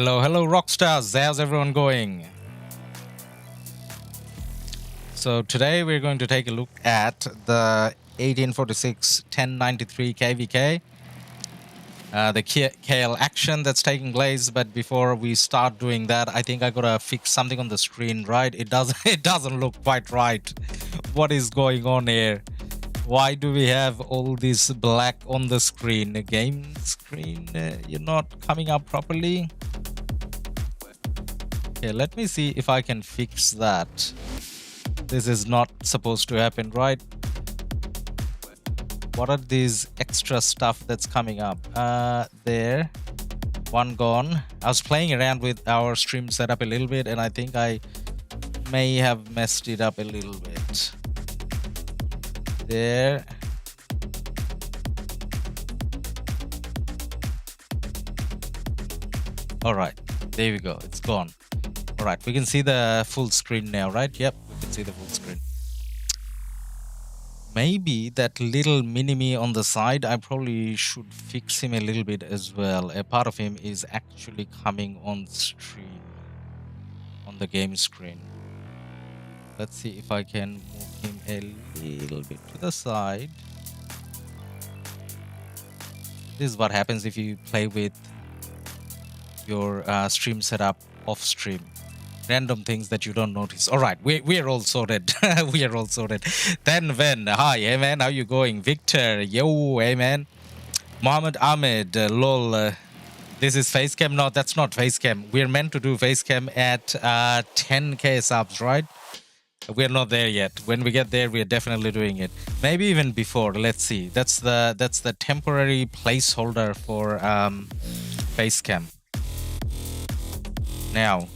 Hello, RoKStaRs. How's everyone going? So today we're going to take a look at the 1846-1093 KvK, the KL action that's taking place. But before we start doing that, I think I gotta fix something on the screen, right? It doesn't look quite right. What is going on here? Why do we have all this black on the screen? The game screen, you're not coming up properly. Okay, let me see if I can fix that. This is not supposed to happen, right? What are these extra stuff that's coming up? There. One gone. I was playing around with our stream setup a little bit, and I think I may have messed it up a little bit. There. All right, there we go. It's gone. All right, we can see the full screen now, right? Yep, we can see the full screen. Maybe that little mini-me on the side, I probably should fix him a little bit as well. A part of him is actually coming on stream, on the game screen. Let's see if I can move him a little bit to the side. This is what happens if you play with your stream setup off stream. Random things that you don't notice. All right, we are all sorted. We are all sorted. Then Ven, hi, hey man, how you going? Victor, yo, hey man. Mohammed Ahmed, lol. This is facecam. No, that's not facecam. We're meant to do facecam at 10k subs, right? We're not there yet. When we get there, we're definitely doing it. Maybe even before. Let's see. That's the temporary placeholder for facecam. Now,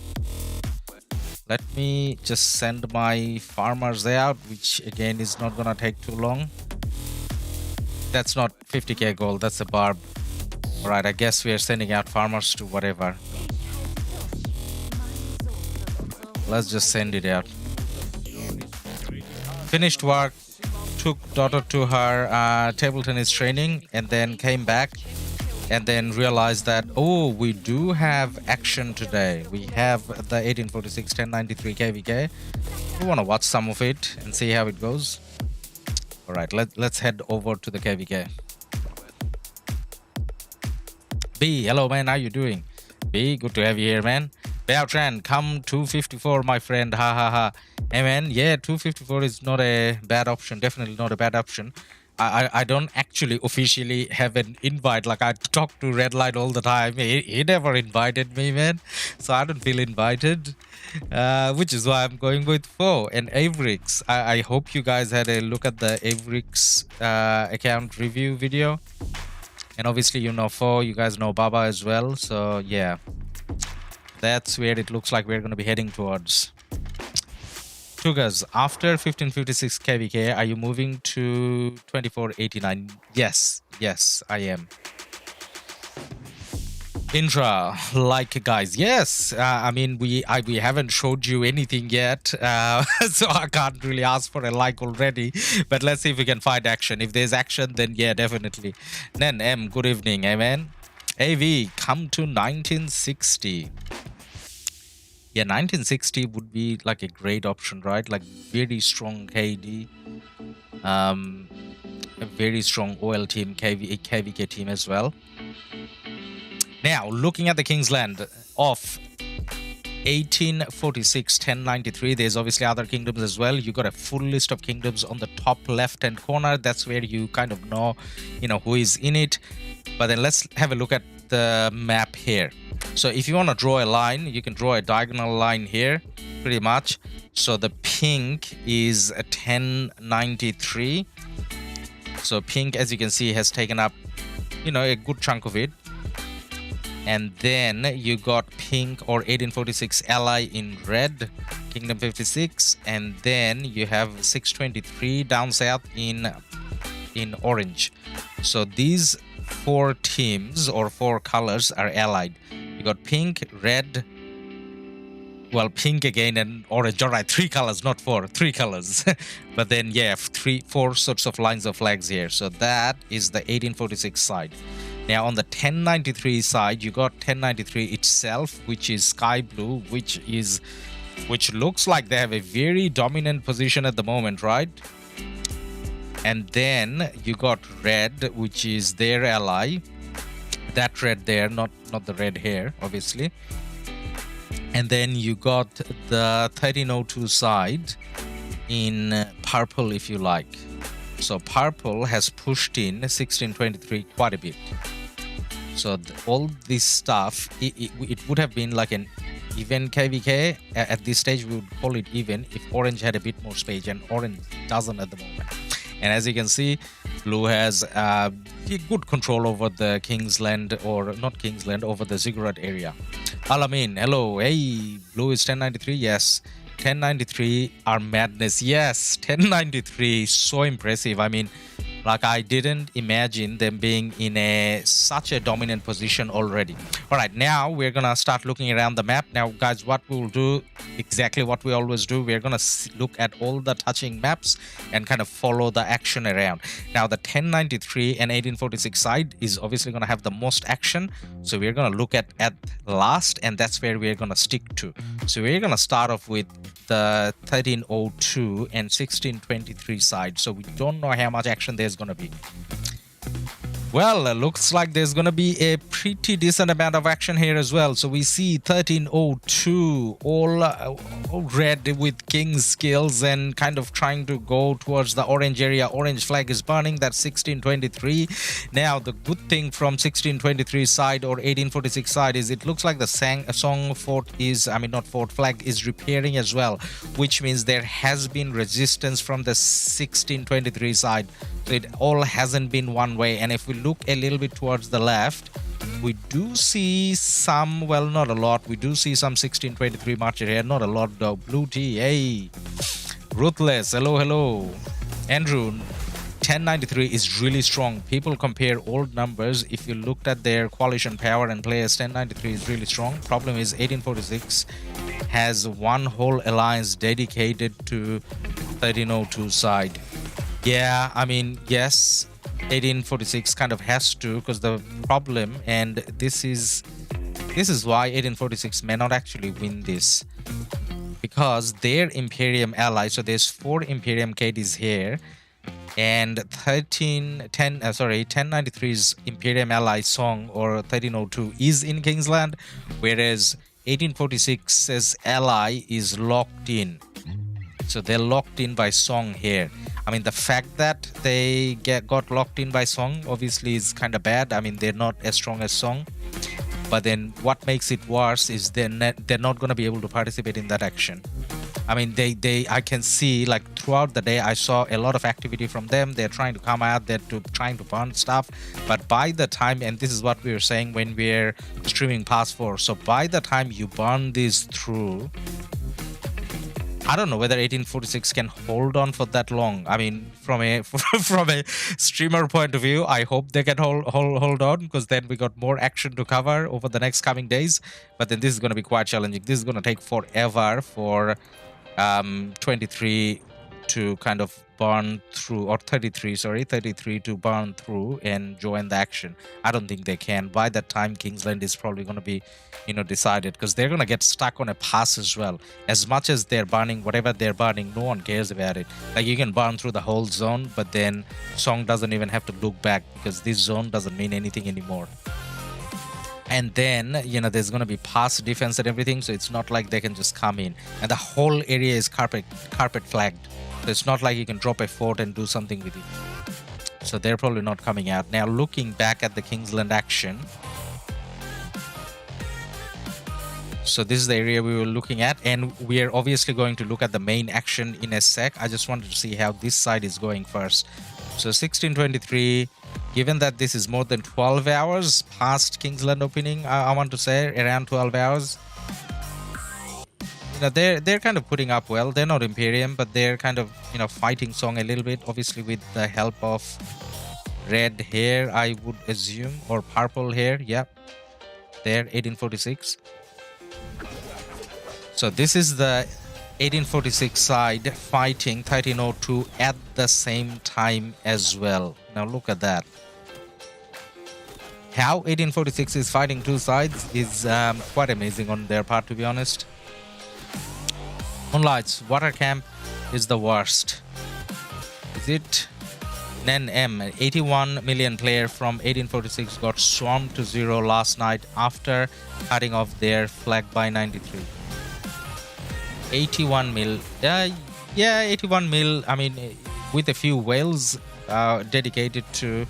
let me just send my farmers out, which again is not gonna take too long. That's not 50k gold, that's a barb. Alright, I guess we are sending out farmers to whatever. Let's just send it out. Finished work, took daughter to her table tennis training, and then came back. And then realized that, oh, we do have action today. We have the 1846-1093 KvK. We want to watch some of it and see how it goes. All right, let's head over to the KvK. B, hello man, how you doing? B, good to have you here, man. Beotran, come 254, my friend. Ha ha ha. Hey man, yeah, 254 is not a bad option. Definitely not a bad option. I don't actually officially have an invite. Like, I talk to Redlight all the time. He never invited me, man. So I don't feel invited, which is why I'm going with 4. And Avrix, I hope you guys had a look at the Avrix account review video. And obviously, you know 4, you guys know Baba as well. So yeah, that's where it looks like we're going to be heading towards. Tugas, after 1556 KvK, are you moving to 2489? Yes, I am. Intra, like guys, yes. I mean, we haven't showed you anything yet, so I can't really ask for a like already. But let's see if we can find action. If there's action, then yeah, definitely. Nen M, good evening, amen. AV, come to 1960. Yeah, 1960 would be like a great option, right? Like very strong KD, a very strong oil team, KvK team as well. Now, looking at the Kingsland of 1846-1093, there's obviously other kingdoms as well. You got a full list of kingdoms on the top left-hand corner. That's where you kind of know, who is in it. But then let's have a look at the map here. So if you want to draw a line, you can draw a diagonal line here, pretty much. So the pink is a 1093. So pink, as you can see, has taken up, a good chunk of it. And then you got pink or 1846 ally in red, Kingdom 56. And then you have 623 down south in orange. So these 4 teams or 4 colors are allied. You got pink, red, well, pink again, and orange. All right, 3 colors, not 4, 3 colors. But then, yeah, 4 sorts of lines of flags here. So that is the 1846 side. Now on the 1093 side, you got 1093 itself, which is sky blue, which looks like they have a very dominant position at the moment, right? And then you got red, which is their ally. That red there, not the red here, obviously. And then you got the 1302 side in purple, if you like. So purple has pushed in 1623 quite a bit. So all this stuff, it would have been like an even KvK. At this stage, we would call it even if orange had a bit more space, and orange doesn't at the moment. And as you can see, blue has good control over the Kingsland, or not Kingsland, over the ziggurat area. Alamin, hello. Hey, blue is 1093. Yes. 1093 are madness. Yes, 1093, so impressive. I mean, like, I didn't imagine them being in such a dominant position already. All right, now we're gonna start looking around the map. Now, guys, what we'll do, exactly what we always do, we're gonna look at all the touching maps and kind of follow the action around. Now, the 1093 and 1846 side is obviously gonna have the most action, so we're gonna look at last, and that's where we're gonna stick to. So we're gonna start off with the 1302 and 1623 side. So we don't know how much action there's gonna be. Well, looks like there's gonna be a pretty decent amount of action here as well. So we see 1302 all red with king's skills and kind of trying to go towards the orange area. Orange flag is burning. That's 1623. Now the good thing from 1623 side or 1846 side is it looks like the song fort is, I mean, not fort, flag is repairing as well, which means there has been resistance from the 1623 side. So it all hasn't been one way. And if we look a little bit towards the left, we do see some, well, not a lot, we do see some 1623 marcher here. Not a lot though. Blue tea, hey, ruthless, hello. Andrew, 1093 is really strong. People compare old numbers. If you looked at their coalition power and players, 1093 is really strong. Problem is 1846 has one whole alliance dedicated to 1302 side. Yeah, I mean, yes, 1846 kind of has to, because the problem, and this is why 1846 may not actually win this, because their Imperium ally, so there's 4 Imperium KDs here, and 1093's Imperium ally song or 1302 is in Kingsland, whereas 1846's ally is locked in. So they're locked in by song here. I mean, the fact that they got locked in by song obviously is kind of bad. I mean, they're not as strong as song. But then what makes it worse is they're not going to be able to participate in that action. I mean, I can see, like, throughout the day, I saw a lot of activity from them. They're trying to come out, trying to burn stuff. But by the time, and this is what we were saying when we're streaming past 4, so by the time you burn this through, I don't know whether 1846 can hold on for that long. I mean, from a streamer point of view, I hope they can hold on, because then we got more action to cover over the next coming days. But then this is going to be quite challenging. This is going to take forever for 23 to kind of burn through, or 33 to burn through and join the action. I don't think they can. By that time, Kingsland is probably going to be, decided, because they're going to get stuck on a pass as well. As much as they're burning, whatever they're burning, no one cares about it. Like, you can burn through the whole zone, but then Song doesn't even have to look back, because this zone doesn't mean anything anymore. And then, there's going to be pass defense and everything, so it's not like they can just come in. And the whole area is carpet flagged. So it's not like you can drop a fort and do something with it. So they're probably not coming out. Now, looking back at the Kingsland action. So this is the area we were looking at, and we are obviously going to look at the main action in a sec. I just wanted to see how this side is going first. So 1623, given that this is more than 12 hours past Kingsland opening, I want to say around 12 hours. They're kind of putting up well. They're not Imperium, but they're kind of, fighting Song a little bit, obviously with the help of red here, I would assume, or purple here. Yep. There, 1846. So this is the 1846 side fighting 1302 at the same time as well. Now look at that. How 1846 is fighting two sides is quite amazing on their part, to be honest. Moonlights, Water Camp is the worst. Is it? Nen M, 81 million player from 1846 got swarmed to 0 last night after cutting off their flag by 93. 81 mil. Yeah, 81 mil. I mean, with a few whales dedicated to,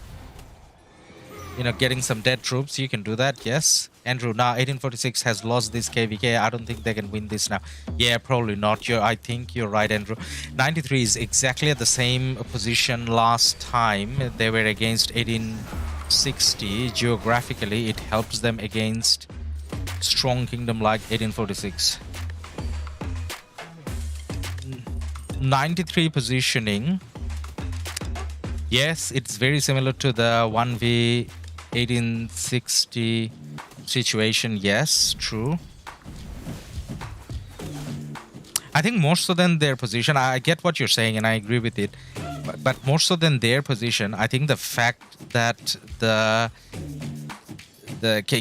you know, getting some dead troops, you can do that. Yes. Andrew, now 1846 has lost this KvK. I don't think they can win this now. Yeah, probably not. I think you're right, Andrew. 93 is exactly at the same position last time. They were against 1860. Geographically, it helps them against strong kingdom like 1846. 93 positioning. Yes, it's very similar to the 1v 1860 situation. Yes, true. I think more so than their position, I get what you're saying and I agree with it, but more so than their position, I think the fact that the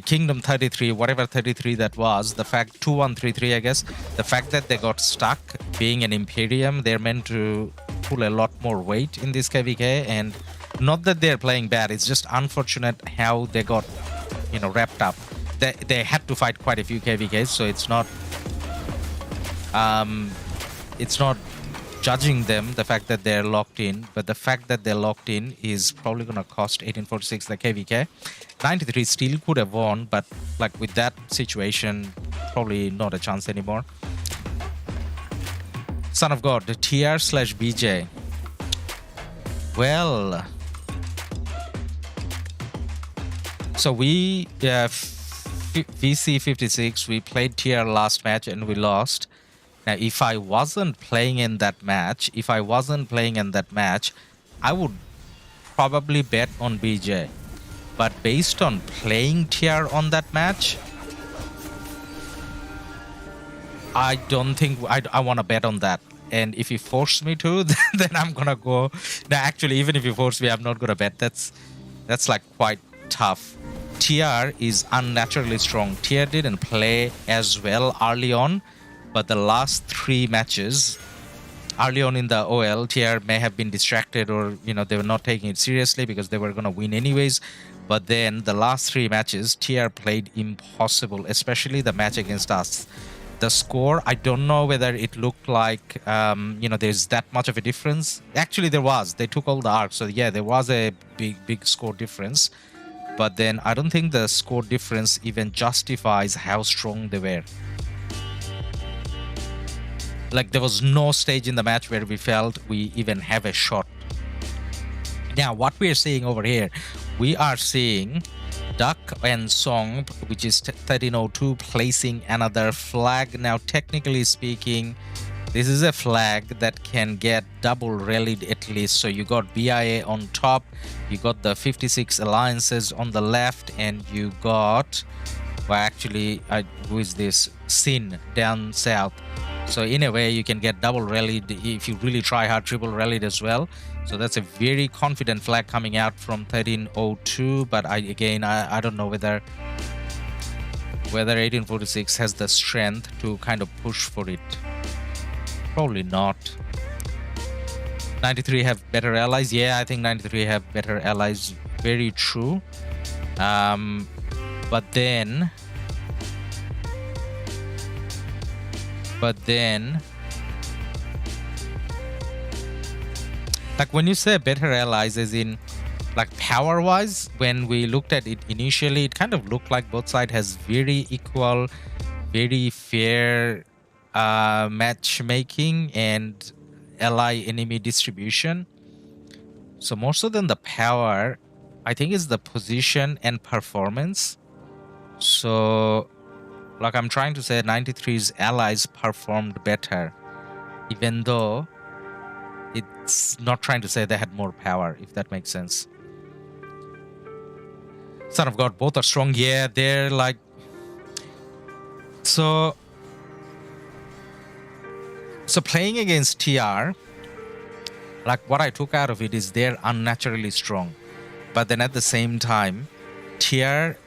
Kingdom 33, whatever 33 that was, the fact 2133, I guess, the fact that they got stuck being an Imperium, they're meant to pull a lot more weight in this KvK, and not that they're playing bad, it's just unfortunate how they got, you know, wrapped up. They had to fight quite a few KvKs, so it's not judging them, the fact that they're locked in, but the fact that they're locked in is probably going to cost 1846 the KvK. 93 still could have won, but like with that situation, probably not a chance anymore. Son of God, the TR/BJ. Well, so we VC 56, we played TR last match and we lost. Now, if I wasn't playing in that match, I would probably bet on BJ. But based on playing TR on that match, I don't think I want to bet on that. And if you force me to, then I'm going to go. Now, actually, even if you force me, I'm not going to bet. That's like quite tough. TR is unnaturally strong. TR didn't play as well early on, but the last 3 matches, early on in the OL, TR may have been distracted, or, you know, they were not taking it seriously because they were going to win anyways. But then the last 3 matches, TR played impossible, especially the match against us. The score, I don't know whether it looked like, you know, there's that much of a difference. Actually, there was. They took all the arcs. So, yeah, there was a big score difference. But then I don't think the score difference even justifies how strong they were. Like, there was no stage in the match where we felt we even have a shot. Now, what we are seeing over here, we are seeing Duck and Song, which is 1302, placing another flag. Now, technically speaking, this is a flag that can get double rallied at least. So you got BIA on top, you got the 56 alliances on the left, and you got, well, actually, who is this? Sin down south. So in a way, you can get double rallied if you really try hard, triple rallied as well. So that's a very confident flag coming out from 1302. But I don't know whether 1846 has the strength to kind of push for it. Probably not. 93 have better allies. Yeah, I think 93 have better allies. Very true. But then, like when you say better allies, as in like power wise, when we looked at it initially, it kind of looked like both sides has very equal, very fair matchmaking and ally enemy distribution. So more so than the power, I think it's the position and performance. So like I'm trying to say, 93's allies performed better, even though it's not trying to say they had more power, if that makes sense. Son of God, both are strong. Yeah, they're like, so playing against TR, like what I took out of it is they're unnaturally strong. But then at the same time, TR,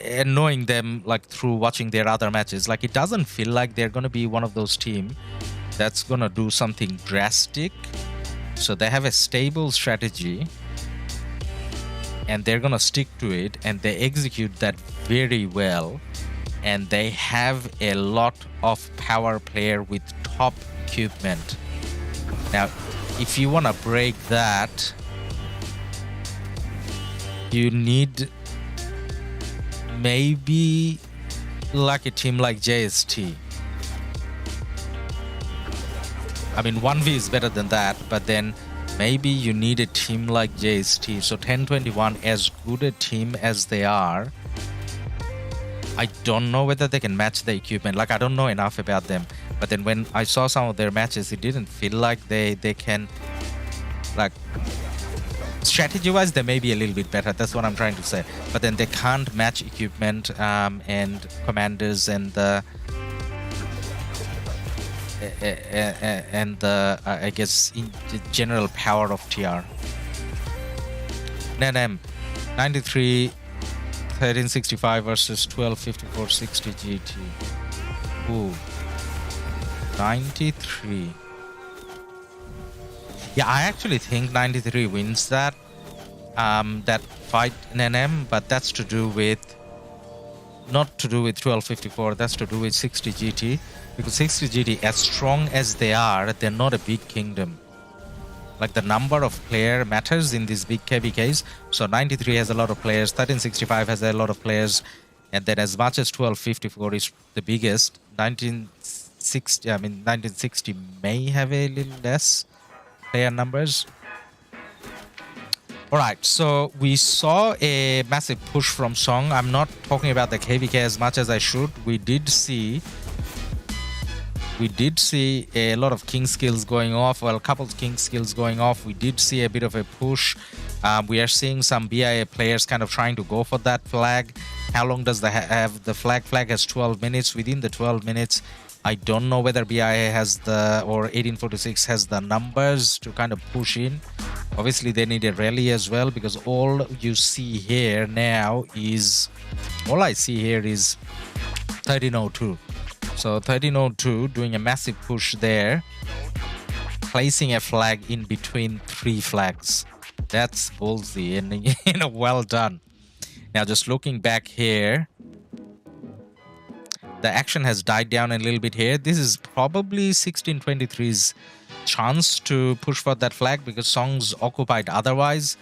and knowing them like through watching their other matches, like it doesn't feel like they're gonna be one of those teams that's gonna do something drastic. So they have a stable strategy and they're gonna stick to it, and they execute that very well, and they have a lot of power player with top equipment. Now if you want to break that, you need maybe like a team like JST. I mean 1v is better than that, but then maybe you need a team like JST. So 1021, as good a team as they are, I don't know whether they can match the equipment. Like I don't know enough about them, but then when I saw some of their matches, it didn't feel like they can, like strategy wise they may be a little bit better, that's what I'm trying to say, but then they can't match equipment and commanders and the I guess in the general power of TR. NM 93 1365 versus 125460 GT. Ooh, 93. Yeah, I actually think 93 wins that fight in NM, but that's to do with, not to do with 1254, that's to do with 60 GT, because 60 GT, as strong as they are, they're not a big kingdom. Like the number of player matters in these big KvKs. So 93 has a lot of players, 1365 has a lot of players, and then as much as 1254 is the biggest, 1960 may have a little less player numbers. Alright, so we saw a massive push from Song. I'm not talking about the KvK as much as I should. We did see a lot of king skills going off, well, a couple of king skills going off. We did see a bit of a push. We are seeing some BIA players kind of trying to go for that flag. How long does the have the flag? Flag has 12 minutes. Within the 12 minutes, I don't know whether BIA has the, or 1846 has the numbers to kind of push in. Obviously, they need a rally as well, because all you see here now is, all I see here is 1302. So 1302 doing a massive push there, placing a flag in between 3 flags. That's ballsy and well done. Now just looking back here, the action has died down a little bit here. This is probably 1623's chance to push for that flag, because Song's occupied otherwise.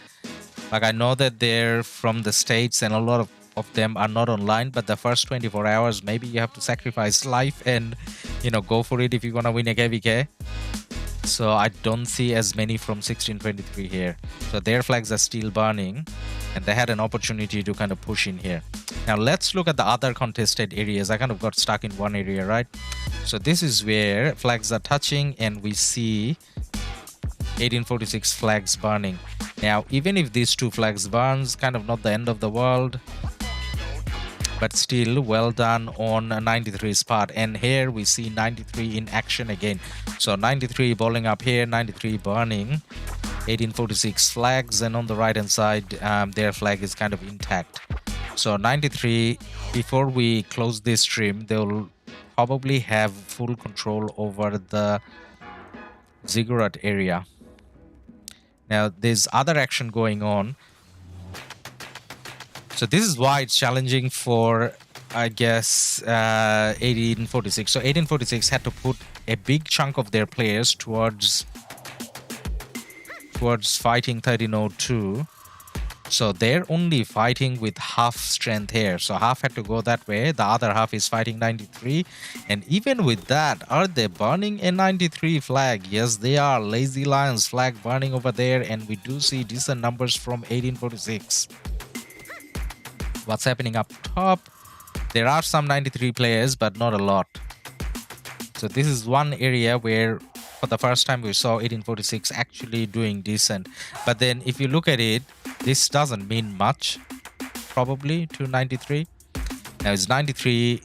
Like I know that they're from the States and a lot of them are not online, but the first 24 hours maybe you have to sacrifice life and go for it if you want to win a KvK. So I don't see as many from 1623 here. So their flags are still burning and they had an opportunity to kind of push in here. Now let's look at the other contested areas. I kind of got stuck in one area, right? So this is where flags are touching and we see 1846 flags burning. Now even if these 2 flags burns, kind of not the end of the world, but still well done on 93's part. And here we see 93 in action again. So 93 bowling up here, 93 burning, 1846 flags, and on the right hand side their flag is kind of intact. So 93, before we close this stream, they'll probably have full control over the ziggurat area. Now there's other action going on. So this is why it's challenging for, I guess, 1846. So 1846 had to put a big chunk of their players towards fighting 1302. So they're only fighting with half strength here. So half had to go that way. The other half is fighting 93. And even with that, are they burning a 93 flag? Yes, they are. Lazy Lions flag burning over there. And we do see decent numbers from 1846. What's happening up top? There are some 93 players, but not a lot. So this is one area where for the first time we saw 1846 actually doing decent. But then if you look at it, this doesn't mean much probably to 93. Now is 93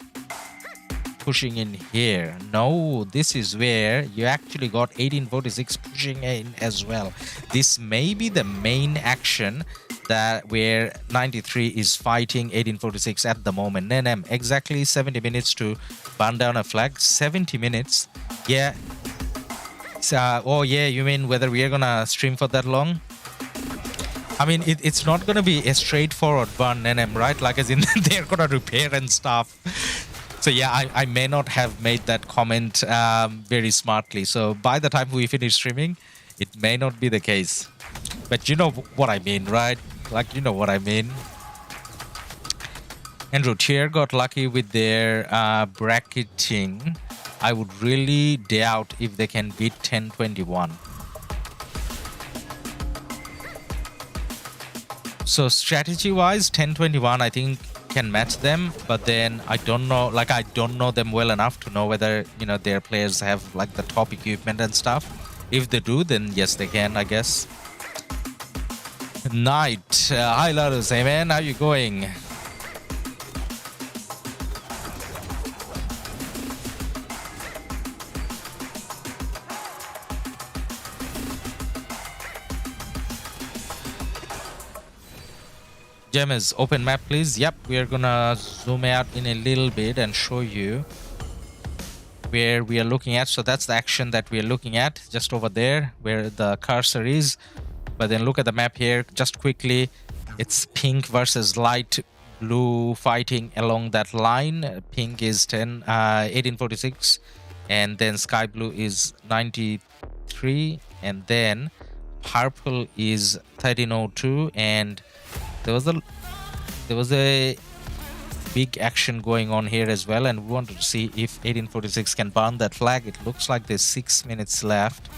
pushing in here? No, this is where you actually got 1846 pushing in as well. This may be the main action that where 93 is fighting 1846 at the moment. Nenem, exactly 70 minutes to burn down a flag. 70 minutes. Yeah. Oh yeah, you mean whether we are gonna stream for that long? I mean, it's not gonna be a straightforward burn, Nenem, right? Like as in they're gonna repair and stuff. So yeah, I may not have made that comment very smartly. So by the time we finish streaming, it may not be the case. But you know what I mean, right? Like, you know what I mean. Andrew, Tier got lucky with their bracketing. I would really doubt if they can beat 1021. So strategy-wise, 1021, I think, can match them, but then I don't know, like I don't know them well enough to know whether, you know, their players have like the top equipment and stuff. If they do, then yes, they can, I guess. Night. Hi, Larus. Hey, man. How you going? James, open map, please. Yep, we are gonna zoom out in a little bit and show you where we are looking at. So that's the action that we are looking at, just over there where the cursor is. But then look at the map here, just quickly. It's pink versus light blue fighting along that line. Pink is 1846, and then sky blue is 93, and then purple is 1302, and there was a big action going on here as well, and we wanted to see if 1846 can burn that flag. It looks like there's 6 minutes left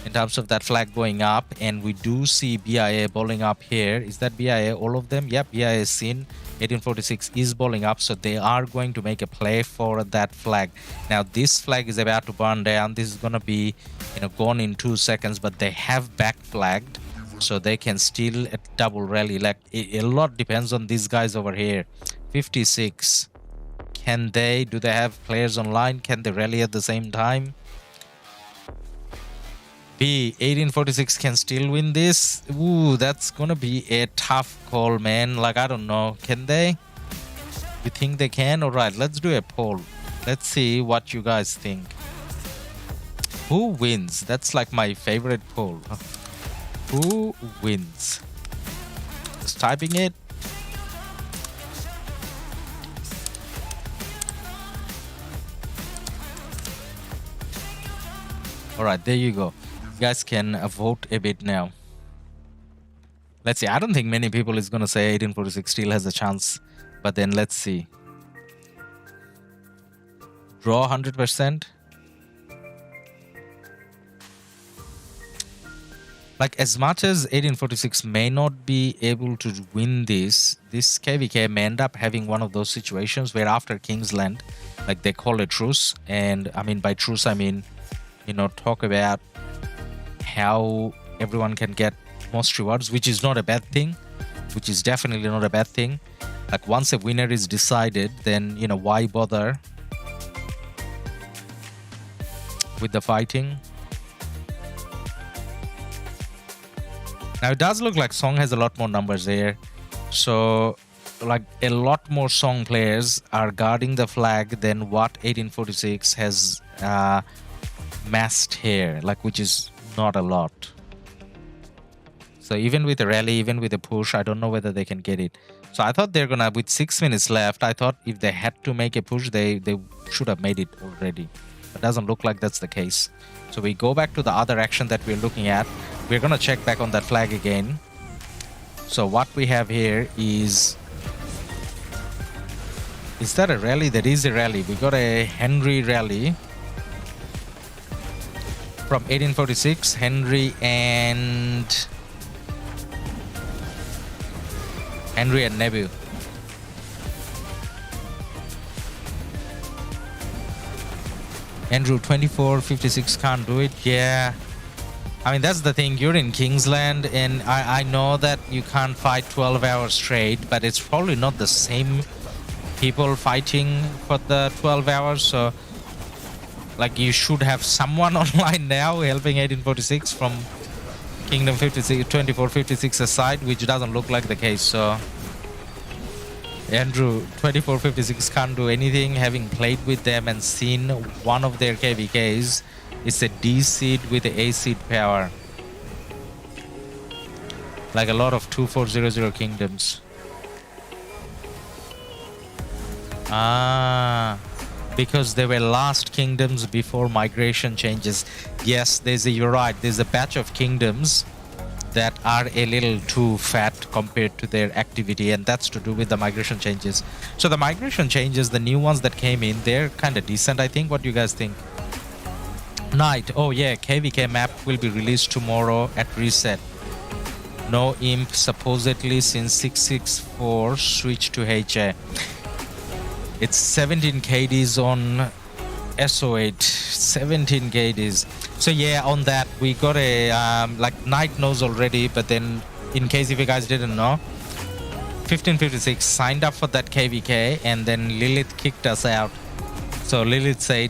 in terms of that flag going up, and we do see BIA bowling up here. Is that BIA, all of them? Yep, BIA is seen. 1846 is bowling up, so they are going to make a play for that flag. Now this flag is about to burn down. This is going to be, you know, gone in 2 seconds, but they have back flagged, so they can still double rally. Like a lot depends on these guys over here. 56, do they have players online? Can they rally at the same time? B, 1846 can still win this. Ooh, that's gonna be a tough call, man. Like, I don't know, can they? You think they can? All right, let's do a poll. Let's see what you guys think. Who wins? That's like my favorite poll. Who wins? Just typing it. All right, there you go. You guys can vote a bit now. Let's see. I don't think many people is going to say 1846 still has a chance. But then let's see. Draw 100%. Like, as much as 1846 may not be able to win this KvK may end up having one of those situations where after Kingsland, like, they call a truce. And I mean, by truce, I mean, you know, talk about how everyone can get most rewards, which is not a bad thing, which is definitely not a bad thing. Like, once a winner is decided, then, you know, why bother with the fighting? Now, it does look like Song has a lot more numbers there. So, like, a lot more Song players are guarding the flag than what 1846 has massed here, like, which is not a lot. So even with a rally, even with a push, I don't know whether they can get it. So I thought they're gonna, with 6 minutes left, I thought if they had to make a push, they should have made it already. But doesn't look like that's the case. So we go back to the other action that we're looking at. We're gonna check back on that flag again. So what we have here is that a rally? That is a rally. We got a Henry rally from 1846, Henry and Nebu. Andrew, 2456 can't do it. Yeah, I mean, that's the thing. You're in Kingsland, and I know that you can't fight 12 hours straight, but it's probably not the same people fighting for the 12 hours. So, like, you should have someone online now helping 1846 from Kingdom 56, 24, 56 aside, which doesn't look like the case. So Andrew, 24, 56 can't do anything. Having played with them and seen one of their KvKs, it's a D seed with the A seed power. Like a lot of 2400 kingdoms. Because they were last kingdoms before migration changes. Yes, you're right. There's a batch of kingdoms that are a little too fat compared to their activity, and that's to do with the migration changes. So the migration changes, the new ones that came in, they're kind of decent, I think. What do you guys think? Knight. Oh yeah, KvK map will be released tomorrow at reset. No imp supposedly since 664 switched to HA. It's 17 KDs on SO8, 17 KDs. So yeah, on that we got a like Knight knows already, but then in case if you guys didn't know, 1556 signed up for that KvK and then Lilith kicked us out. So Lilith said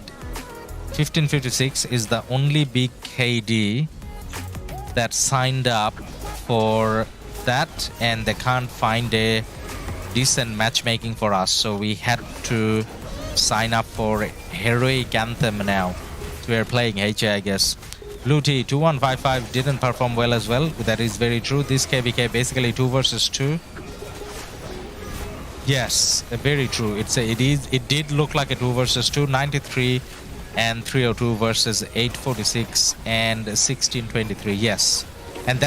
1556 is the only big KD that signed up for that, and they can't find a decent matchmaking for us, so we had to sign up for Heroic Anthem now. So we are playing HA, I guess. Luti 2155 didn't perform well as well. That is very true. This KvK basically 2 versus 2. Yes, very true. It did look like a 2 versus 2. 93 and 302 versus 846 and 1623. Yes, and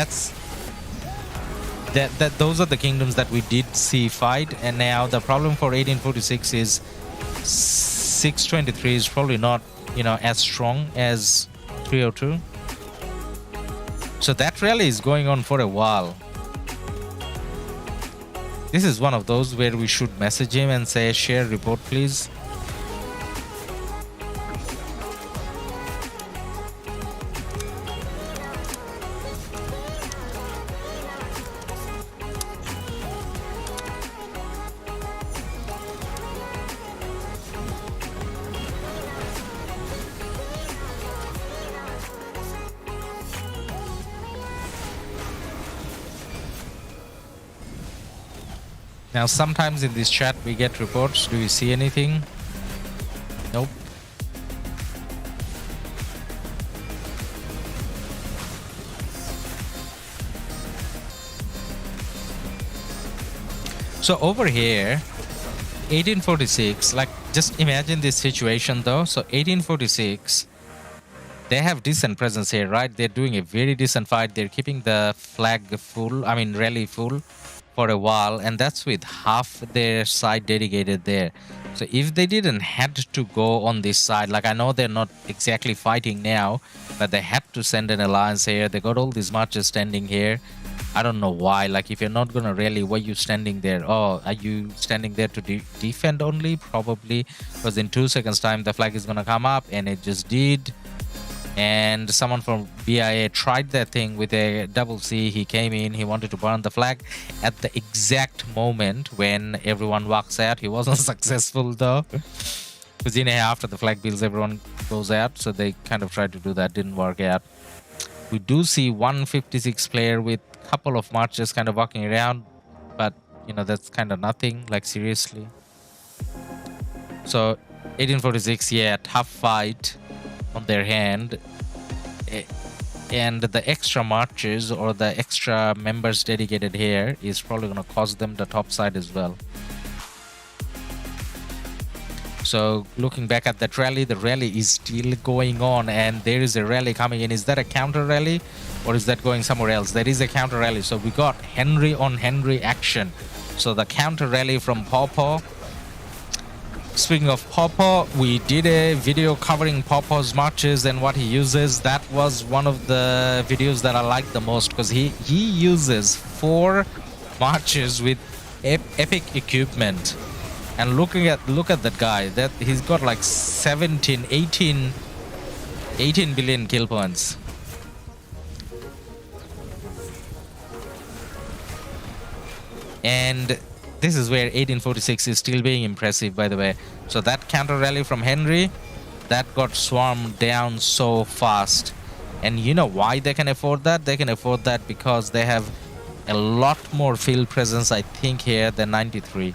those are the kingdoms that we did see fight. And now the problem for 1846 is 623 is probably not, you know, as strong as 302. So that rally is going on for a while. This is one of those where we should message him and say, share report please. Now sometimes in this chat we get reports. Do you see anything? Nope. So over here 1846, like just imagine this situation though. So 1846, they have decent presence here, right? They're doing a very decent fight. They're keeping the flag full, I mean rally full for a while, and that's with half their side dedicated there. So if they didn't had to go on this side, like I know they're not exactly fighting now, but they had to send an alliance here. They got all these marches standing here. I don't know why. Like if you're not gonna rally, why are you standing there? Oh, are you standing there to defend only? Probably, because in 2 seconds time the flag is gonna come up, and it just did. And someone from BIA tried that thing with a double C. He came in, he wanted to burn the flag at the exact moment when everyone walks out. He wasn't successful though, because you know after the flag builds everyone goes out, so they kind of tried to do that, didn't work out. We do see 156 player with a couple of marches kind of walking around, but you know that's kind of nothing, like seriously. So 1846, yeah, tough fight on their hand, and the extra marches or the extra members dedicated here is probably going to cost them the top side as well. So looking back at that rally, the rally is still going on, and there is a rally coming in. Is that a counter rally or is that going somewhere else? There is a counter rally. So we got Henry on Henry action. So the counter rally from Pawpaw. Speaking of Pawpaw, we did a video covering Pawpaw's marches and what he uses. That was one of the videos that I liked the most, because he uses 4 marches with epic equipment. And look at that guy, that he's got like 18 billion kill points. And this is where 1846 is still being impressive, by the way. So that counter rally from Henry, that got swarmed down so fast. And you know why they can afford that? They can afford that because they have a lot more field presence, I think, here than 93.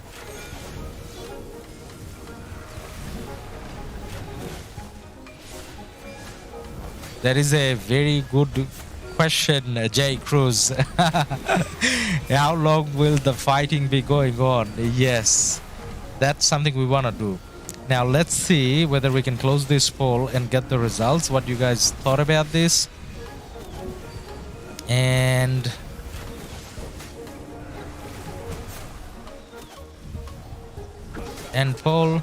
That is a very good question, J. Cruz. How long will the fighting be going on? Yes, that's something we want to do. Now let's see whether we can close this poll and get the results. What you guys thought about this? And poll.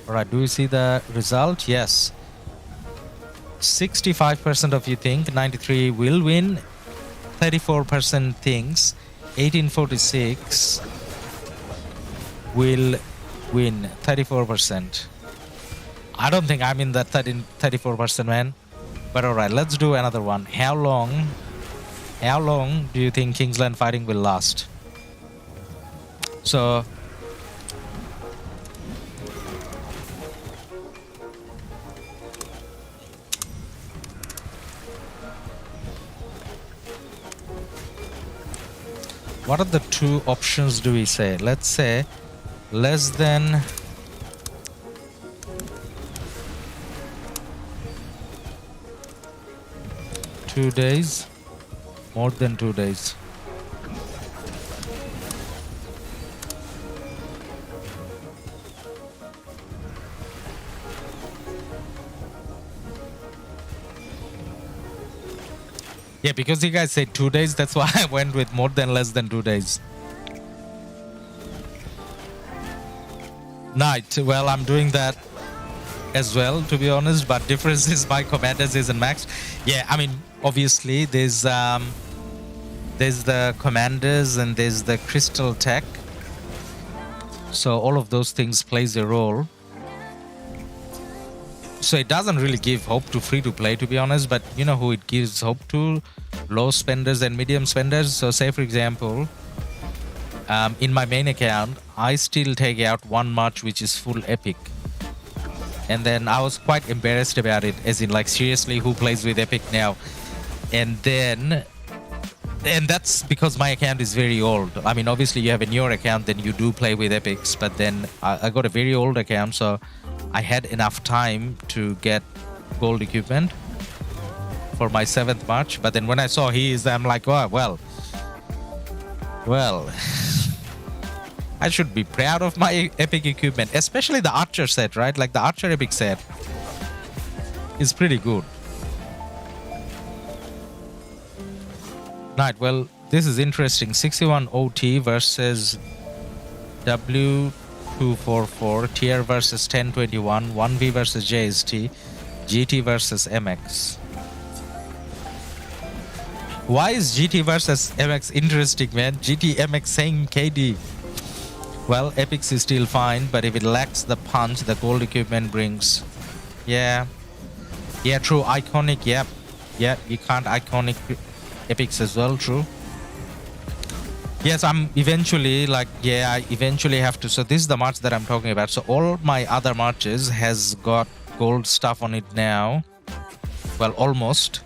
All right, do you see the result? Yes. 65% of you think 93 will win. 34% thinks 1846 will win. 34%. I don't think I'm in that 34%, man. But all right, let's do another one. How long do you think Kingsland fighting will last? So what are the two options do we say? Let's say less than 2 days, more than 2 days. Yeah, because you guys said 2 days, that's why I went with more than less than 2 days. Night, well, I'm doing that as well, to be honest, but difference is my commanders isn't maxed. Yeah, I mean, obviously there's the commanders and there's the crystal tech, so all of those things plays a role. So it doesn't really give hope to free to play, to be honest, but you know who it gives hope to? Low spenders and medium spenders. So say for example, in my main account I still take out one march which is full epic, and then I was quite embarrassed about it, as in like seriously, who plays with epic now? And that's because my account is very old. I mean, obviously you have a newer account, then you do play with epics, but then I got a very old account, so I had enough time to get gold equipment for my 7th March. But then when I saw his, I'm like, oh, well, I should be proud of my epic equipment, especially the archer set, right? Like the archer epic set is pretty good. Right, well, this is interesting. 61 OT versus W244, tier versus 1021, 1V versus JST, GT versus MX. Why is GT versus MX interesting, man? GT MX same KD. Well, epics is still fine, but if it lacks the punch the gold equipment brings. Yeah, true. Iconic, yep. Yeah, you can't iconic epics as well, true. Yes, I'm eventually like, yeah, I eventually have to. So this is the march that I'm talking about. So all my other marches has got gold stuff on it now. Well, almost.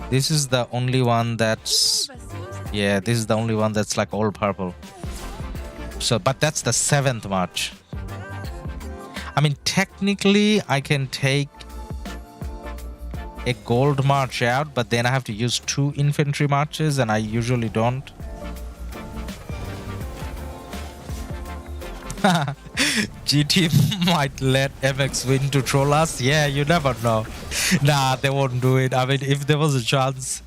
This is the only one that's, yeah, this is the only one that's like all purple. So, but that's the 7th march. I mean, technically I can take a gold march out, but then I have to use 2 infantry marches, and I usually don't. GT might let MX win to troll us. Yeah, you never know. Nah, they won't do it. I mean, if there was a chance,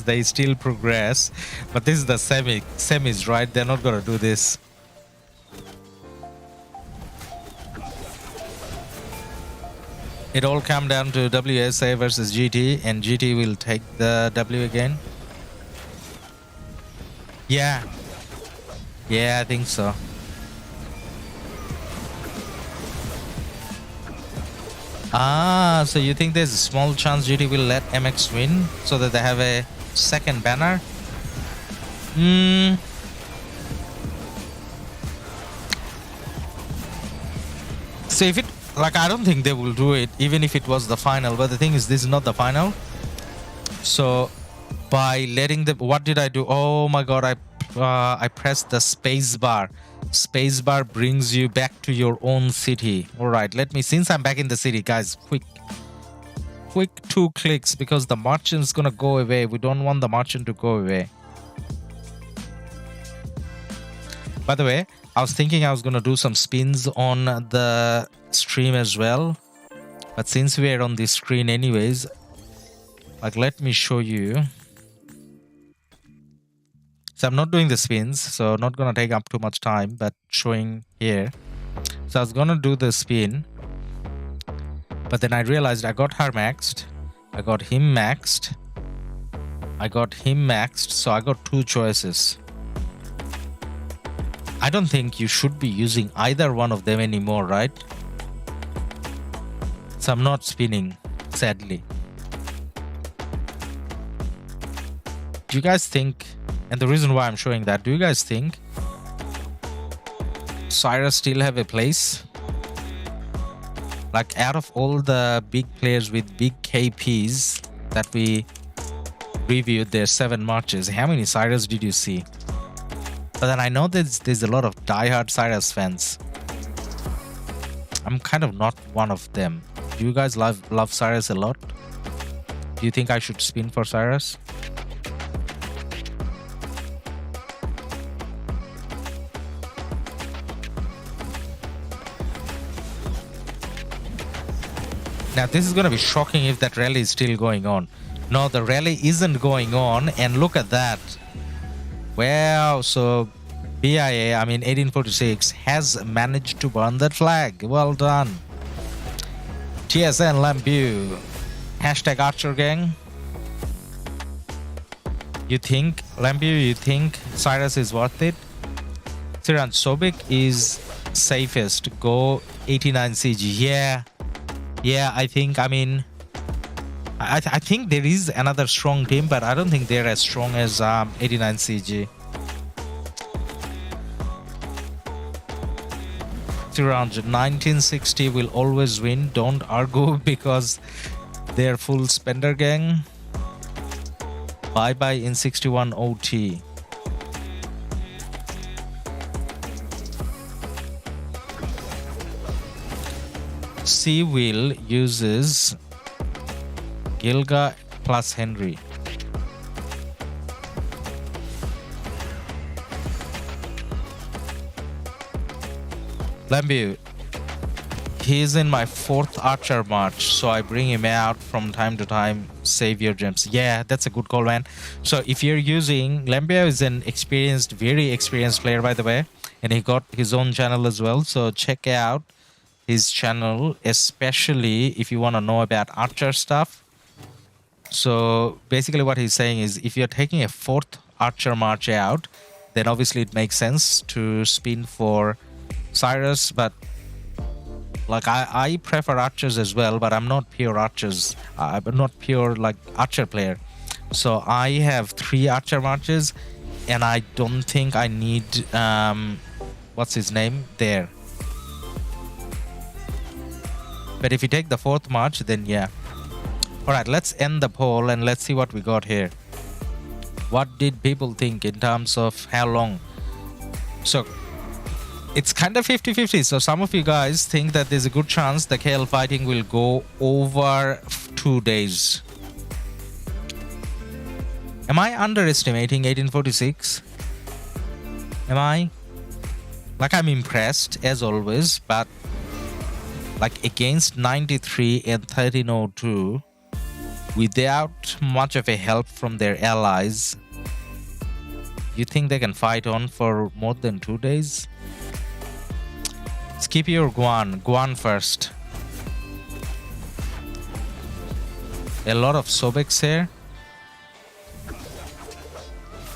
they still progress. But this is the semis, right? They're not gonna do this. It all come down to WSA versus GT, and GT will take the W again. Yeah, I think so. Ah, so you think there's a small chance GT will let MX win so that they have a second banner? So if it Like, I don't think they will do it, even if it was the final. But the thing is, this is not the final. So by letting them, what did I do? Oh my god, I pressed the space bar. Space bar brings you back to your own city. All right, let me, since I'm back in the city, guys, quick 2 clicks, because the merchant's gonna go away. We don't want the merchant to go away. By the way, I was thinking I was gonna do some spins on the stream as well, but since we're on this screen anyways, like, let me show you. So I'm not doing the spins, so not gonna take up too much time, but showing here. So I was gonna do the spin, but then I realized I got her maxed, I got him maxed, I got him maxed, so I got 2 choices. I don't think you should be using either one of them anymore, right? So I'm not spinning, sadly. Do you guys think, and the reason why I'm showing that, do you guys think Cyrus still have a place? Like, out of all the big players with big KPs that we reviewed their 7 matches, how many Cyrus did you see? But then I know there's a lot of diehard Cyrus fans. I'm kind of not one of them. Do you guys love Cyrus a lot? Do you think I should spin for Cyrus? Now this is gonna be shocking if that rally is still going on. No, the rally isn't going on, and look at that. Wow, so BIA, I mean 1846, has managed to burn that flag. Well done. TSN Lambu. Hashtag Archer Gang. You think, Lambu, you think Cyrus is worth it? Siran, Sobek is safest. Go 89 CG. Yeah, I think, I mean, I think there is another strong team, but I don't think they're as strong as 89 CG. Around 1960 will always win. Don't argue because they're full spender gang. Bye bye in 61 OT. C Will uses Gilga plus Henry. Lambu, he is in my 4th archer march, so I bring him out from time to time, save your gems. Yeah, that's a good call, man. So if you're using, Lambu is an experienced, very experienced player, by the way, and he got his own channel as well, so check out his channel, especially if you want to know about archer stuff. So basically what he's saying is, if you're taking a 4th archer march out, then obviously it makes sense to spin for Cyrus, but like I prefer archers as well, but I'm not pure archers. I'm not pure like archer player. So I have 3 archer marches, and I don't think I need what's his name there. But if you take the 4th march, then yeah. All right, let's end the poll and let's see what we got here. What did people think in terms of how long? So it's kind of 50-50. So some of you guys think that there's a good chance the KL fighting will go over 2 days. Am I underestimating 1846? Am I? Like, I'm impressed as always, but like against 93 and 1302, without much of a help from their allies, you think they can fight on for more than 2 days? Skip your Guan first. A lot of Sobeks here.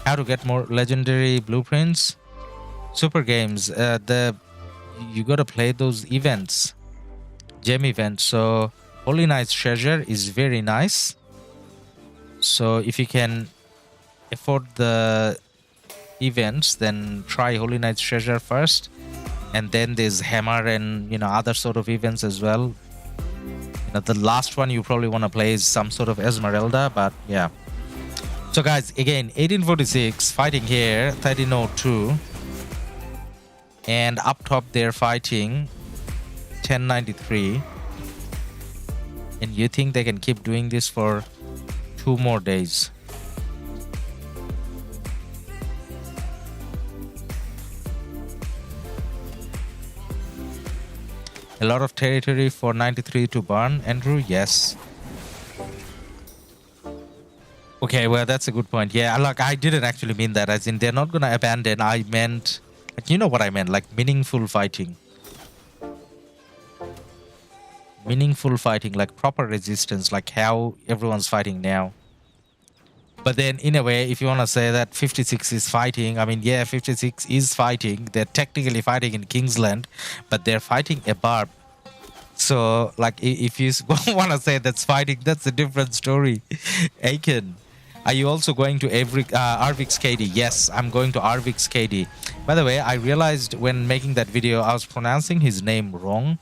How to get more legendary blueprints? Super games. You gotta play those events, gem events. So Holy Knight's treasure is very nice. So if you can afford the events, then try Holy Knight's treasure first. And then there's hammer and, you know, other sort of events as well. You know, the last one you probably want to play is some sort of Esmeralda, but yeah. So guys, again, 1846 fighting here, 1302. And up top they're fighting 1093. And you think they can keep doing this for 2 more days? A lot of territory for 93 to burn, Andrew? Yes. Okay, well, that's a good point. Yeah, like, I didn't actually mean that. As in, they're not going to abandon. I meant, like, you know what I meant? Like, meaningful fighting. Meaningful fighting, like proper resistance, like how everyone's fighting now. But then, in a way, if you want to say that 56 is fighting, I mean, yeah, 56 is fighting. They're technically fighting in Kingsland, but they're fighting a barb. So, like, if you want to say that's fighting, that's a different story. Aiken, are you also going to RoK's KD? Yes, I'm going to RoK's KD. By the way, I realized when making that video, I was pronouncing his name wrong.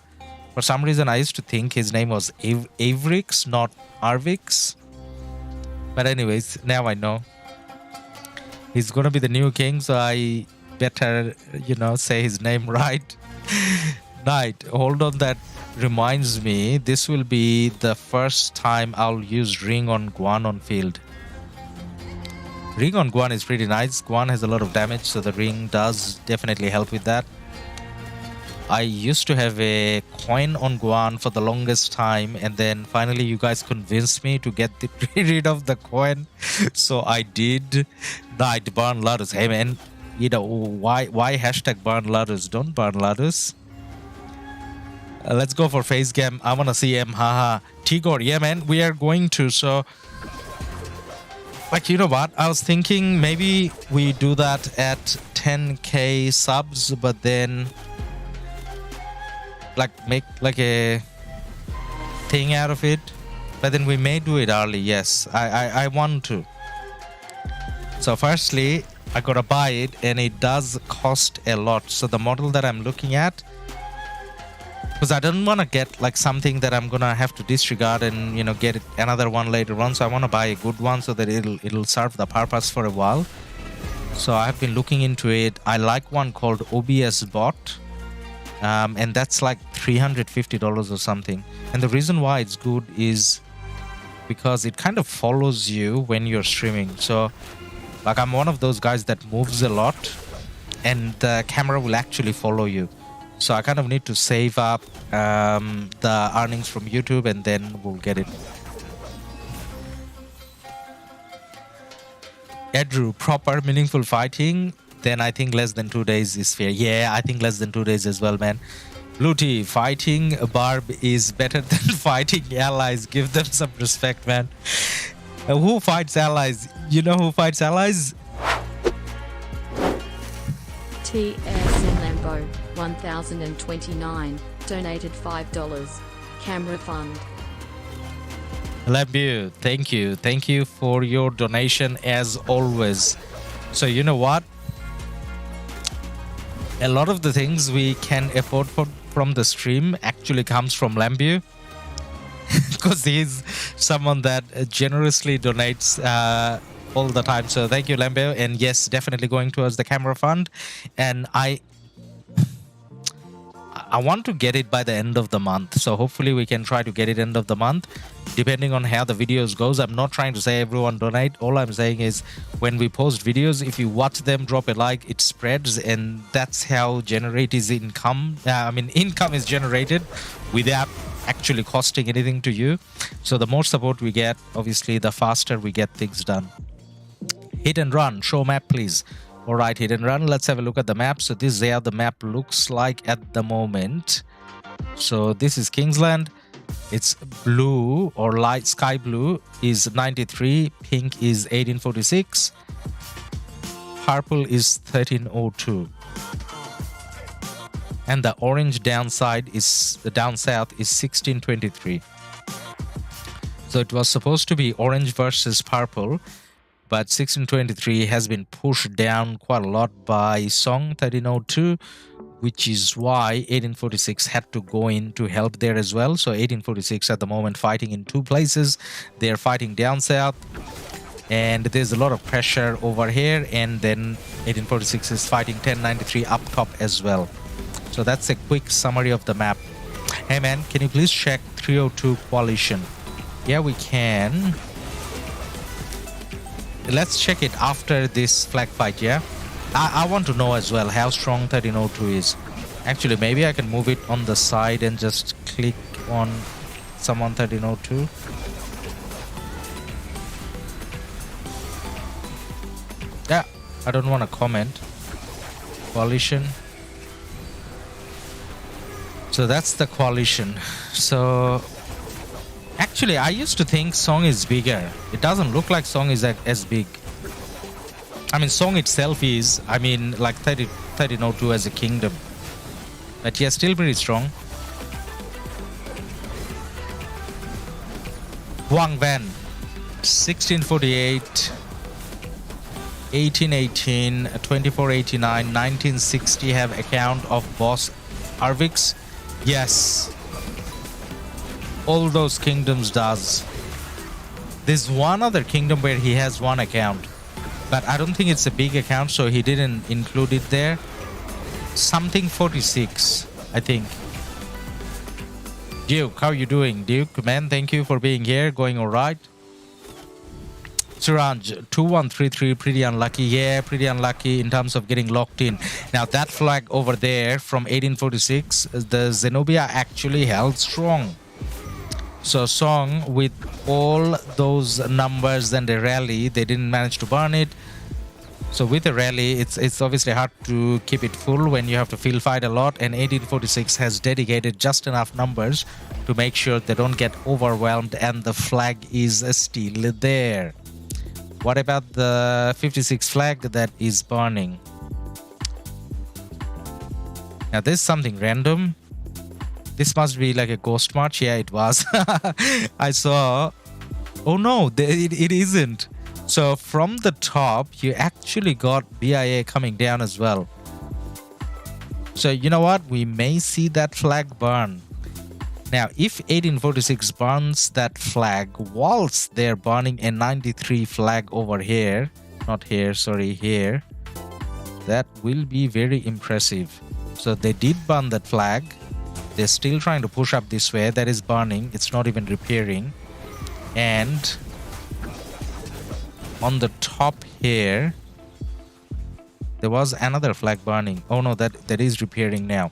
For some reason, I used to think his name was Avrix, not Arvix. But anyways, now I know. He's gonna be the new king, so I better, you know, say his name right. Knight, hold on, that reminds me, this will be the first time I'll use Ring on Guan on field. Ring on Guan is pretty nice. Guan has a lot of damage, so the ring does definitely help with that. I used to have a coin on Guan for the longest time, and then finally you guys convinced me to get rid of the coin, so I did. Knight, burn Ladus. Hey man, you know, why hashtag burn Ladus? Don't burn Ladus. Let's go for face game. I want to see him. Haha. Tigor, yeah man, we are going to. So, like, you know what? I was thinking maybe we do that at 10k subs, but then like make like a thing out of it, but then we may do it early. Yes, I want to. So firstly, I gotta buy it, and it does cost a lot. So the model that I'm looking at, because I don't want to get like something that I'm gonna have to disregard and, you know, get another one later on. So I want to buy a good one so that it'll serve the purpose for a while. So I've been looking into it. I like one called OBS Bot. And that's like $350 or something. And the reason why it's good is because it kind of follows you when you're streaming. So, like, I'm one of those guys that moves a lot, and the camera will actually follow you. So I kind of need to save up the earnings from YouTube, and then we'll get it. Andrew, proper meaningful fighting. Then I think less than 2 days is fair. Yeah, I think less than 2 days as well, man. Luti, fighting Barb is better than fighting allies. Give them some respect, man. Who fights allies? You know who fights allies? TSN Lambo 1029 donated $5. Camera fund. Lambu, thank you. Thank you for your donation as always. So you know what? A lot of the things we can afford from the stream actually comes from Lambu, because he's someone that generously donates all the time. So thank you, Lambu. And yes, definitely going towards the camera fund. And I want to get it by the end of the month. So hopefully we can try to get it end of the month, depending on how the videos goes. I'm not trying to say everyone donate. All I'm saying is when we post videos, if you watch them, drop a like, it spreads, and that's how generate is income. Income is generated without actually costing anything to you. So the more support we get, obviously, the faster we get things done. Hit and run. Show map, please. All right, hit and run. Let's have a look at the map. So this is how the map looks like at the moment. So this is Kingsland. It's blue or light sky blue is 93. Pink is 1846. Purple is 1302. And the orange down south is 1623. So it was supposed to be orange versus purple, but 1623 has been pushed down quite a lot by Song 1302, which is why 1846 had to go in to help there as well. So 1846 at the moment fighting in two places. They're fighting down south, and there's a lot of pressure over here, and then 1846 is fighting 1093 up top as well. So that's a quick summary of the map. Hey man, can you please check 302 coalition? Yeah, we can. Let's check it after this flag fight, yeah? I want to know as well how strong 1302 is. Actually, maybe I can move it on the side and just click on someone 1302. Yeah, I don't want to comment. Coalition. So that's the coalition. So actually, I used to think Song is bigger. It doesn't look like Song is as big. I mean, Song itself is, I mean, like 1302 as a kingdom. But yeah, still pretty strong. Wang Van, 1648, 1818, 2489, 1960 have account of boss Arvix. Yes. All those kingdoms does. There's one other kingdom where he has one account, but I don't think it's a big account, so he didn't include it there. Something 46, I think. Duke, how you doing? Duke, man, thank you for being here. Going all right? Suranj, 2133, pretty unlucky. Yeah, pretty unlucky in terms of getting locked in. Now, that flag over there from 1846, the Zenobia actually held strong. So Song, with all those numbers and the rally, they didn't manage to burn it. So with a rally, it's obviously hard to keep it full when you have to field fight a lot, and 1846 has dedicated just enough numbers to make sure they don't get overwhelmed and the flag is still there. What about the 56 flag that is burning? Now there's something random. This must be like a ghost march. Yeah, it was. I saw. Oh no, it isn't. So from the top, you actually got BIA coming down as well. So you know what? We may see that flag burn. Now, if 1846 burns that flag whilst they're burning a 93 flag over here, not here, sorry, here, that will be very impressive. So they did burn that flag. They're still trying to push up this way. That is burning. It's not even repairing. And on the top here, there was another flag burning. Oh no, that is repairing now.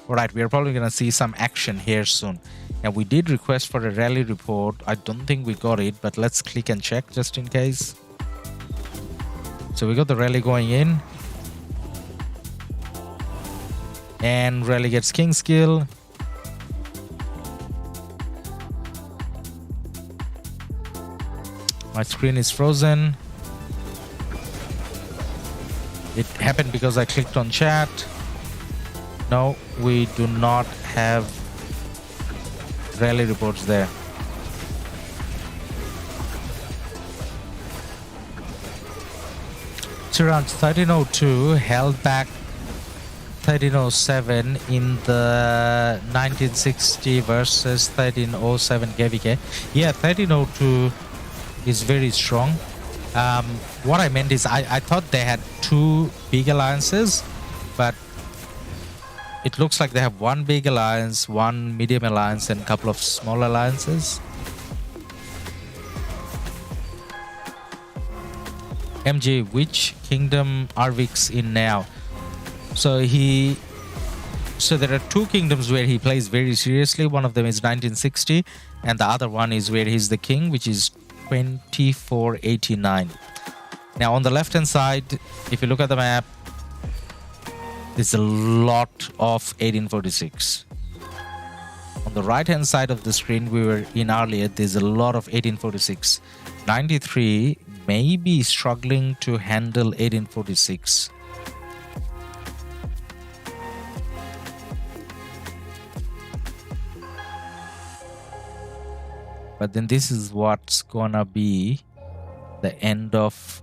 All right, we are probably going to see some action here soon. Now, we did request for a rally report. I don't think we got it, but let's click and check just in case. So we got the rally going in. And rally gets king skill. My screen is frozen. It happened because I clicked on chat. No, we do not have rally reports there. Suraj, 1302 held back 1307 in the 1960 versus 1307 KvK. Yeah, 1302 is very strong. What I meant is I thought they had two big alliances, but it looks like they have one big alliance, one medium alliance, and a couple of small alliances. MJ, which kingdom Arvik's in now? So there are two kingdoms where he plays very seriously. One of them is 1960, and the other one is where he's the king, which is 2489. Now on the left hand side, if you look at the map, there's a lot of 1846. On the right hand side of the screen we were in earlier, there's a lot of 1846. 93 may be struggling to handle 1846. But then this is what's gonna be the end of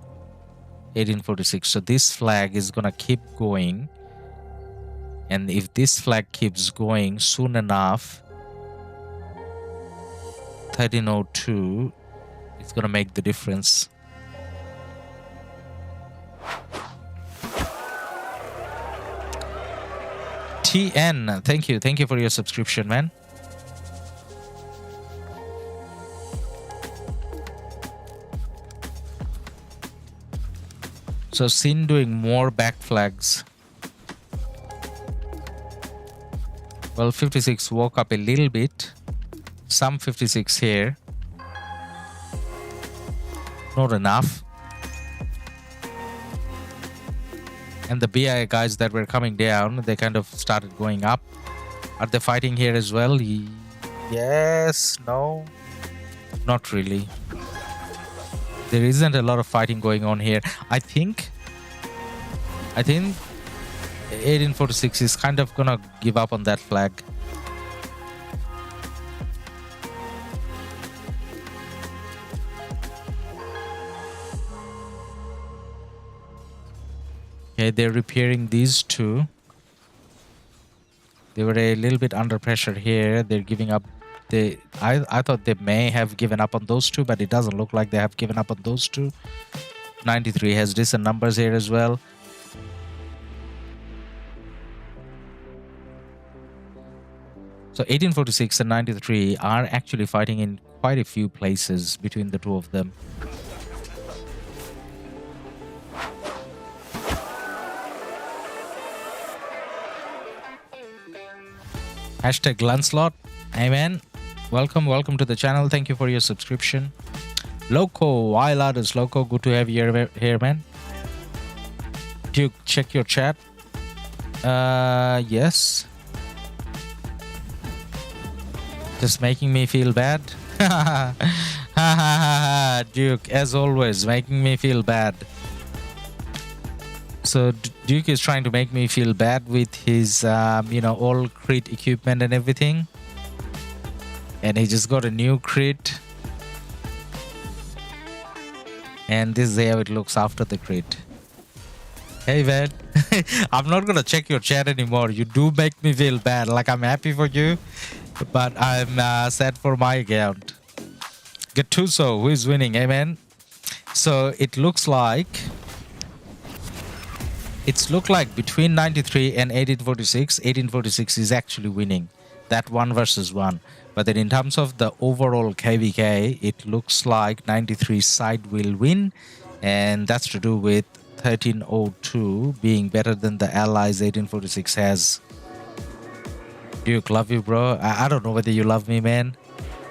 1846. So this flag is gonna keep going, And if this flag keeps going soon enough, 1302, it's gonna make the difference. TN, thank you for your subscription, man. So Sin doing more back flags. Well, 56 woke up a little bit. Some 56 here. Not enough. And the BI guys that were coming down, they kind of started going up. Are they fighting here as well? Yes, no, not really. There isn't a lot of fighting going on here. I think 1846 is kind of gonna give up on that flag. Okay, they're repairing these two. They were a little bit under pressure here. They're giving up. I thought they may have given up on those two, but it doesn't look like they have given up on those two. 93 has decent numbers here as well. So 1846 and 93 are actually fighting in quite a few places between the two of them. Hashtag Lancelot. Amen. Welcome to the channel. Thank you for your subscription. Loco, why Ladus? Loco, good to have you here, man. Duke, check your chat. Yes. Just making me feel bad. Duke, as always, making me feel bad. So Duke is trying to make me feel bad with his, all crit equipment and everything. And he just got a new crit. And this is how it looks after the crit. Hey man, I'm not gonna check your chat anymore. You do make me feel bad. Like, I'm happy for you, but I'm sad for my account. Gattuso, who is winning? Amen. So it looks like between 93 and 1846 is actually winning that 1 versus 1. But then in terms of the overall KvK, it looks like 93 side will win, and that's to do with 1302 being better than the allies 1846 has. Duke, love you, bro. I don't know whether you love me, man.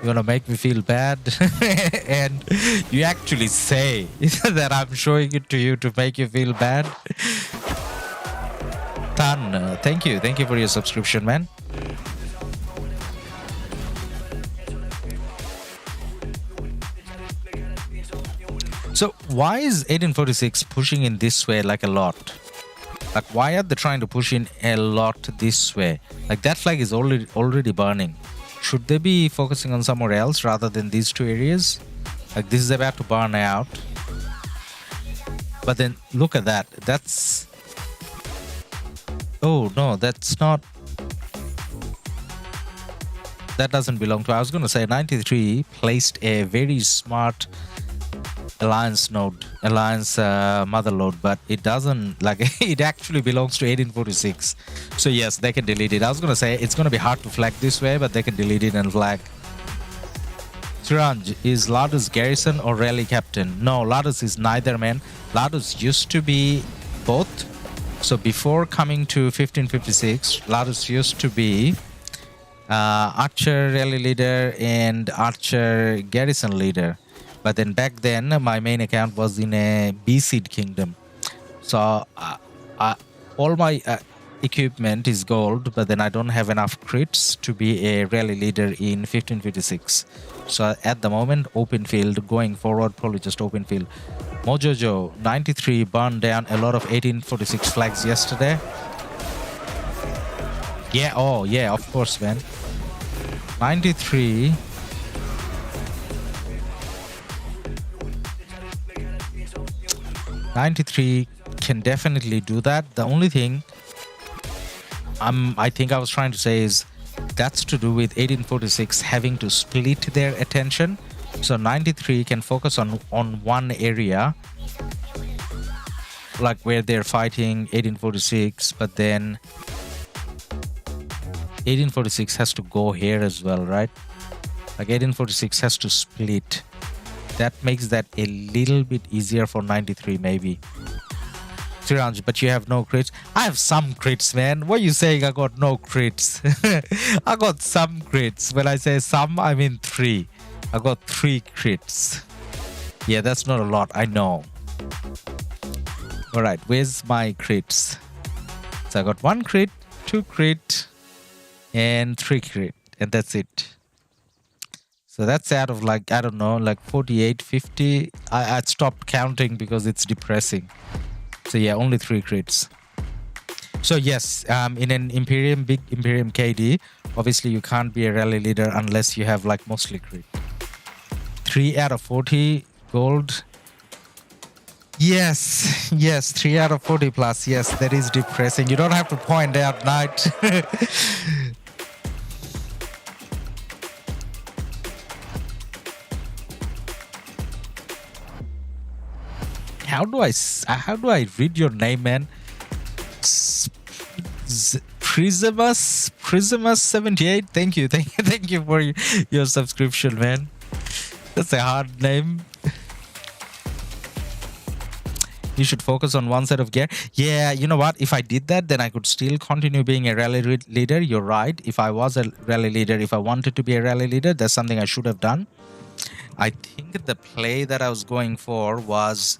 You wanna make me feel bad? And you actually say that I'm showing it to you to make you feel bad. Tan, thank you for your subscription, man. So why is 1846 pushing in this way like a lot? Like, why are they trying to push in a lot this way? Like, that flag is already burning. Should they be focusing on somewhere else rather than these two areas? Like, this is about to burn out. But then look at that. That's... Oh no, that's not... That doesn't belong to... I was going to say 93 placed a very smart alliance mother load, but it doesn't, like, it actually belongs to 1846. So yes, they can delete it. I was gonna say it's gonna be hard to flag this way, but they can delete it and flag. Siranj, is Ladus garrison or rally captain? No, Ladus is neither, man. Ladus used to be both. So before coming to 1556, Ladus used to be archer rally leader and archer garrison leader. But then back then, my main account was in a B-seed kingdom. So all my equipment is gold, but then I don't have enough crits to be a rally leader in 1556. So at the moment, open field. Going forward, probably just open field. Mojojo, 93 burned down a lot of 1846 flags yesterday. Yeah, oh yeah, of course, man. 93... 93 can definitely do that. The only thing I think I was trying to say is that's to do with 1846 having to split their attention. So 93 can focus on one area, like where they're fighting 1846, but then 1846 has to go here as well, right? Like 1846 has to split. That makes that a little bit easier for 93 maybe. 300, but you have no crits. I have some crits, man. What are you saying? I got no crits. I got some crits. When I say some, I mean 3. I got 3 crits. Yeah, that's not a lot. I know. All right, where's my crits? So I got 1 crit, 2 crit, and 3 crit, and that's it. So that's out of like, I don't know, like 48, 50. I stopped counting because it's depressing. So yeah, only 3 crits. So yes, in an Imperium, big Imperium KD, obviously you can't be a rally leader unless you have like mostly crit. 3 out of 40 gold. Yes, yes, 3 out of 40 plus. Yes, that is depressing. You don't have to point out, Knight. How do I read your name, man? Prismus78. Thank you for your subscription, man. That's a hard name. You should focus on one set of gear. Yeah, you know what? If I did that, then I could still continue being a rally leader. You're right. If I was a rally leader, if I wanted to be a rally leader, that's something I should have done. I think the play that I was going for was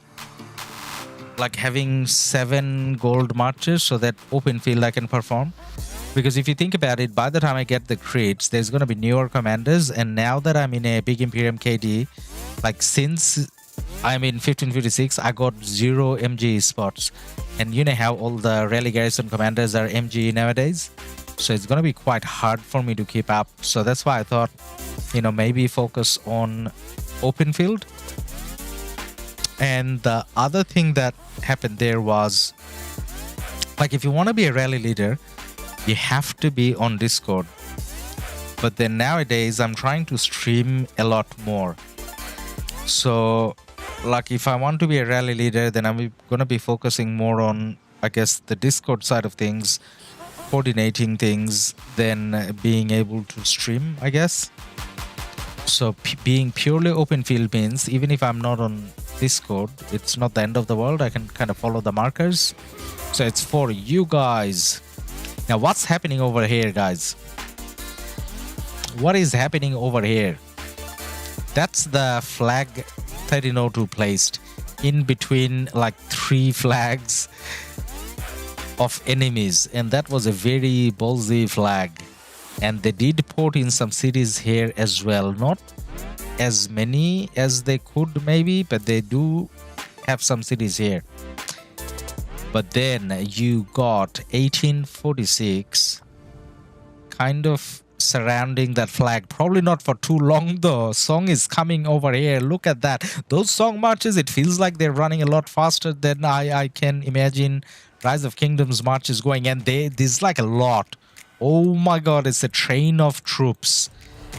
like having 7 gold marches so that open field I can perform. Because if you think about it, by the time I get the crits, there's going to be newer commanders. And now that I'm in a big Imperium KD, like since I'm in 1556, I got 0 MG spots. And you know how all the rally garrison commanders are MG nowadays? So it's going to be quite hard for me to keep up. So that's why I thought, you know, maybe focus on open field. And the other thing that happened there was, like, if you want to be a rally leader, you have to be on Discord. But then nowadays, I'm trying to stream a lot more. So, like, if I want to be a rally leader, then I'm going to be focusing more on, I guess, the Discord side of things, coordinating things, than being able to stream, I guess. So being purely open field means even if I'm not on Discord, it's not the end of the world. I can kind of follow the markers. So it's for you guys. Now what's happening over here, guys? What is happening over here? That's the flag 1302 placed in between like 3 flags of enemies, and that was a very ballsy flag. And they did port in some cities here as well. Not as many as they could maybe, but they do have some cities here. But then you got 1846 kind of surrounding that flag. Probably not for too long though. Song is coming over here. Look at that. Those song marches, it feels like they're running a lot faster than I can imagine Rise of Kingdoms march is going. And there's like a lot. Oh my god, it's a train of troops.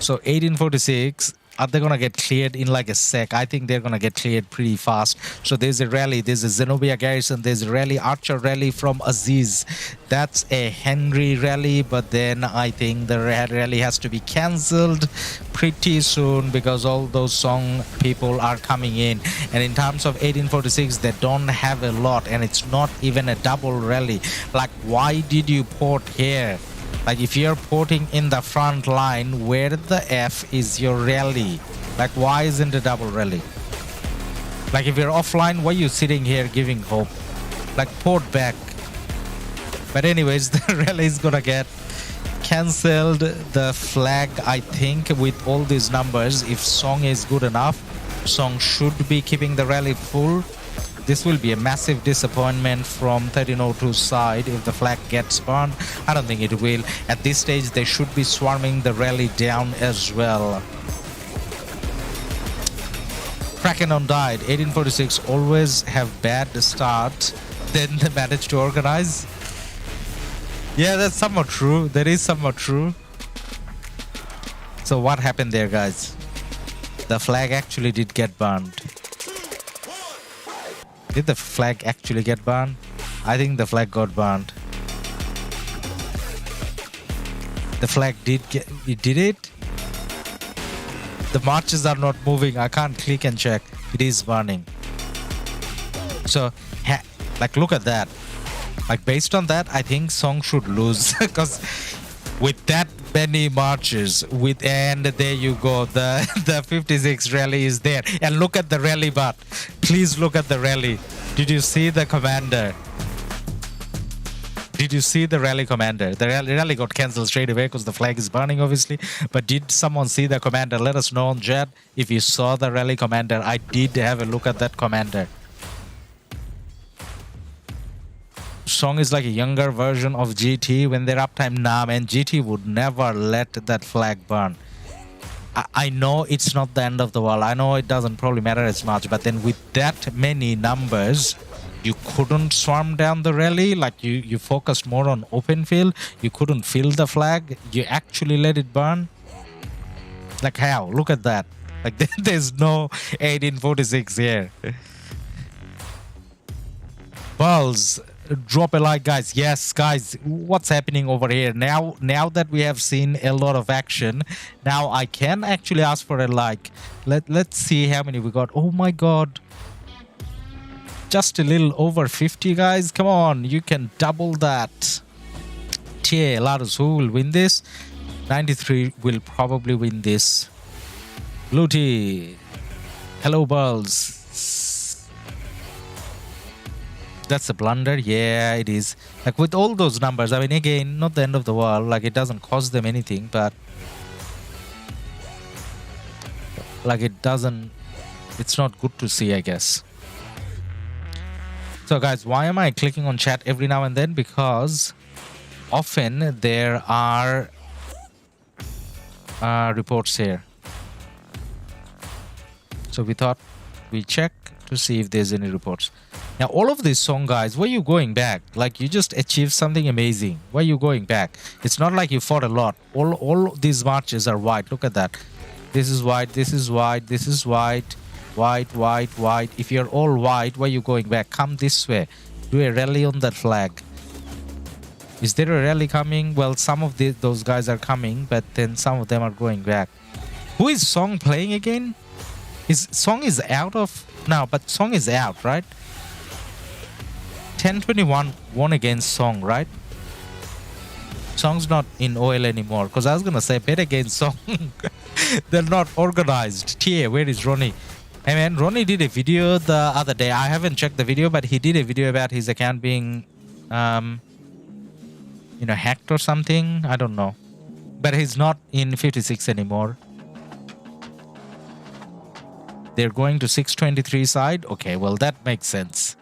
So 1846, are they gonna get cleared in like a sec? I think they're gonna get cleared pretty fast. So there's a rally, there's a Zenobia garrison, there's a rally, Archer rally from Aziz. That's a Henry rally, but then I think the rally has to be cancelled pretty soon because all those song people are coming in. And in terms of 1846, they don't have a lot, and it's not even a double rally. Like, why did you port here? Like, if you're porting in the front line, where the F is your rally? Like, why isn't a double rally? Like, if you're offline, why are you sitting here giving hope? Like, port back. But anyways, the rally is gonna get cancelled. The flag, I think, with all these numbers, if Song is good enough, Song should be keeping the rally full. This will be a massive disappointment from 1302's side if the flag gets burned. I don't think it will. At this stage, they should be swarming the rally down as well. Krakenon died. 1846 always have bad start. Then they managed to organize. Yeah, that's somewhat true. That is somewhat true. So what happened there, guys? The flag actually did get burned. Did the flag actually get burned? I think the flag got burned. The flag did get... Did it? The marches are not moving. I can't click and check. It is burning. So, like, look at that. Like, based on that, I think Song should lose. Because with that many marches, and there you go, the 56 rally is there. And look at the rally bar. Please look at the rally. Did you see the commander? Did you see the rally commander? The rally got cancelled straight away because the flag is burning, obviously. But did someone see the commander? Let us know on chat if you saw the rally commander. I did have a look at that commander. Song is like a younger version of GT. When they're uptime, nah, man, GT would never let that flag burn. I know it's not the end of the world. I know it doesn't probably matter as much. But then with that many numbers, you couldn't swarm down the rally. Like you focused more on open field. You couldn't fill the flag. You actually let it burn. Like how? Look at that. Like there's no 1846 here. Balls. Drop a like, guys. Yes, guys, what's happening over here now that we have seen a lot of action? Now I can actually ask for a like. Let's see how many we got. Oh my god, just a little over 50, guys. Come on, you can double that. Tia Ladus, who will win this? 93 will probably win this. Luti, hello balls. That's a blunder. Yeah, it is. Like with all those numbers, I mean, again, not the end of the world. Like it doesn't cost them anything, but like it doesn't, it's not good to see, I guess. So guys, why am I clicking on chat every now and then? Because often there are reports here. So we thought we check to see if there's any reports. Now, all of this song, guys, why are you going back? Like, you just achieved something amazing. Why are you going back? It's not like you fought a lot. All these marches are white. Look at that. This is white. This is white. This is white. White, white, white. If you're all white, why are you going back? Come this way. Do a rally on that flag. Is there a rally coming? Well, some of those guys are coming, but then some of them are going back. Who is Song playing again? Song is out of... No, but Song is out, right? 1021 won against Song, right? Song's not in OL anymore. Because I was going to say, bet against Song. They're not organized. TA, where is Ronnie? Hey man, Ronnie did a video the other day. I haven't checked the video, but he did a video about his account being, you know, hacked or something. I don't know. But he's not in 56 anymore. They're going to 623 side. Okay, well, that makes sense.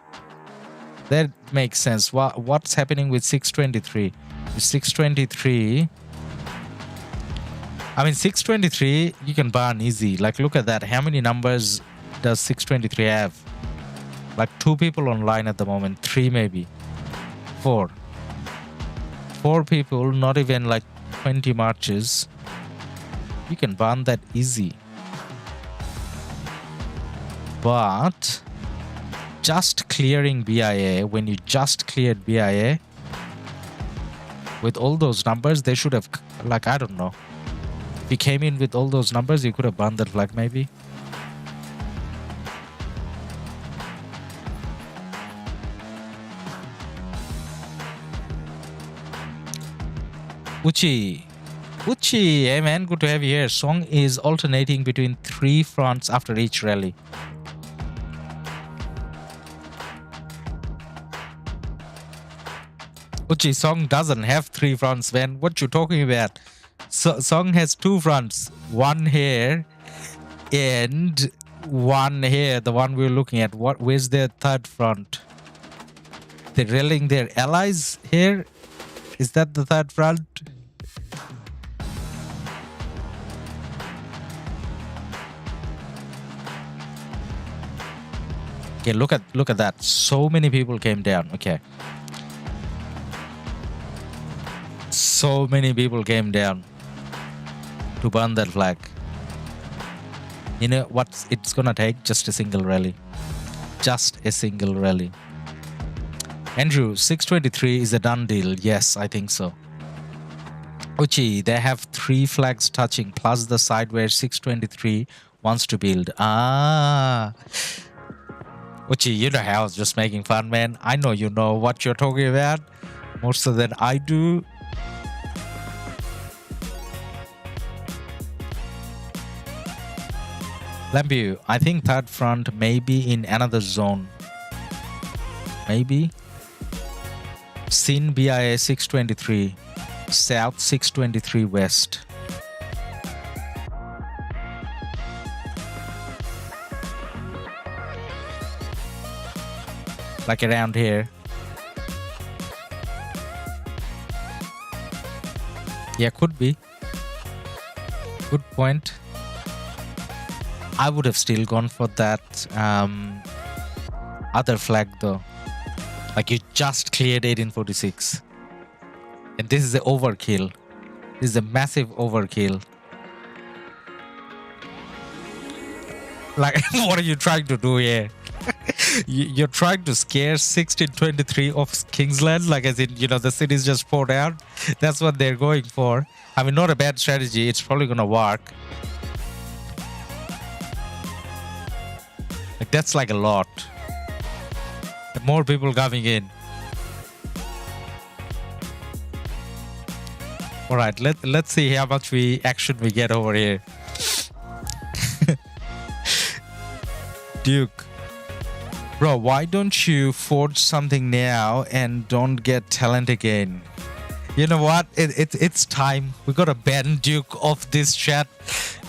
That makes sense. What's happening with 623? 623. I mean, 623, you can burn easy. Like, look at that. How many numbers does 623 have? Like, 2 people online at the moment. 3 maybe. 4. 4 people, not even like 20 marches. You can burn that easy. But just clearing BIA, when you just cleared BIA, with all those numbers, they should have, like, I don't know. If you came in with all those numbers, you could have burned that flag maybe. Uchi, hey man, good to have you here. Song is alternating between 3 fronts after each rally. Uchi, Song doesn't have 3 fronts, man. What you talking about? Song has 2 fronts. One here and one here. The one we're looking at. Where's their 3rd front? They're rallying their allies here. Is that the 3rd front? Okay, look at that. So many people came down. Okay. So many people came down to burn that flag. You know what it's gonna take? Just a single rally. Just a single rally. Andrew, 623 is a done deal. Yes, I think so. Uchi, they have 3 flags touching plus the side where 623 wants to build. Ah. Uchi, you know how I was just making fun, man. I know you know what you're talking about more so than I do. Lambu, I think third front may be in another zone. Maybe. Sin BIA 623. South 623 West. Like around here. Yeah, could be. Good point. I would have still gone for that other flag though. Like you just cleared 1846. And this is the overkill. This is a massive overkill. Like, what are you trying to do here? You're trying to scare 1623 of Kingsland, like as in, you know, the city's just poured out. That's what they're going for. I mean, not a bad strategy. It's probably gonna work. Like, that's like a lot. More people coming in. All right, let's see how much action we get over here. Duke. Bro, why don't you forge something now and don't get talent again? You know what? It's time. We gotta ban Duke off this chat.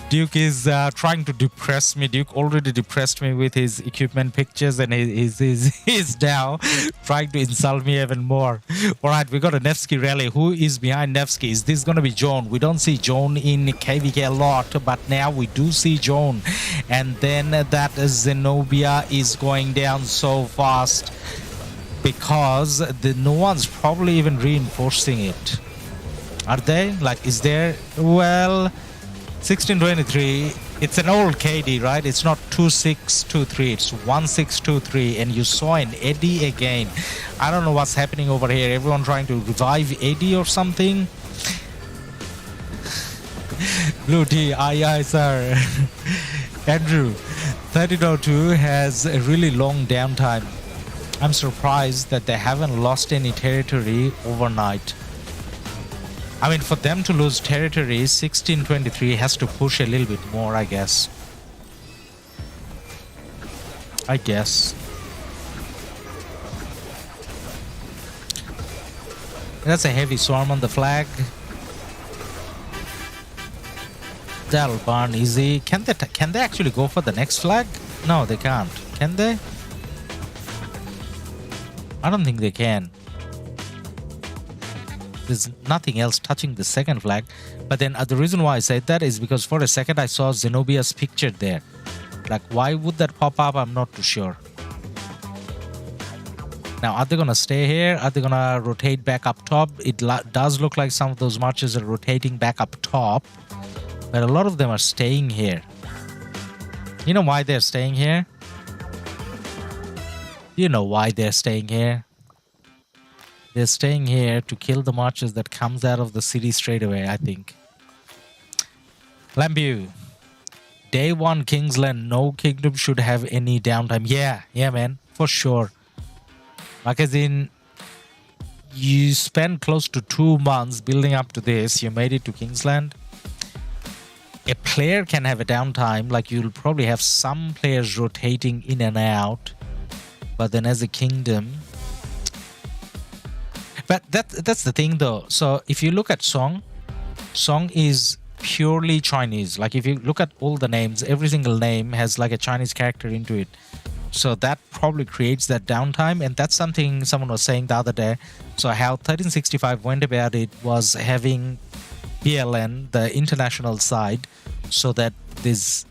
Duke is trying to depress me. Duke already depressed me with his equipment pictures, and he's now trying to insult me even more. All right, we got a Nevsky rally. Who is behind Nevsky? Is this going to be Joan? We don't see Joan in KvK a lot, but now we do see Joan. And then that Zenobia is going down so fast because no one's probably even reinforcing it. Are they? Like, is there? Well, 1623, it's an old KD, right? It's not 2623, it's 1623, and you saw an Eddie again. I don't know what's happening over here. Everyone trying to revive Eddie or something. Blue T, aye sir. Andrew, 1302 has a really long downtime. I'm surprised that they haven't lost any territory overnight. I mean, for them to lose territory, 1623 has to push a little bit more, I guess. That's a heavy swarm on the flag. That'll burn easy. Can they actually go for the next flag? No, they can't. Can they? I don't think they can. There's nothing else touching the second flag. But then the reason why I said that is because for a second I saw Zenobia's picture there. Like, why would that pop up? I'm not too sure. Now, are they gonna stay here? Are they gonna rotate back up top? It does look like some of those marches are rotating back up top, but a lot of them are staying here. You know why they're staying here? You know why they're staying here? They're staying here to kill the marches that comes out of the city straight away, I think. Lambu. Day 1 Kingsland, no kingdom should have any downtime. Yeah, man, for sure. Like, as in, you spent close to 2 months building up to this. You made it to Kingsland. A player can have a downtime. Like, you'll probably have some players rotating in and out. But then as a kingdom... But that's the thing, though. So if you look at Song is purely Chinese. Like, if you look at all the names, every single name has like a Chinese character into it. So that probably creates that downtime, and that's something someone was saying the other day. So how 1365 went about it was having PLN, the international side, so that there's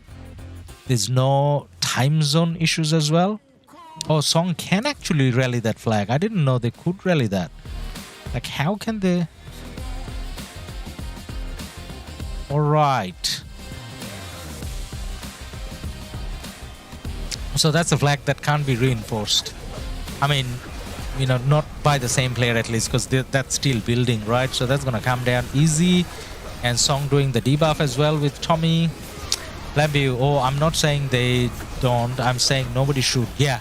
no time zone issues as well. Oh, Song can actually rally that flag. I didn't know they could rally that. Like, how can they... All right. So that's a flag that can't be reinforced. I mean, you know, not by the same player at least, because that's still building, right? So that's gonna come down easy. And Song doing the debuff as well with Tommy. Lambu, oh, I'm not saying they don't. I'm saying nobody should. Yeah.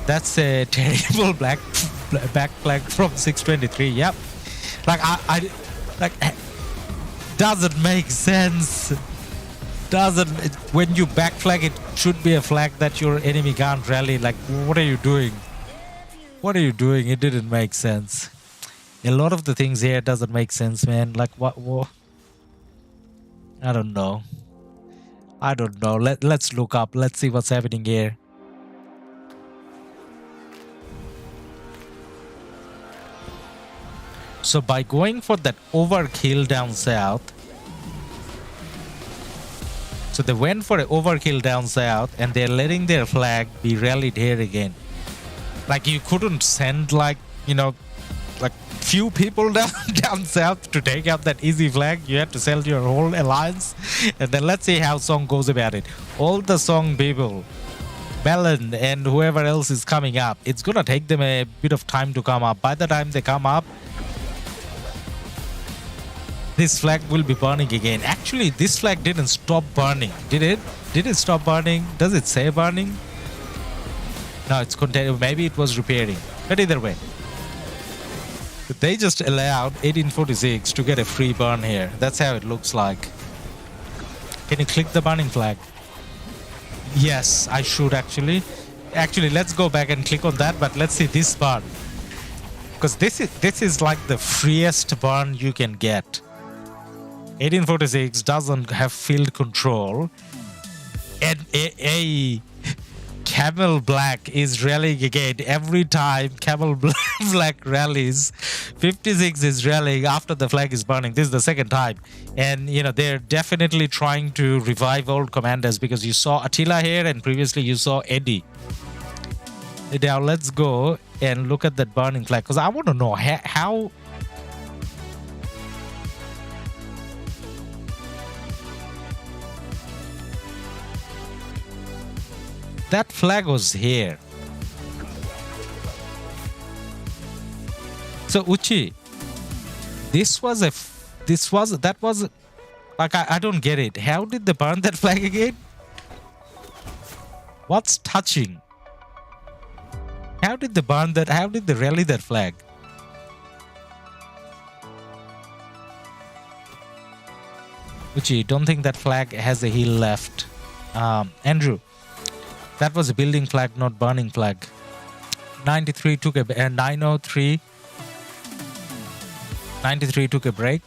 That's a terrible back flag from 623. Yep. Like I like doesn't make sense. When you back flag, it should be a flag that your enemy can't rally. Like, what are you doing? It didn't make sense. A lot of the things here doesn't make sense, man. Like what? I don't know. Let's look up. Let's see what's happening here. So by going for that overkill down south, so they went for an overkill down south and they're letting their flag be rallied here again. Like you couldn't send like, you know, like few people down south to take out that easy flag. You had to sell your whole alliance. And then let's see how Song goes about it. All the Song people, Belen and whoever else is coming up, it's gonna take them a bit of time to come up. By the time they come up, this flag will be burning again. Actually, this flag didn't stop burning. Did it? Did it stop burning? Does it say burning? No, it's continuing. Maybe it was repairing. But either way, they just allowed 1846 to get a free burn here. That's how it looks like. Can you click the burning flag? Yes, I should actually. Actually, let's go back and click on that. But let's see this burn, because this is like the freest burn you can get. 1846 doesn't have field control, and a Camel Black is rallying again. Every time Camel Black rallies, 56 is rallying after the flag is burning. This is the second time, and you know they're definitely trying to revive old commanders, because you saw Attila here and previously you saw Eddie. Now let's go and look at that burning flag, because I want to know how that flag was here. So Uchi, that was like I don't get it. How did they burn that flag again? What's touching? How did they burn that? How did they rally that flag? Uchi, don't think that flag has a heel left. Andrew, that was a building flag, not burning flag. 93 took a 903. 93 took a break.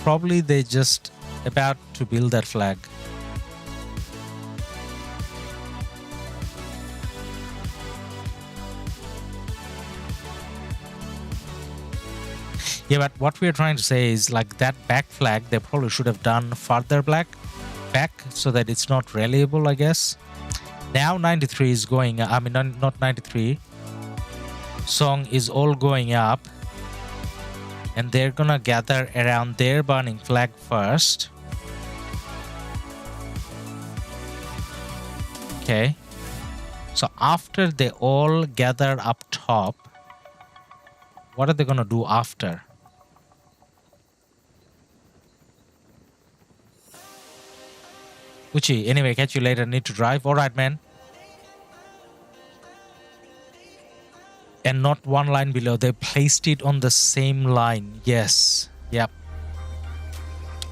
Probably they just about to build that flag. Yeah, but what we're trying to say is like that back flag, they probably should have done farther back so that it's not reliable, I guess. Now 93 is going, I mean, not 93. Song is all going up. And they're gonna gather around their burning flag first. Okay. So after they all gather up top, what are they gonna do after? Uchi, anyway, catch you later. Need to drive. Alright, man. And not one line below. They placed it on the same line. Yes. Yep.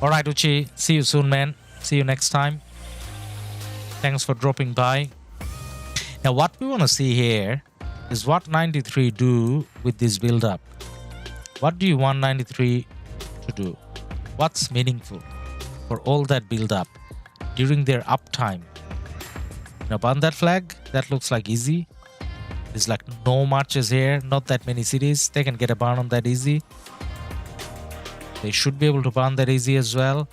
Alright, Uchi. See you soon, man. See you next time. Thanks for dropping by. Now, what we want to see here is what 93 do with this build-up. What do you want 93 to do? What's meaningful for all that build-up during their uptime? Now, burn that flag. That looks like easy. There's like no marches here, not that many cities. They can get a burn on that easy. They should be able to burn that easy as well.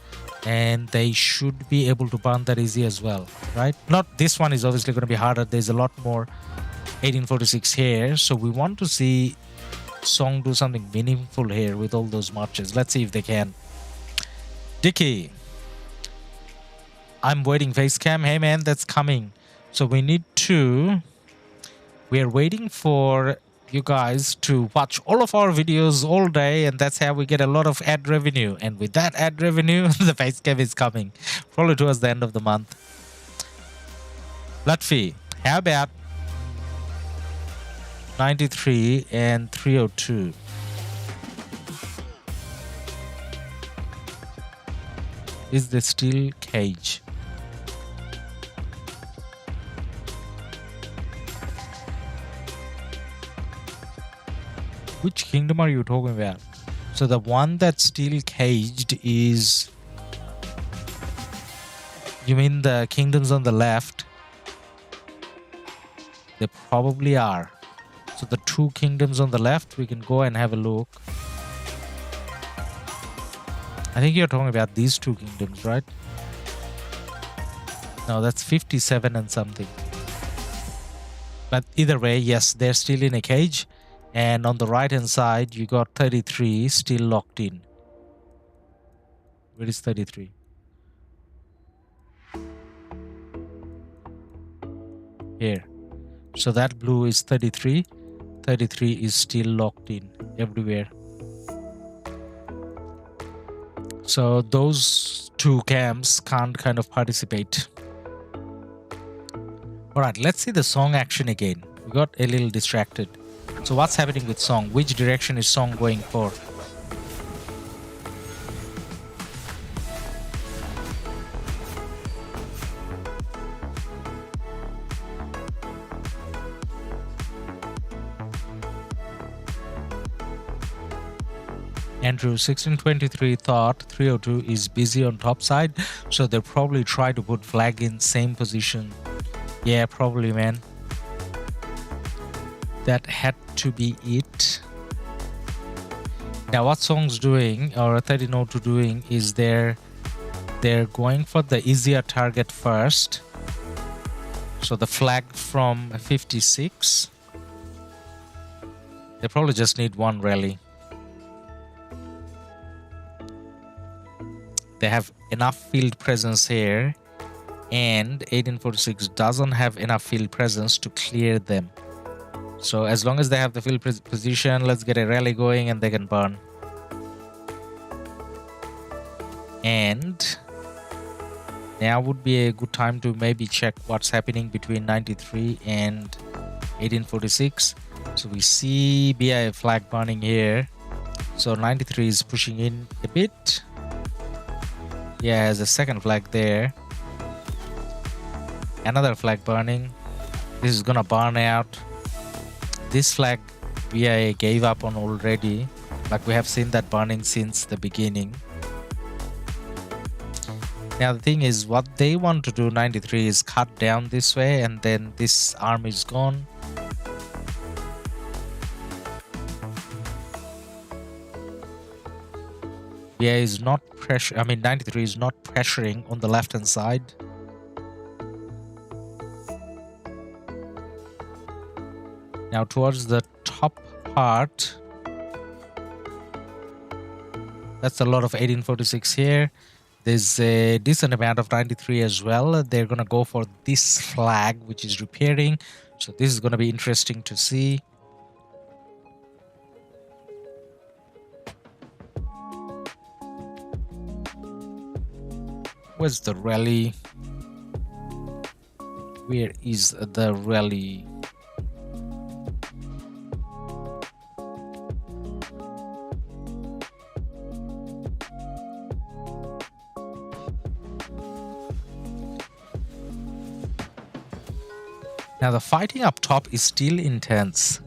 And they should be able to burn that easy as well, right? Not this one is obviously going to be harder. There's a lot more 1846 here. So we want to see Song do something meaningful here with all those marches. Let's see if they can. Dicky, I'm waiting. Face cam. Hey man, that's coming. So we need to. We are waiting for you guys to watch all of our videos all day, and that's how we get a lot of ad revenue. And with that ad revenue, the face cam is coming probably towards the end of the month. Lutfi, how about 93 and 302? Is the steel cage? Which kingdom are you talking about? So the one that's still caged is... You mean the kingdoms on the left? They probably are. So the two kingdoms on the left, we can go and have a look. I think you're talking about these two kingdoms, right? No, that's 57 and something. But either way, yes, they're still in a cage. And on the right hand side, you got 33 still locked in. Where is 33? Here. So that blue is 33. 33 is still locked in everywhere. So those two camps can't kind of participate. Alright, let's see the song action again. We got a little distracted. So what's happening with song? Which direction is song going for? Andrew 1623 thought 302 is busy on top side, so they'll probably try to put flag in same position. Yeah, probably, man. That had to be it. Now what song's doing, or 1302 doing, is they're going for the easier target first. So the flag from 56. They probably just need one rally. They have enough field presence here, and 1846 doesn't have enough field presence to clear them. So as long as they have the field position, let's get a rally going and they can burn. And now would be a good time to maybe check what's happening between 93 and 1846. So we see BI flag burning here. So 93 is pushing in a bit. Yeah, has a second flag there. Another flag burning. This is gonna burn out. This flag VIA gave up on already. Like we have seen that burning since the beginning. Now the thing is, what they want to do, 93, is cut down this way, and then this arm is gone. VIA is not pressure. I mean, 93 is not pressuring on the left hand side. Now towards the top part, that's a lot of 1846 here. There's a decent amount of 93 as well. They're gonna go for this flag, which is repairing. So this is gonna be interesting to see. Where's the rally? Where is the rally? Now the fighting up top is still intense.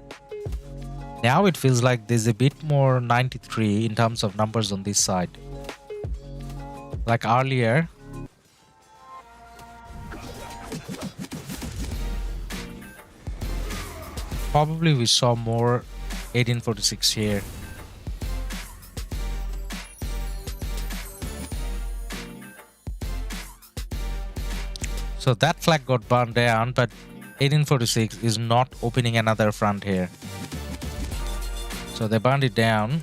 Now it feels like there's a bit more 93 in terms of numbers on this side. Like earlier, probably we saw more 1846 here. So that flag got burned down, but 1846 is not opening another front here. So they burned it down.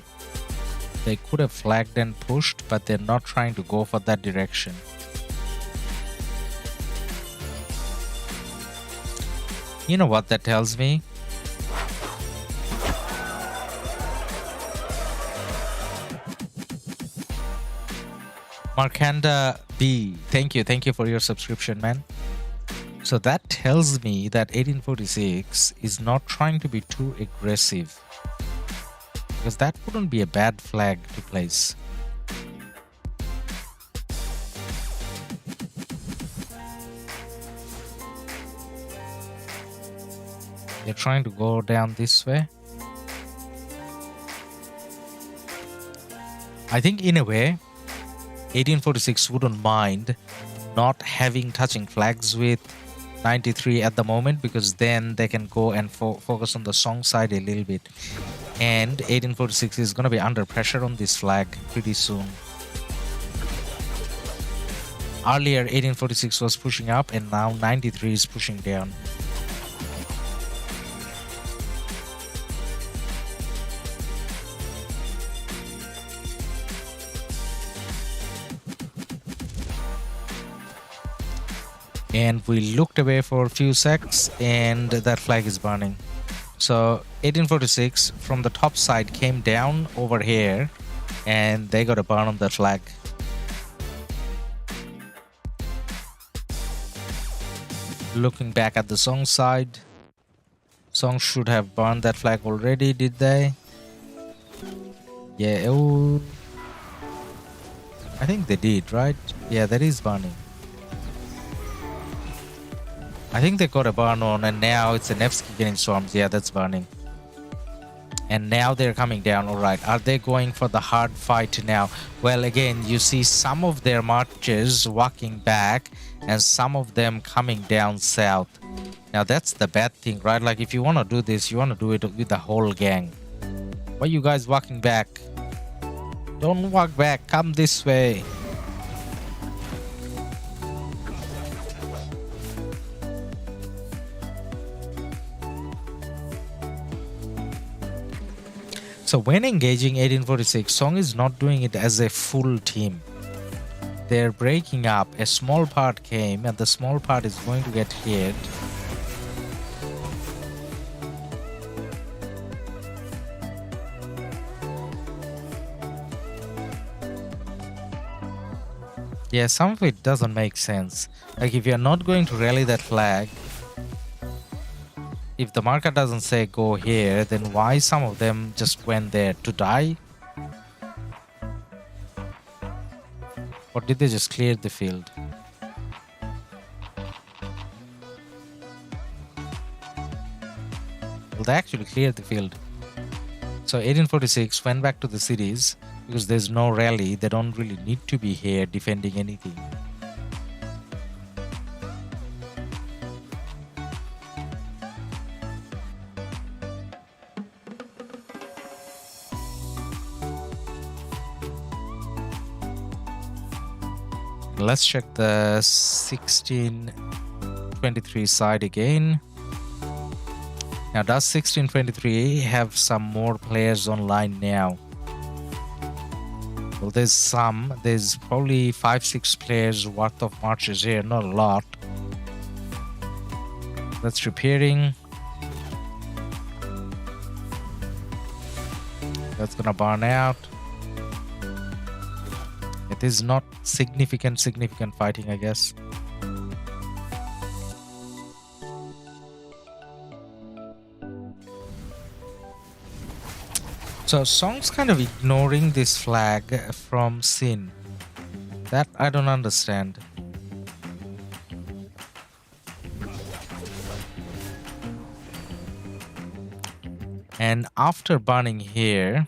They could have flagged and pushed, but they're not trying to go for that direction. You know what that tells me? Markanda B, thank you for your subscription, man. So that tells me that 1846 is not trying to be too aggressive, because that wouldn't be a bad flag to place. They're trying to go down this way. I think in a way 1846 wouldn't mind not having touching flags with 93 at the moment, because then they can go and focus on the song side a little bit. And 1846 is going to be under pressure on this flag pretty soon. Earlier 1846 was pushing up, and now 93 is pushing down. And we looked away for a few seconds, and that flag is burning. So 1846 from the top side came down over here, and they got a burn on that flag. Looking back at the song side, song should have burned that flag already, did they? Yeah, oh, I think they did, right? Yeah, that is burning. I think they got a burn on, and now it's a Nevsky getting storms. Yeah, that's burning. And now they're coming down. All right, are they going for the hard fight now? Well, again, you see some of their marchers walking back and some of them coming down south. Now that's the bad thing, right? Like, if you want to do this, you want to do it with the whole gang. Why are you guys walking back? Don't walk back, come this way. So when engaging 1846, Song is not doing it as a full team. They're breaking up. A small part came, and the small part is going to get hit. Yeah, some of it doesn't make sense. Like, if you're not going to rally that flag, if the marker doesn't say go here, then why some of them just went there to die? Or did they just clear the field? Well, they actually cleared the field. So 1846 went back to the cities because there's no rally. They don't really need to be here defending anything. Let's check the 1623 side again. Now, does 1623 have some more players online now? Well, there's some. There's probably 5-6 players worth of marches here, not a lot. That's repairing. That's gonna burn out. It is not significant fighting, I guess. So Song's kind of ignoring this flag from Sin. That I don't understand. And after burning here,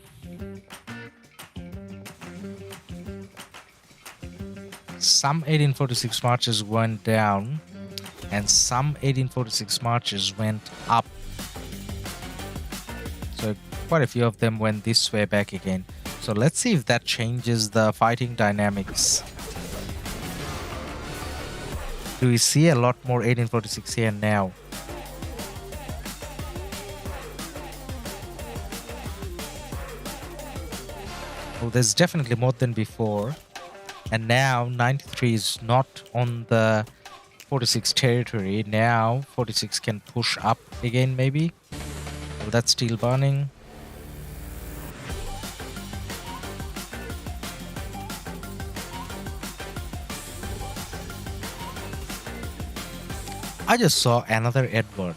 some 1846 marches went down and some 1846 marches went up. So quite a few of them went this way back again. So let's see if that changes the fighting dynamics. Do we see a lot more 1846 here now? So there's definitely more than before. And now 93 is not on the 46 territory. Now 46 can push up again, maybe. Well, that's still burning. I just saw another Edward.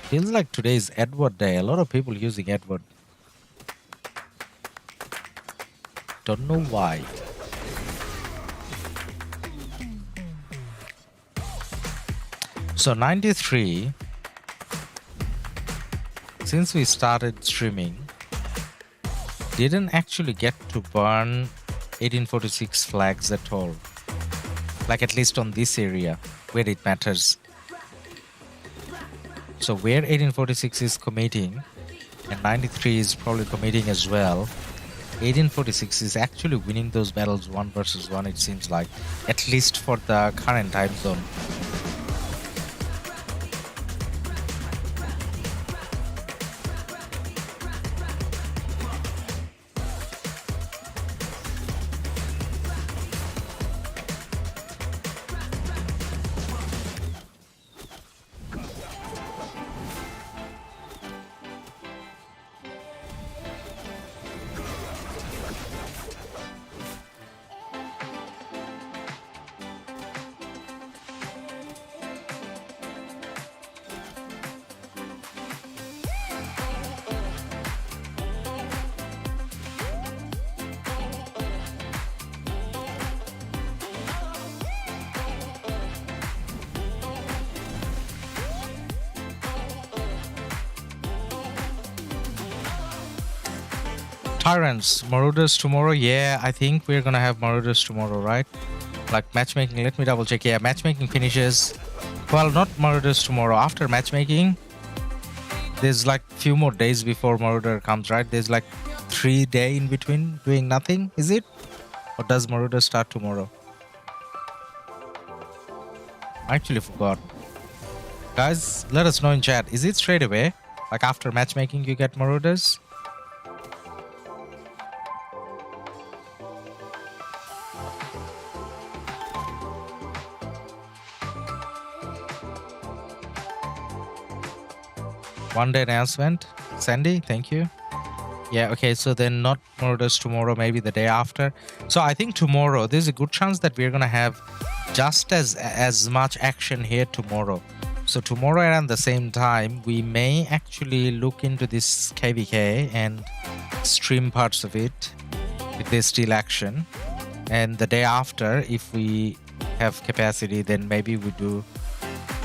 Feels like today is Edward Day. A lot of people using Edward. Don't know why. So 93, since we started streaming, didn't actually get to burn 1846 flags at all. Like at least on this area where it matters. So where 1846 is committing and 93 is probably committing as well, 1846 is actually winning those battles 1 versus 1, it seems like, at least for the current time zone. Tyrants, Marauders tomorrow. Yeah, I think we're gonna have Marauders tomorrow, right? Like matchmaking, let me double check. Yeah, matchmaking finishes. Well, not Marauders tomorrow. After matchmaking, there's like few more days before Marauder comes, right? There's like 3 days in between doing nothing, is it? Or does Marauder start tomorrow? I actually forgot. Guys, let us know in chat. Is it straight away? Like after matchmaking you get Marauders? One day announcement. Sandy, thank you. Yeah, okay, so then not Marauders tomorrow, maybe the day after. So I think tomorrow, there's a good chance that we're gonna have just as much action here tomorrow. So tomorrow around the same time, we may actually look into this KvK and stream parts of it if there's still action. And the day after, if we have capacity, then maybe we do,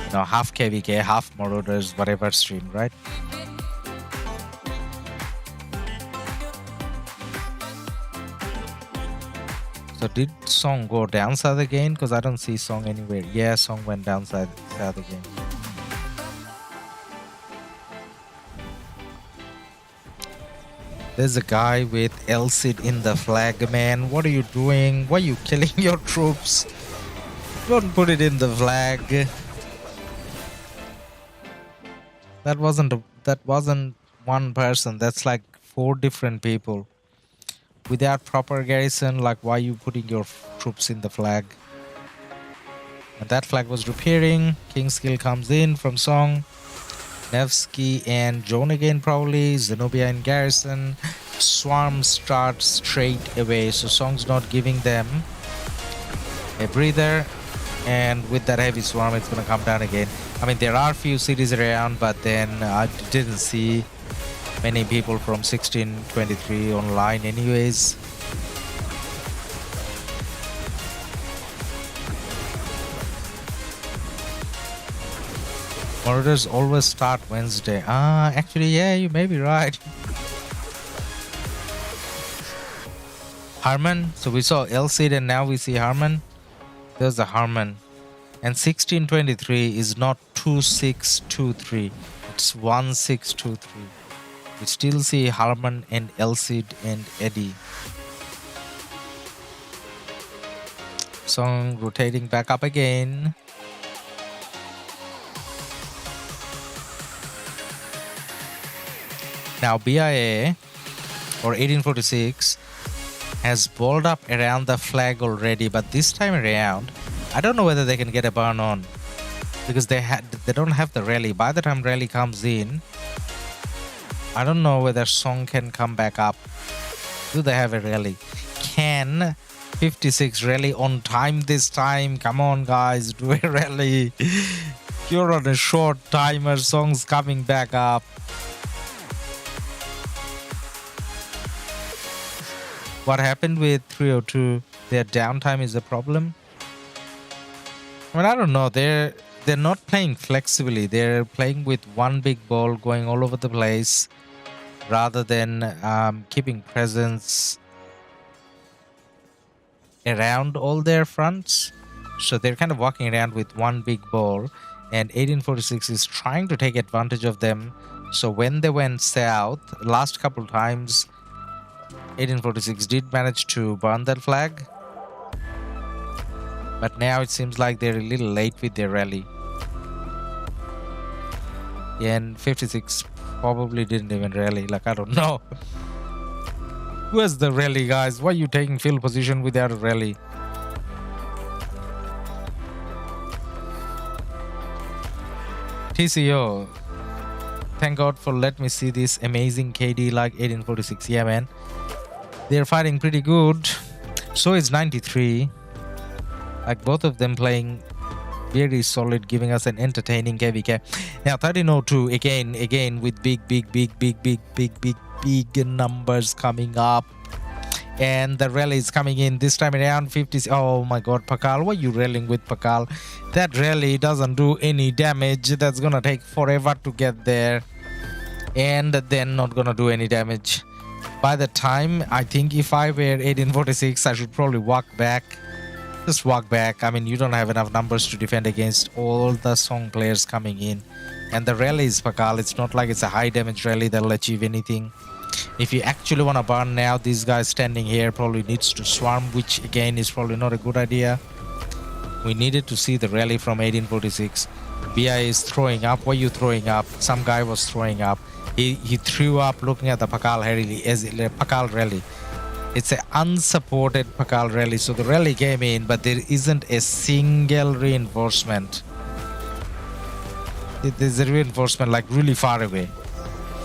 you know, half KvK, half Marauders, whatever stream, right? So did Song go down south again? Because I don't see Song anywhere. Yeah, Song went down south again. There's a guy with Elcid in the flag, man. What are you doing? Why are you killing your troops? Don't put it in the flag. That wasn't one person. That's like 4 different people. Without proper garrison, like why are you putting your troops in the flag? And that flag was repairing. Kingskill comes in from Song. Nevsky and Joan again probably. Zenobia in garrison. Swarm starts straight away. So Song's not giving them a breather. And with that heavy swarm, it's gonna come down again. I mean, there are few cities around, but then I didn't see many people from 1623 online anyways. Marauders always start Wednesday. Actually, yeah, you may be right. Harman. So we saw Elcid and now we see Harman. There's a Harman. And 1623 is not 2623. It's 1623. We still see Harman and Elcid and Eddie. Song rotating back up again. Now BIA or 1846 has balled up around the flag already, but this time around, I don't know whether they can get a burn on because they don't have the rally. By the time rally comes in, I don't know whether Song can come back up. Do they have a rally? Can 56 rally on time this time? Come on, guys, do a rally. You're on a short timer. Song's coming back up. What happened with 302? Their downtime is a problem. I mean, I don't know. They're not playing flexibly. They're playing with one big ball going all over the place rather than keeping presence around all their fronts. So they're kind of walking around with one big ball, and 1846 is trying to take advantage of them. So when they went south last couple times, 1846 did manage to burn that flag, but now it seems like they're a little late with their rally. Yeah, and 56 probably didn't even rally. Like, I don't know. Where's the rally, guys? Why are you taking field position without a rally? TCO, thank God for letting me see this amazing KD like 1846. Yeah, man. They're fighting pretty good. So is 93. Like, both of them playing very solid, giving us an entertaining KvK. Now 1302 again with big numbers coming up, and the rally is coming in this time around. 50. Oh my God, Pakal, why are you rallying with Pakal? That rally doesn't do any damage. That's gonna take forever to get there, and then not gonna do any damage. By the time, I think if I were 1846, I should probably walk back. Just walk back. I mean, you don't have enough numbers to defend against all the Song players coming in. And the rally is Pakal. It's not like it's a high damage rally that'll achieve anything. If you actually want to burn now, this guy standing here probably needs to swarm, which again is probably not a good idea. We needed to see the rally from 1846. BI is throwing up. Why are you throwing up? Some guy was throwing up. He threw up looking at the Pakal rally. It's an unsupported Pakal rally. So the rally came in, but there isn't a single reinforcement. There's a reinforcement like really far away.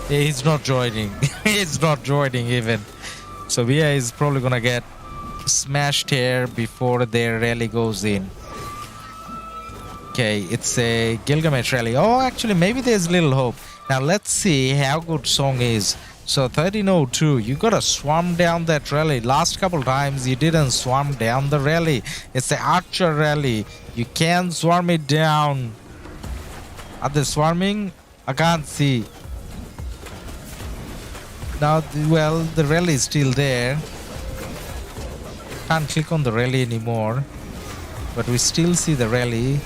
He's not joining. He's not joining even. So VI is probably gonna get smashed here before their rally goes in. Okay, it's a Gilgamesh rally. Oh, actually, maybe there's little hope. Now let's see how good Song is. So 1302, you gotta swarm down that rally. Last couple times you didn't swarm down the rally. It's the Archer rally. You can swarm it down. Are they swarming? I can't see. Now, well, the rally is still there. Can't click on the rally anymore, but we still see the rally.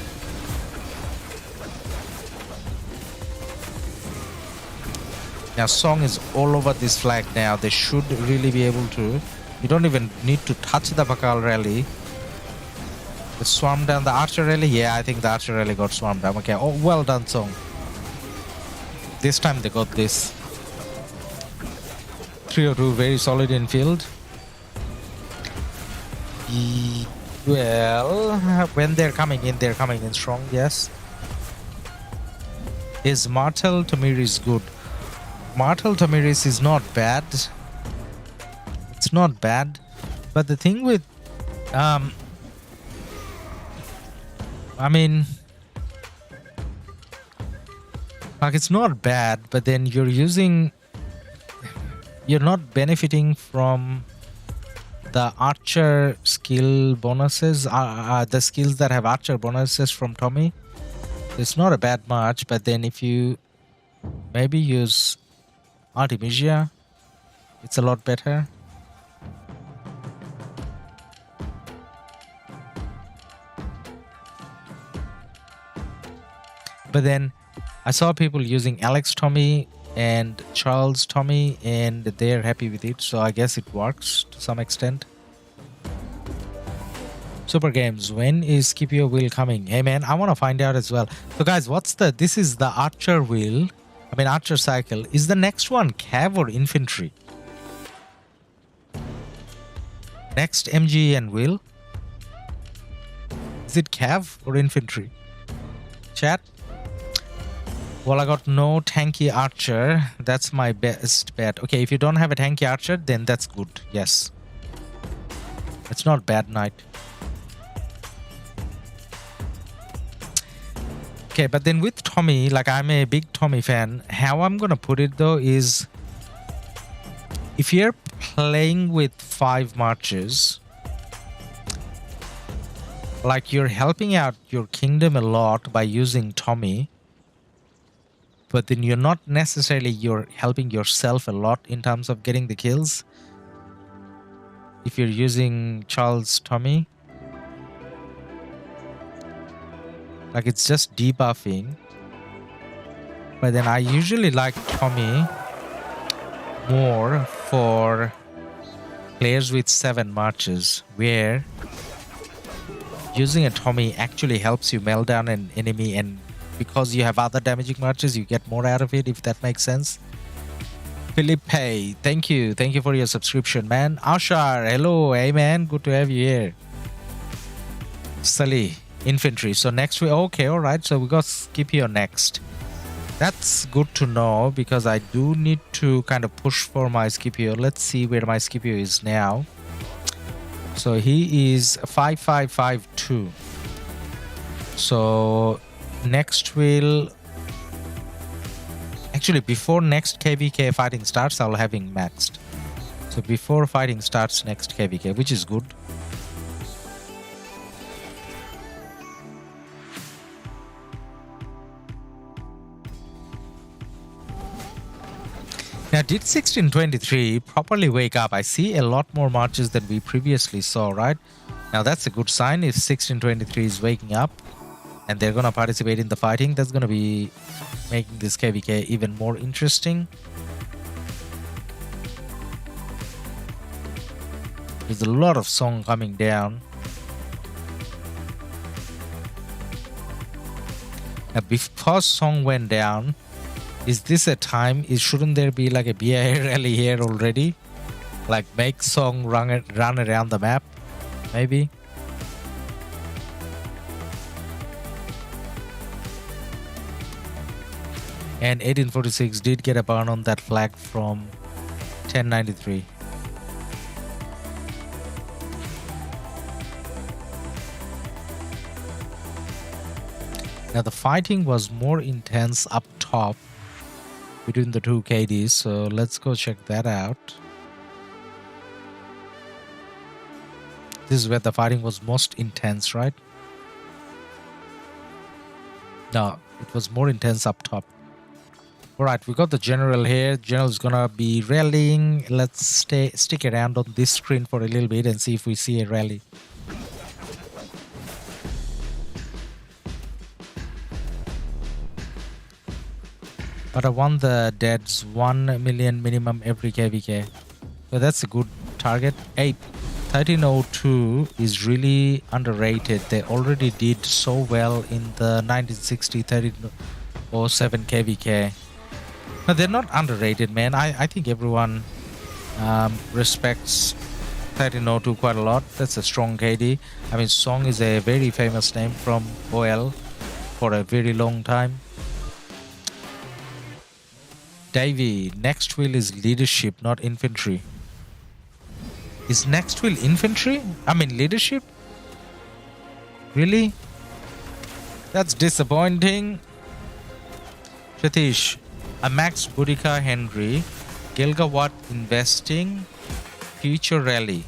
Now Song is all over this flag now. They should really be able to. You don't even need to touch the Pakal rally. They swarm down the Archer rally. Yeah, I think the Archer rally got swarmed down. Okay, oh, well done, Song. This time they got this. 302, very solid in field. Well, when they're coming in strong, yes. Is Martel Tamiris good? Martel Tamiris is not bad. It's not bad. But the thing with I mean, like, it's not bad, but then you're not benefiting from the Archer skill bonuses, the skills that have Archer bonuses from Tommy. It's not a bad match, but then if you maybe use Artemisia, it's a lot better. But then I saw people using Alex Tommy and Charles Tommy, and they're happy with it, so I guess it works to some extent. Super Games, when is Keep Your Wheel coming? Hey man, I want to find out as well. So guys, this is the Archer wheel. I mean Archer cycle. Is the next one Cav or Infantry? Next, MG and Will. Is it Cav or infantry? Chat. Well, I got no tanky archer. That's my best bet. Okay, if you don't have a tanky archer, then that's good. Yes. It's not bad knight. Okay, but then with Tommy, like I'm a big Tommy fan. How I'm gonna put it though is, if you're playing with 5 marches, like you're helping out your kingdom a lot by using Tommy, but then you're not necessarily helping yourself a lot in terms of getting the kills. If you're using Charles Tommy, like it's just debuffing. But then I usually like Tommy more for players with 7 marches, where using a Tommy actually helps you melt down an enemy, and because you have other damaging marches, you get more out of it, if that makes sense. Felipe, thank you for your subscription, man. Ashar, hello, hey man, good to have you here. Sully, infantry. So next we okay, all right. So we got Scipio next. That's good to know, because I do need to kind of push for my Scipio. Let's see where my Scipio is now. So he is 5552. So next will actually, before next KvK fighting starts, I'll have him maxed. So before fighting starts next KvK, which is good. Now, did 1623 properly wake up? I see a lot more marches than we previously saw, right? Now that's a good sign. If 1623 is waking up and they're going to participate in the fighting, that's going to be making this KvK even more interesting. There's a lot of song coming down. Now, because song went down, is this a time? Shouldn't there be like a BIA rally here already? Like make song run around the map, maybe? And 1846 did get a burn on that flag from 1093. Now the fighting was more intense up top between the two KDs, so let's go check that out. This is where the fighting was most intense, right? No, it was more intense up top. Alright, we got the general here. General's gonna be rallying. Let's stick around on this screen for a little bit and see if we see a rally. But I want the deads 1 million minimum every KvK. So that's a good target. 1302 is really underrated. They already did so well in the 1960 1307 KvK. No, they're not underrated, man. I think everyone respects 1302 quite a lot. That's a strong KD. I mean, Song is a very famous name from OL for a very long time. Davey, next wheel is leadership, not infantry. Is next wheel infantry? I mean leadership? Really? That's disappointing. Pratish, a Max Boudica Henry, Gilgawatt investing, future rally.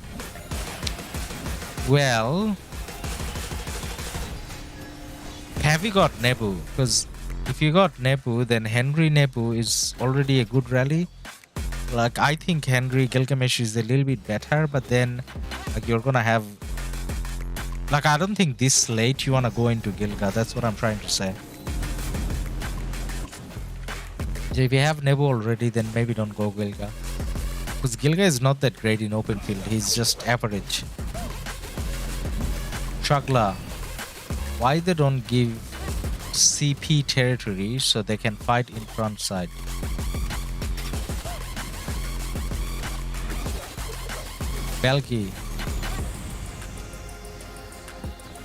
Well, have you got Nebu? Because if you got Nebu, then Henry Nebu is already a good rally. Like, I think Henry Gilgamesh is a little bit better, but then like you're gonna have, like, I don't think this late you wanna go into Gilga. That's what I'm trying to say. So if you have Nebu already, then maybe don't go Gilga, because Gilga is not that great in open field. He's just average. Chagla, why they don't give CP territory so they can fight in front side? Belgi,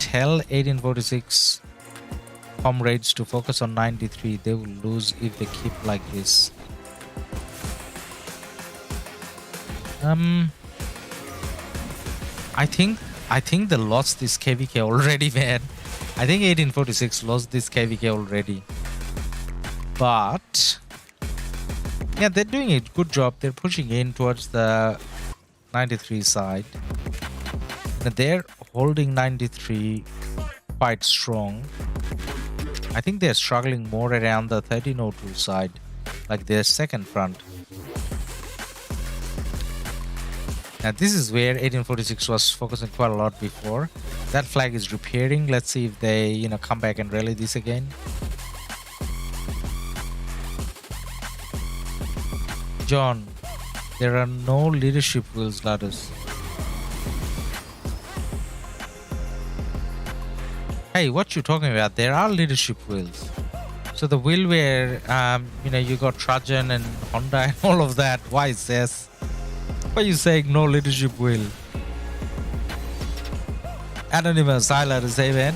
tell 1846 comrades to focus on 93. They will lose if they keep like this. I think they lost this KvK already, man. I think 1846 lost this KvK already. But yeah, they're doing a good job. They're pushing in towards the 93 side. They're holding 93 quite strong. I think they're struggling more around the 1302 side, like their second front. Now this is where 1846 was focusing quite a lot before. That flag is repairing. Let's see if they, you know, come back and rally this again. John, there are no leadership wheels, Ladus. Hey, what you talking about? There are leadership wheels. So the wheel where, you know, you got Trajan and Honda and all of that. Why is this? Why are you saying no leadership wheel? Anonymous, hi Ladus, hey man.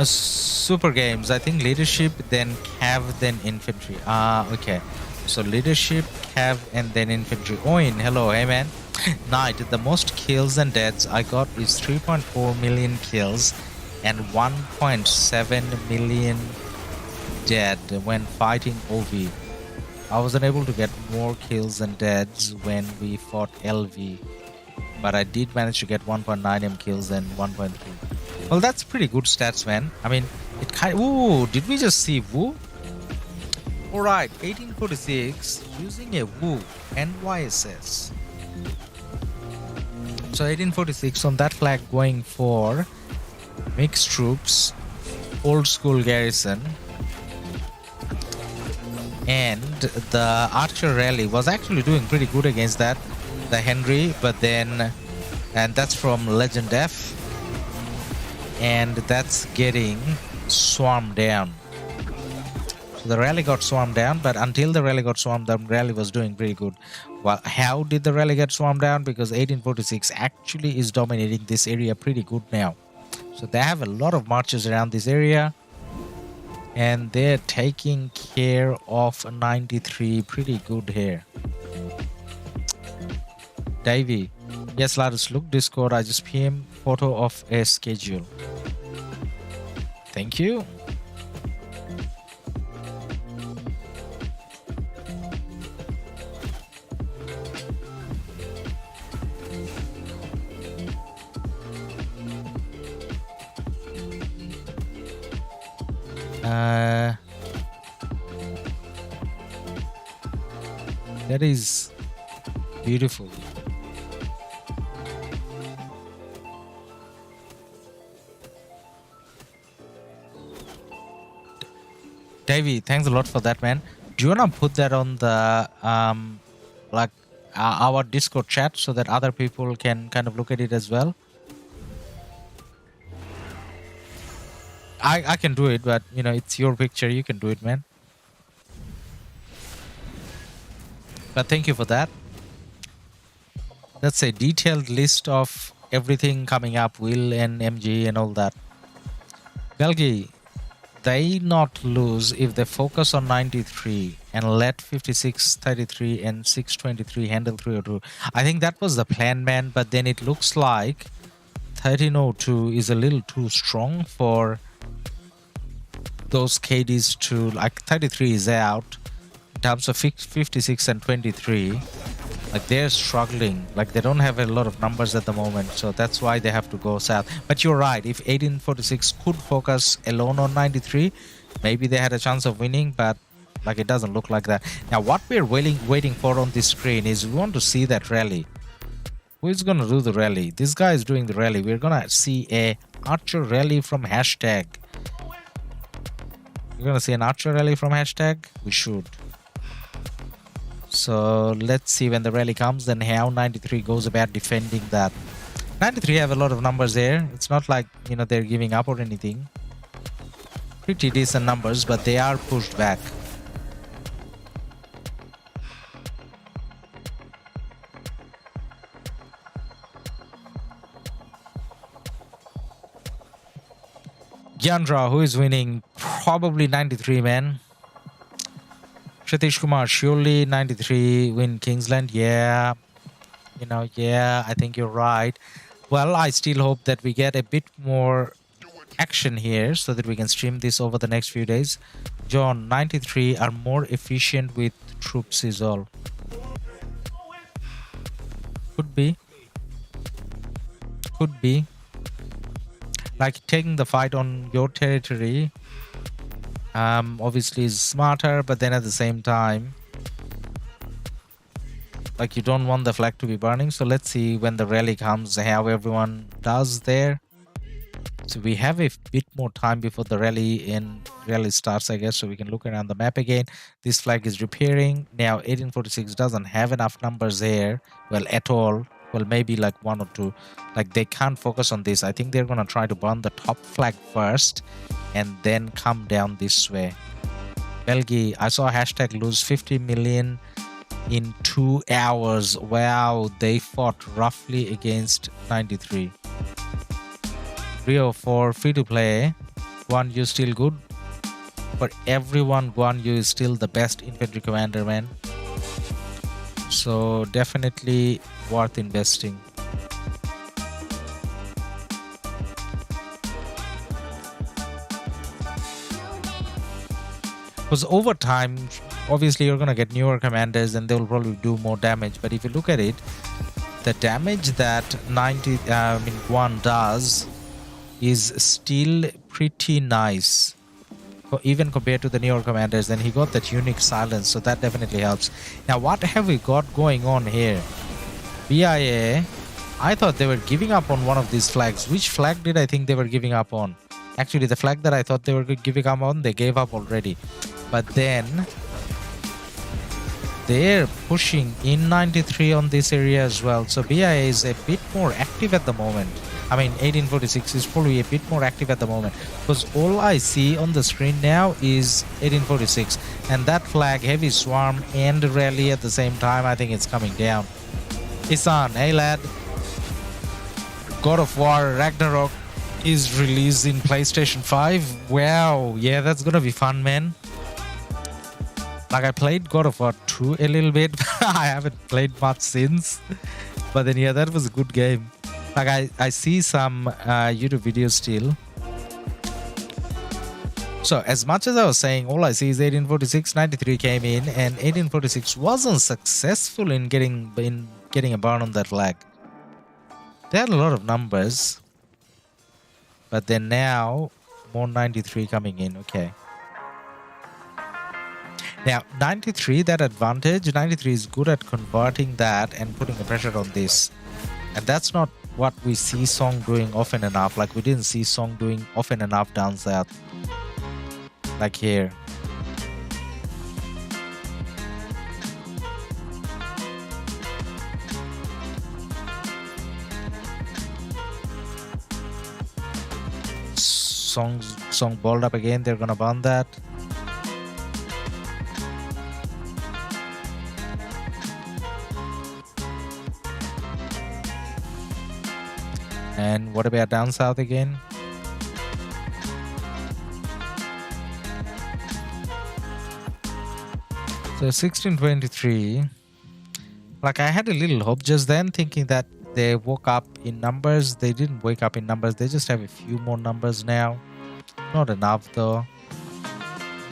Super games, I think leadership, then cav, then infantry. Okay. So leadership, cav, and then infantry. Oin, hello, hey man. Knight, the most kills and deaths I got is 3.4 million kills and 1.7 million dead when fighting OV. I wasn't able to get more kills and deaths when we fought LV, but I did manage to get 1.9 M kills and 1.3. Well, that's pretty good stats, man. I mean, it kind of... Ooh, did we just see Wu? Alright, 1846 using a Wu NYSS. So 1846 on that flag going for mixed troops, old school garrison, and the archer rally was actually doing pretty good against that, the Henry, but then, and that's from Legend F, and that's getting swarmed down. So the rally got swarmed down, but until the rally got swarmed down, rally was doing pretty good. Well, how did the rally get swarmed down? Because 1846 actually is dominating this area pretty good now. So they have a lot of marches around this area, and they're taking care of 93 pretty good here. Davey, yes, Ladus, look Discord. I just PM photo of a schedule. Thank you. That is beautiful. Davey, thanks a lot for that, man. Do you want to put that on the our Discord chat so that other people can kind of look at it as well? I can do it, but you know, it's your picture. You can do it, man. But thank you for that. That's a detailed list of everything coming up, Will and MG and all that. Galgi, they not lose if they focus on 93 and let 56, 33 and 623 handle 302. I think that was the plan, man, but then it looks like 1302 is a little too strong for those KDs to, like 33 is out in terms of 56 and 23. Like they're struggling, like they don't have a lot of numbers at the moment, so that's why they have to go south. But you're right, if 1846 could focus alone on 93, maybe they had a chance of winning, but like it doesn't look like that. Now what we're waiting for on this screen is we want to see that rally. Who is gonna do the rally? This guy is doing the rally. We're gonna see a archer rally from hashtag. We're gonna see an archer rally from hashtag. We should. So let's see when the rally comes, then how 93 goes about defending that. 93 have a lot of numbers there. It's not like, you know, they're giving up or anything. Pretty decent numbers, but they are pushed back. Yandra, who is winning? Probably 93, man. Shritish Kumar, surely 93 win Kingsland. Yeah, you know, yeah, I think you're right. Well, I still hope that we get a bit more action here so that we can stream this over the next few days. John, 93 are more efficient with troops is all. Could be. Could be. Like taking the fight on your territory obviously is smarter, but then at the same time, like, you don't want the flag to be burning. So let's see when the rally comes how everyone does there. So we have a bit more time before the rally starts, I guess, so we can look around the map again. This flag is repairing. Now 1846 doesn't have enough numbers here, well, at all. Well, maybe like one or two. Like, they can't focus on this. I think they're gonna try to burn the top flag first and then come down this way. Belgi, I saw hashtag lose 50 million in 2 hours. Wow, they fought roughly against 93. Rio, for free to play, Guan Yu still good. For everyone, Guan Yu is still the best infantry commander, man. So definitely worth investing. Because over time, obviously you're gonna get newer commanders and they will probably do more damage. But if you look at it, the damage that Guan does is still pretty nice, even compared to the newer commanders. Then he got that unique silence, so that definitely helps. Now, what have we got going on here? BIA, I thought they were giving up on one of these flags. Which flag did I think they were giving up on? Actually, the flag that I thought they were giving up on, they gave up already. But then they're pushing in 93 on this area as well. So BIA is a bit more active at the moment. I mean, 1846 is probably a bit more active at the moment, because all I see on the screen now is 1846, and that flag, heavy swarm and rally at the same time, I think it's coming down. Isan, hey lad. God of War Ragnarok is released in PlayStation 5. Wow, yeah, that's gonna be fun, man. Like, I played God of War 2 a little bit. I haven't played much since, but then yeah, that was a good game. Like, I see some YouTube videos still. So as much as I was saying, all I see is 1846, 93 came in, and 1846 wasn't successful in getting a burn on that flag. They had a lot of numbers, but then now more 93 coming in. Okay. Now 93, that advantage, 93 is good at converting that and putting the pressure on this, and that's not what we see Song doing often enough. Like, we didn't see Song doing often enough down south, like here. Song balled up again. They're gonna burn that. And what about down south again? So 1623, like, I had a little hope just then, thinking that they woke up in numbers. They didn't wake up in numbers. They just have a few more numbers now. Not enough though.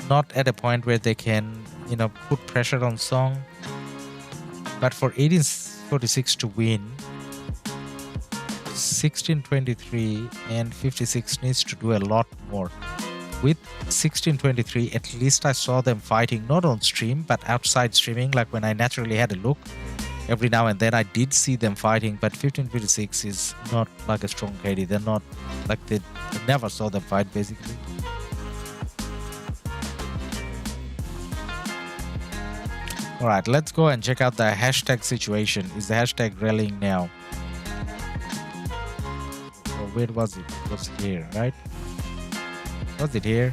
Not at a point where they can, you know, put pressure on Song. But for 1846 to win, 1623 and 56 needs to do a lot more. With 1623, at least I saw them fighting, not on stream, but outside streaming, like when I naturally had a look. Every now and then I did see them fighting, but 1556 is not like a strong KD. They're not, like, they never saw them fight, basically. Alright, let's go and check out the hashtag situation. Is the hashtag rallying now? Or where was it? It was here, right? Was it here?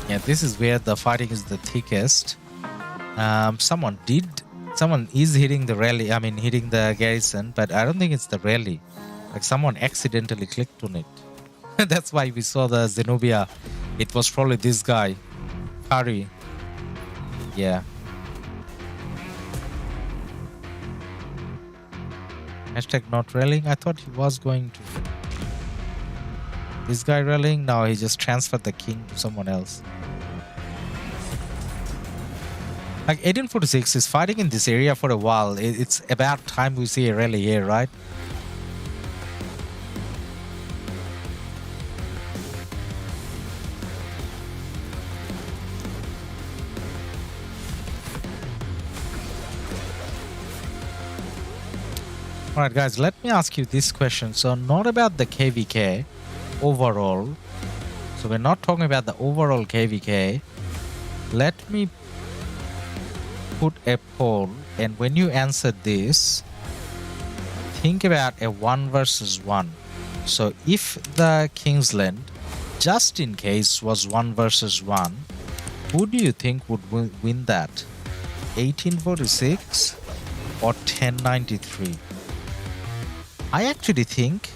Yeah, this is where the fighting is the thickest. Someone did Someone is hitting the rally, I mean hitting the garrison, but I don't think it's the rally. Like someone accidentally clicked on it. That's why we saw the Zenobia. It was probably this guy, Kari. Yeah. Hashtag not rallying. I thought he was going to. This guy rallying? No, he just transferred the king to someone else. Like 1846 is fighting in this area for a while. It's about time we see a rally here, right? Alright guys, let me ask you this question. So not about the KvK overall. So we're not talking about the overall KvK. Let me put a poll, and when you answer this, think about a 1 versus 1. So if the Kingsland, just in case, was 1 versus 1, who do you think would win that? 1846 or 1093? I actually think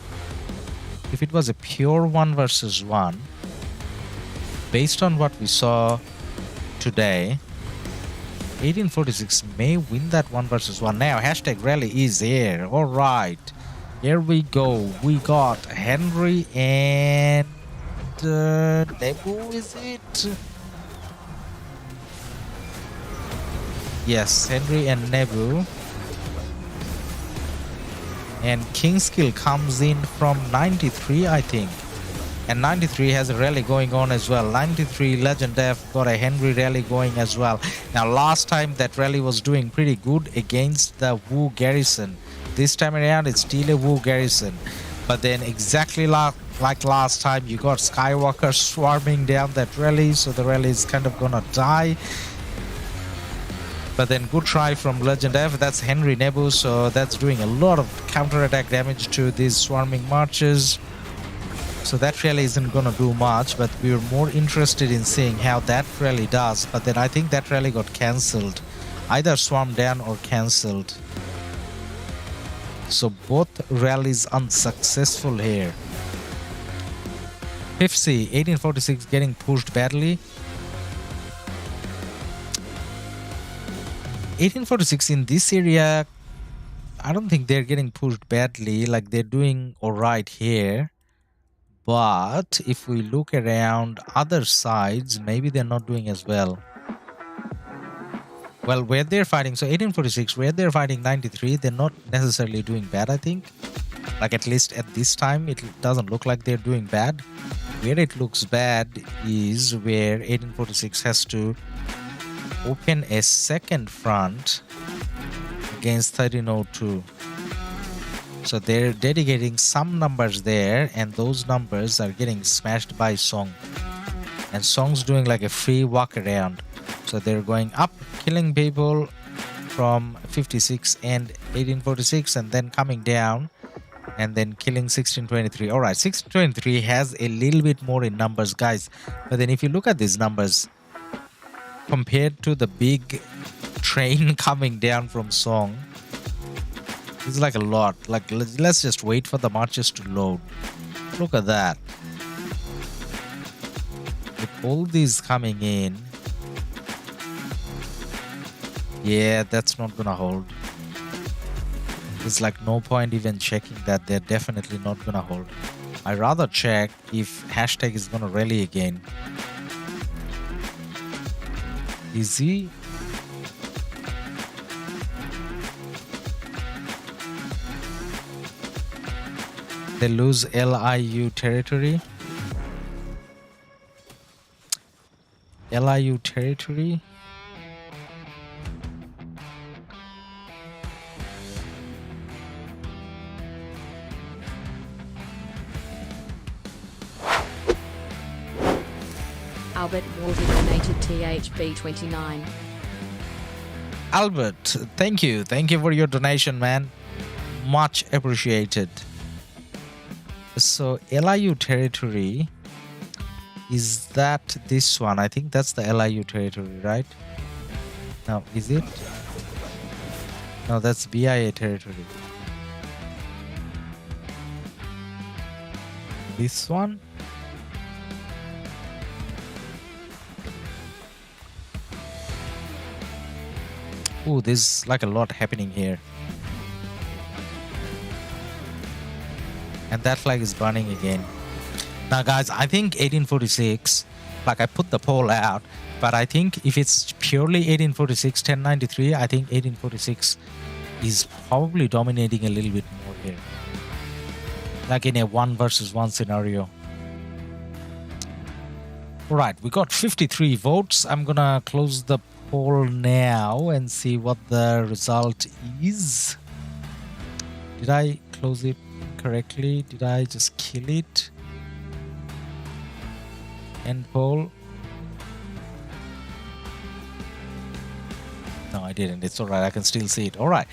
if it was a pure 1 versus 1, based on what we saw today, 1846 may win that 1 versus 1. Now, hashtag rally is here. Alright. Here we go. We got Henry and Nebu, is it? Yes, Henry and Nebu. And Kingskill comes in from 93, I think. And 93 has a rally going on as well. 93 Legend F got a Henry rally going as well. Now last time that rally was doing pretty good against the Wu garrison. This time around it's still a Wu garrison. But then exactly like last time, you got Skywalker swarming down that rally. So the rally is kind of gonna die. But then good try from Legend F. That's Henry Nebu. So that's doing a lot of counterattack damage to these swarming marches. So that rally isn't gonna do much, but we were more interested in seeing how that rally does. But then I think that rally got cancelled, either swarmed down or cancelled. So both rallies unsuccessful here. Pipsy, 1846 getting pushed badly. 1846 in this area, I don't think they're getting pushed badly. Like they're doing alright here. But if we look around other sides, maybe they're not doing as well. Well, where they're fighting, so 1846, where they're fighting 93, they're not necessarily doing bad, I think. Like at least at this time, it doesn't look like they're doing bad. Where it looks bad is where 1846 has to open a second front against 1302. So they're dedicating some numbers there, and those numbers are getting smashed by Song. And Song's doing like a free walk around. So they're going up, killing people from 56 and 1846, and then coming down and then killing 1623. Alright, 1623 has a little bit more in numbers, guys. But then if you look at these numbers, compared to the big train coming down from Song, it's like a lot. Like let's just wait for the marches to load. Look at that. With all these coming in, yeah, that's not gonna hold. It's like no point even checking that. They're definitely not gonna hold. I rather check if hashtag is gonna rally again. Is he? They lose LIU territory. LIU territory. Albert Walter donated THB29. Albert, thank you. Thank you for your donation, man. Much appreciated. So LIU territory, is that this one? I think that's the LIU territory, right? Now, is it? No, that's BIA territory. This one? Ooh, there's like a lot happening here. And that flag is burning again. Now, guys, I think 1846, like I put the poll out, but I think if it's purely 1846, 1093, I think 1846 is probably dominating a little bit more here. Like in a 1 versus 1 scenario. Alright, we got 53 votes. I'm gonna close the poll now and see what the result is. Did I close it correctly? Did I just kill it? End poll. No, I didn't. It's alright. I can still see it. Alright.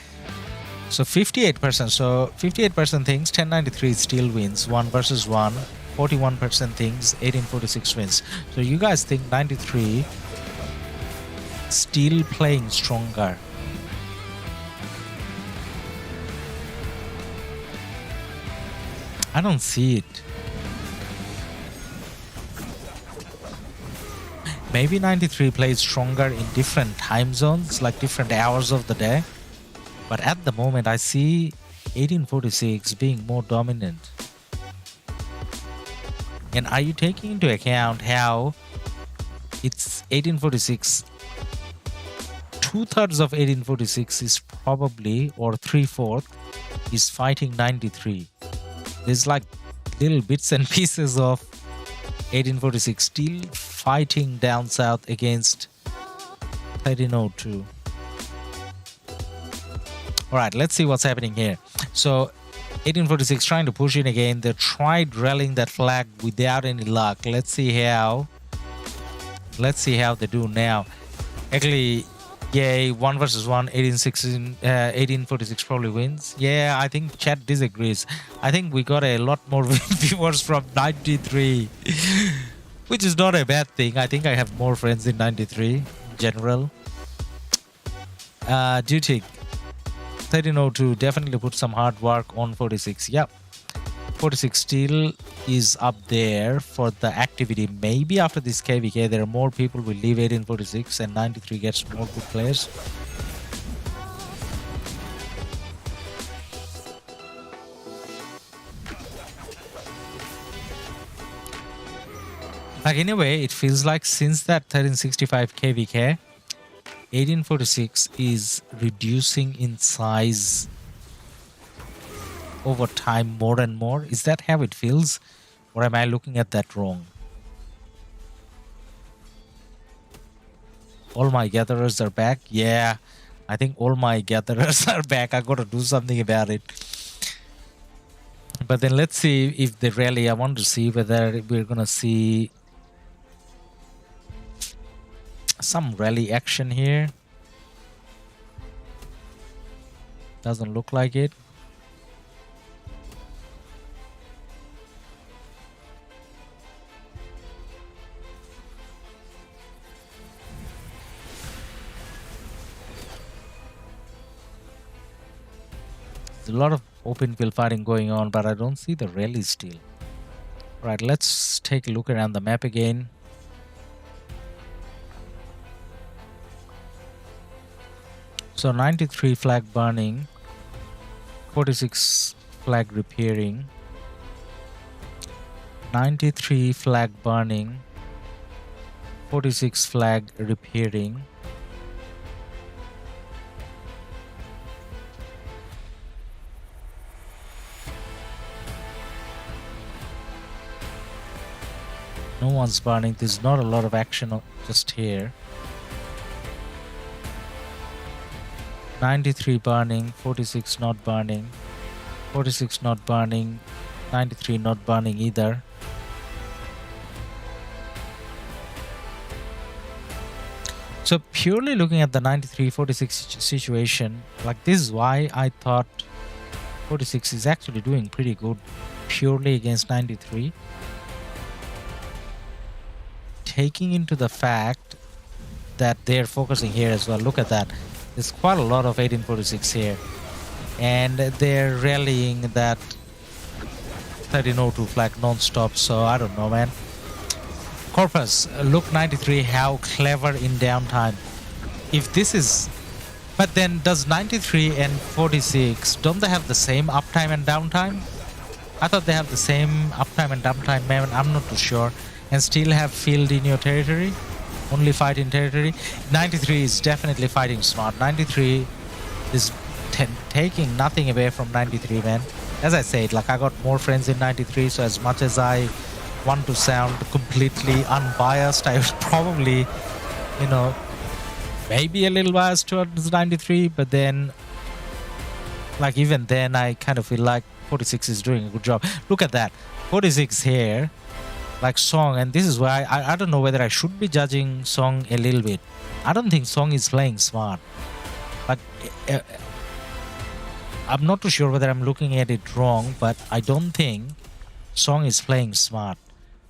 So 58%. So 58% thinks 1093 still wins. 1 versus 1. 41% thinks 1846 wins. So you guys think 93 still playing stronger. I don't see it. Maybe 93 plays stronger in different time zones, like different hours of the day. But at the moment, I see 1846 being more dominant. And are you taking into account how it's 1846? 2/3 of 1846 is probably, or 3/4, is fighting 93. There's like little bits and pieces of 1846 still fighting down south against 1302. Alright, let's see what's happening here. So 1846 trying to push in again. They tried rallying that flag without any luck. Let's see how they do now. Actually, yeah, 1 versus 1, 1846 probably wins. Yeah, I think chat disagrees. I think we got a lot more viewers from 93, which is not a bad thing. I think I have more friends in 93 in general. Duty 1302 definitely put some hard work on 46. Yep. 46 still is up there for the activity. Maybe after this KvK, there are more people will leave 1846 and 93 gets more good players. Like in a way, it feels like since that 1365 KvK, 1846 is reducing in size over time more and more. Is that how it feels, or am I looking at that wrong? All my gatherers are back. Yeah, I think all my gatherers are back. I gotta do something about it. But then let's see if they rally. I want to see whether we're gonna see some rally action here. Doesn't look like it. There's a lot of open field fighting going on, but I don't see the rally still. Right, let's take a look around the map again. So 93 flag burning, 46 flag repairing, 93 flag burning, 46 flag repairing, no one's burning. There's not a lot of action just here. 93 burning, 46 not burning, 46 not burning, 93 not burning either. So purely looking at the 93-46 situation, like this is why I thought 46 is actually doing pretty good purely against 93. Taking into the fact that they're focusing here as well. Look at that. There's quite a lot of 1846 here. And they're rallying that 1302 flag non-stop, so I don't know, man. Corpus, look 93, how clever in downtime. If this is... But then does 93 and 46, don't they have the same uptime and downtime? I thought they have the same uptime and downtime, man. I'm not too sure. And still have field in your territory? Only fight in territory? 93 is definitely fighting smart. 93 is taking nothing away from 93, man. As I said, like, I got more friends in 93, so as much as I want to sound completely unbiased, I was probably, you know, maybe a little biased towards 93, but then, like, even then, I kind of feel like 46 is doing a good job. Look at that. 46 here, like Song, and this is why I don't know whether I should be judging Song a little bit. I don't think Song is playing smart. Like, I'm not too sure whether I'm looking at it wrong, but I don't think Song is playing smart.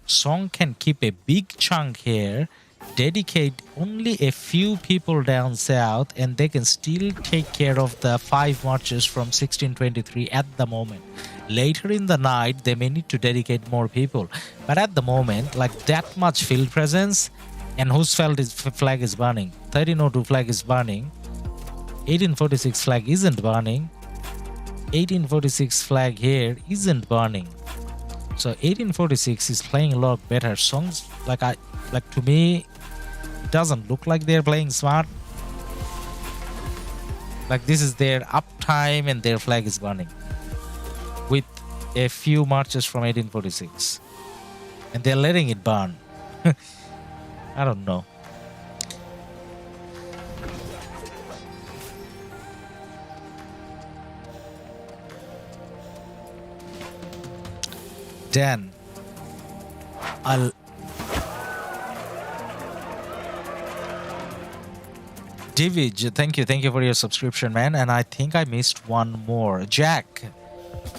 Song can keep a big chunk here, dedicate only a few people down south, and they can still take care of the 5 marches from 1623 at the moment. Later in the night, they may need to dedicate more people. But at the moment, like, that much field presence, and whose flag is burning? 1302 flag is burning. 1846 flag isn't burning. 1846 flag here isn't burning. So 1846 is playing a lot better. Songs, like, to me, it doesn't look like they're playing smart. Like, this is their uptime and their flag is burning with a few marches from 1846, and they're letting it burn. I don't know. Dan, Divij, thank you for your subscription, man. And I think I missed one more. Jack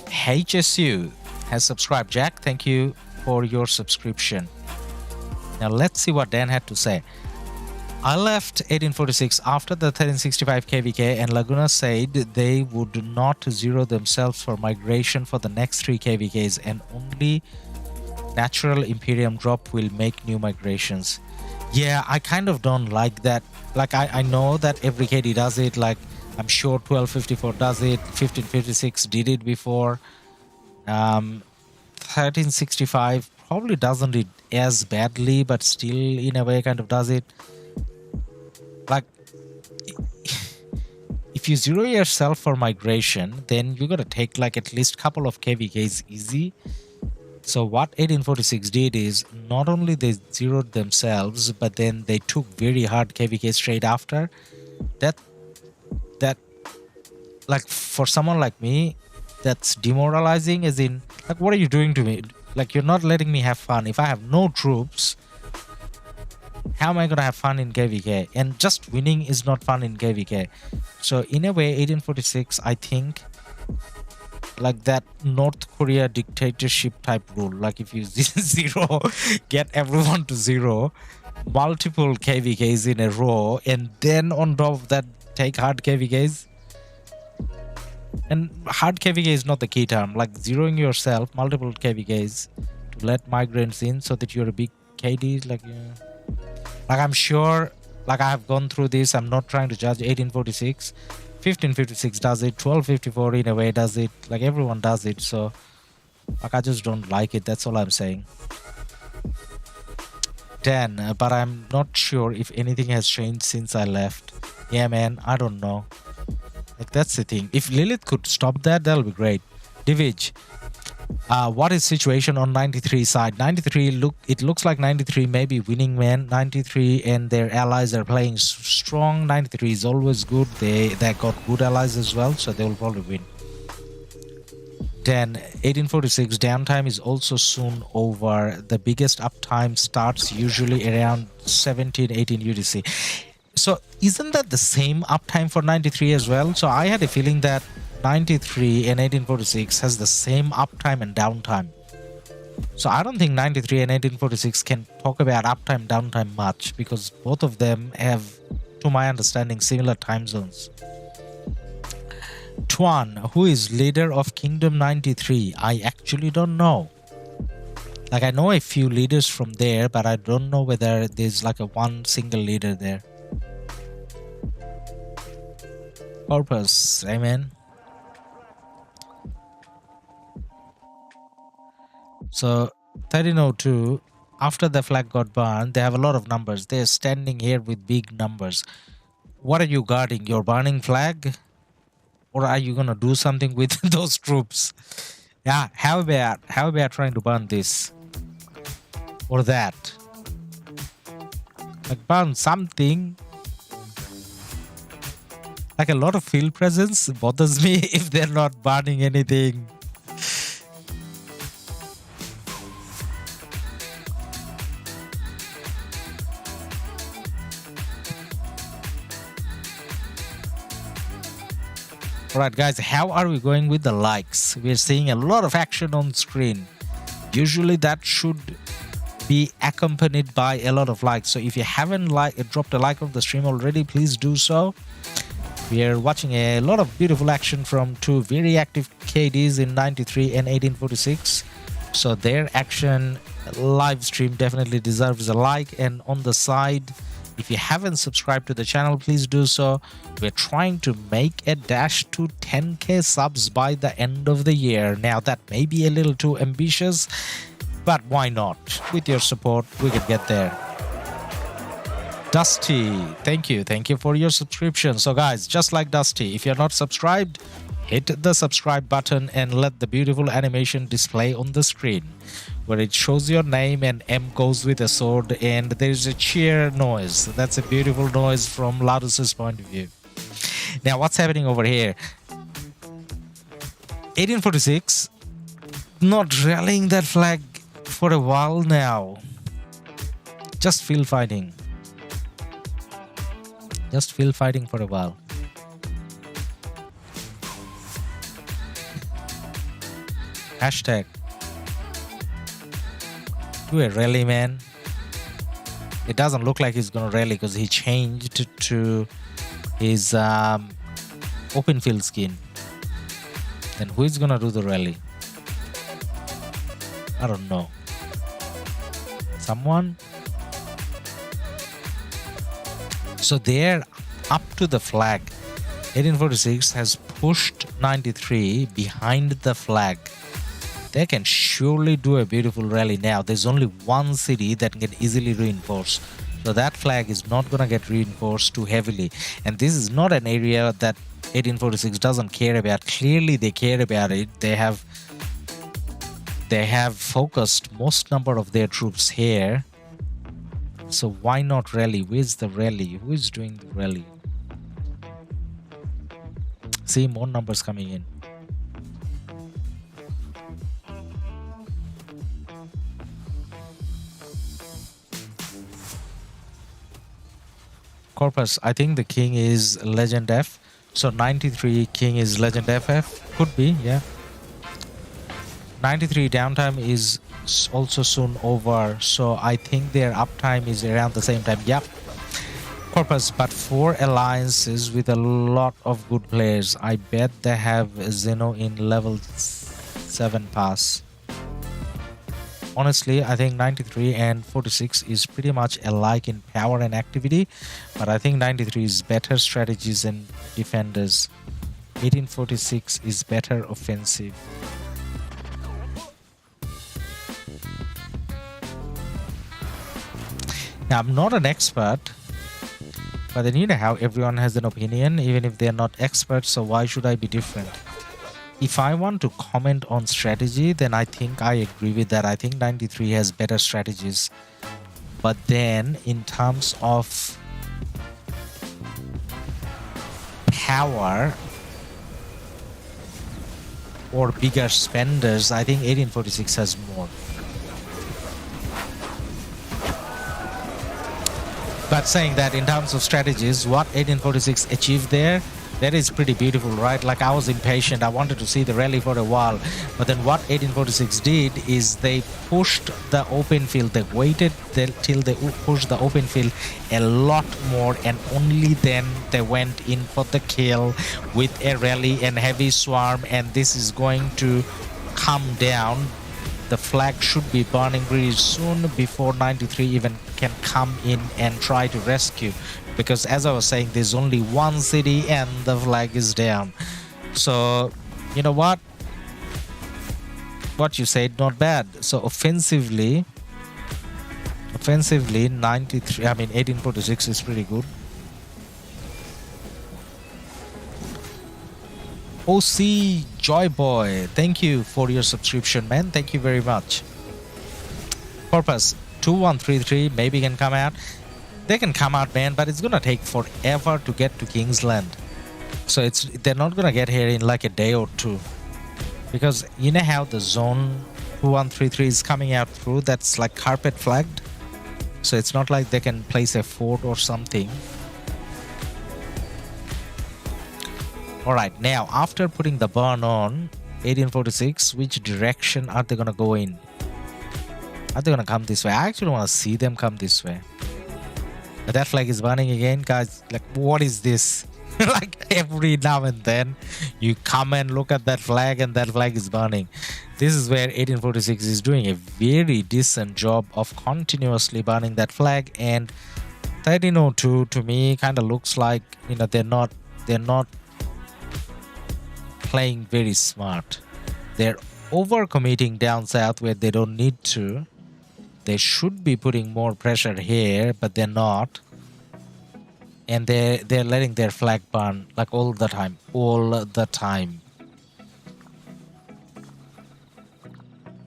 HSU has subscribed. Jack, thank you for your subscription. Now let's see what Dan had to say. I left 1846 after the 1365 KvK, and Laguna said they would not zero themselves for migration for the next 3 KvKs, and only natural Imperium drop will make new migrations. Yeah, I kind of don't like that. Like, I know that every KD does it. Like, I'm sure 1254 does it, 1556 did it before. 1365 probably doesn't it as badly, but still in a way kind of does it. Like, if you zero yourself for migration, then you gotta take like at least couple of KvKs easy. So what 1846 did is, not only they zeroed themselves, but then they took very hard KvK straight after. That like, for someone like me, that's demoralizing. As in, like, what are you doing to me? Like, you're not letting me have fun. If I have no troops, how am I gonna have fun in KvK? And just winning is not fun in KvK. So in a way, 1846, I think, like that North Korea dictatorship type rule. Like, if you zero, get everyone to zero, multiple KvKs in a row, and then on top of that, take hard KvKs. And hard KvK is not the key term. Like, zeroing yourself, multiple KvKs to let migrants in so that you're a big KD. Like, yeah. Like, I'm sure, like, I have gone through this. I'm not trying to judge 1846. 1556 does it. 1254 in a way does it. Like, everyone does it. So, like, I just don't like it. That's all I'm saying. 10. But I'm not sure if anything has changed since I left. Yeah, man. I don't know. Like, that's the thing. If Lilith could stop that, that'll be great. Divij, what is situation on 93 side? 93, it looks like 93 may be winning, man. 93 and their allies are playing strong. 93 is always good. They got good allies as well, so they will probably win. Then 1846 downtime is also soon over. The biggest uptime starts usually around 17-18 UTC. So isn't that the same uptime for 93 as well? So I had a feeling that 93 and 1846 has the same uptime and downtime. So I don't think 93 and 1846 can talk about uptime, downtime much, because both of them have to my understanding, similar time zones. Tuan, who is leader of Kingdom 93? I actually don't know. Like, I know a few leaders from there, but I don't know whether there's like a one single leader there. Purpose, amen. So 1302, after the flag got burned, they have a lot of numbers. They're standing here with big numbers. What are you guarding? Your burning flag? Or are you gonna do something with those troops? Yeah, how about trying to burn this? Or that? Like, burn something. Like, a lot of field presence bothers me if they're not burning anything. Alright guys, how are we going with the likes? We're seeing a lot of action on screen. Usually that should be accompanied by a lot of likes. So if you haven't dropped a like on the stream already, please do so. We are watching a lot of beautiful action from two very active KDs in 93 and 1846. So their action live stream definitely deserves a like. And on the side, if you haven't subscribed to the channel, please do so. We're trying to make a dash to 10k subs by the end of the year. Now that may be a little too ambitious, but why not? With your support, we can get there. Dusty, thank you for your subscription. So guys, just like Dusty, if you're not subscribed, hit the subscribe button and let the beautiful animation display on the screen, where it shows your name and M goes with a sword and there's a cheer noise. That's a beautiful noise from Ladus's point of view. Now what's happening over here? 1846 not rallying that flag for a while now. Just field fighting. Just field fighting for a while. Hashtag do a rally, man. It doesn't look like he's gonna rally because he changed to his open field skin. Then who is gonna do the rally? I don't know. Someone? So they're up to the flag. 1846 has pushed 93 behind the flag. They can surely do a beautiful rally now. There's only one city that can easily reinforce. So that flag is not going to get reinforced too heavily. And this is not an area that 1846 doesn't care about. Clearly they care about it. They have focused most number of their troops here. So why not rally? Where's the rally? Who is doing the rally? See, more numbers coming in. Corpus, I think the king is Legend F. So 93 king is Legend FF. Could be, yeah. 93 downtime is also soon over. So I think their uptime is around the same time. Yep. Corpus, but 4 alliances with a lot of good players. I bet they have Zeno in level 7 pass. Honestly, I think 93 and 46 is pretty much alike in power and activity, but I think 93 is better strategies and defenders. 1846 is better offensive. Now, I'm not an expert, but then you know how everyone has an opinion, even if they're not experts, so why should I be different? If I want to comment on strategy, then I think I agree with that. I think 93 has better strategies. But then, in terms of power or bigger spenders, I think 1846 has more. But saying that in terms of strategies, what 1846 achieved there That is pretty beautiful, right? Like, I was impatient. I wanted to see the rally for a while. But then what 1846 did is they pushed the open field. They waited till they pushed the open field a lot more. And only then they went in for the kill with a rally and heavy swarm. And this is going to come down. The flag should be burning pretty soon before 93 even can come in and try to rescue. Because as I was saying, there's only one city and the flag is down. So, you know what? What you said, not bad. So offensively 93, I mean 1846 is pretty good. OC Joy Boy, thank you for your subscription, man. Thank you very much. Purpose 2133 maybe can come out. They can come out, man, but it's gonna take forever to get to Kingsland. So they're not gonna get here in like a day or two. Because you know how the zone 2133 is coming out through, that's like carpet flagged. So it's not like they can place a fort or something. Alright, now after putting the burn on 1846, which direction are they gonna go in? Are they gonna come this way? I actually wanna see them come this way. But that flag is burning again, guys. Like, what is this? Like, every now and then you come and look at that flag and that flag is burning. This is where 1846 is doing a very decent job of continuously burning that flag. And 1302 to me kind of looks like, you know, they're not playing very smart. They're overcommitting down south where they don't need to. They should be putting more pressure here, but they're not. And they're letting their flag burn like all the time.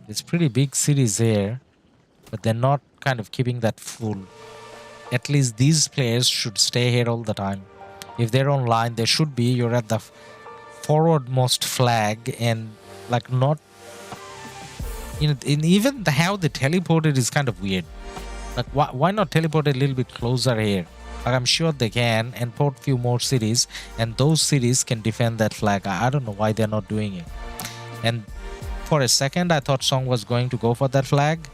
It's pretty big cities here, but they're not kind of keeping that full. At least these players should stay here all the time. If they're online, they should be. You're at the forwardmost flag and like not. You know, even how they teleported is kind of weird. Like, why not teleport a little bit closer here? Like, I'm sure they can, and port few more cities, and those cities can defend that flag. I don't know why they're not doing it. And for a second, I thought Song was going to go for that flag.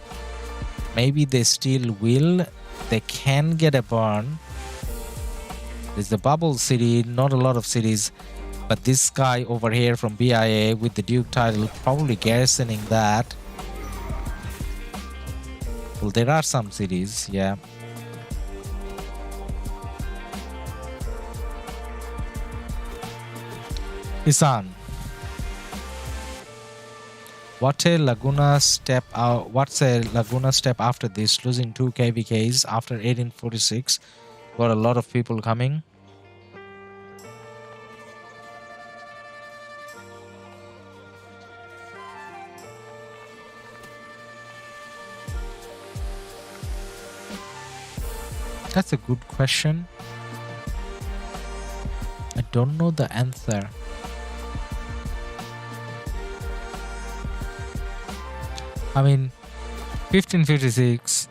Maybe they still will. They can get a burn. There's the bubble city, not a lot of cities. But this guy over here from BIA with the Duke title, probably garrisoning that. Well, there are some cities, yeah. Isan. What's a Laguna step after this? Losing 2 KvKs after 1846. Got a lot of people coming. That's a good question. I don't know the answer. I mean, 1556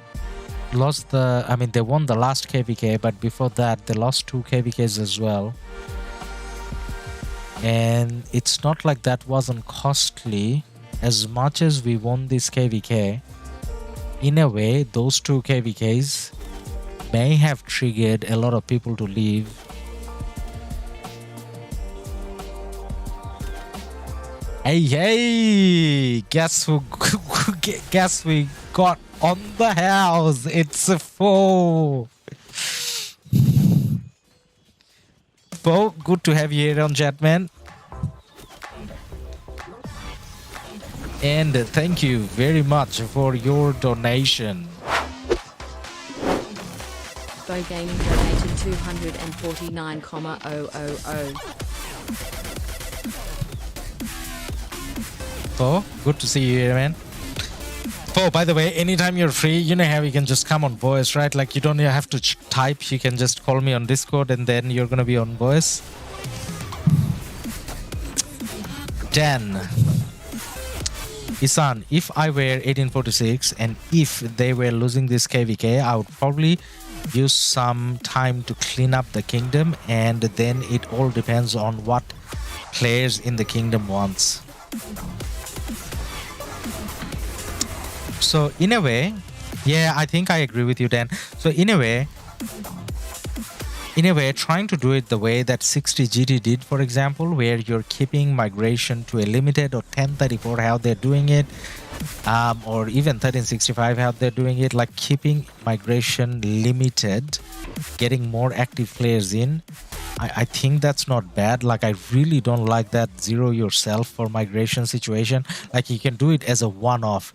lost the... I mean, they won the last KvK, but before that, they lost 2 KvKs as well. And it's not like that wasn't costly. As much as we won this KvK, in a way, those 2 KvKs may have triggered a lot of people to leave. Hey, guess who? Guess we got on the house. It's a foe. Bo, good to have you here on chat, man. And thank you very much for your donation. Bo Gaming donated 249,000. Bo, good to see you here, man. Bo, by the way, anytime you're free, you know how you can just come on voice, right? Like, you don't have to type. You can just call me on Discord and then you're gonna be on voice. Dan. Isan, if I were 1846 and if they were losing this KvK, I would probably use some time to clean up the kingdom, and then it all depends on what players in the kingdom wants. So in a way, yeah, I think I agree with you, Dan. So in a way, trying to do it the way that 60 GT did, for example, where you're keeping migration to a limited, or 1034 how they're doing it, or even 1365 how they're doing it, like keeping migration limited, getting more active players in. I think that's not bad. Like, I really don't like that zero yourself for migration situation. Like, you can do it as a one-off,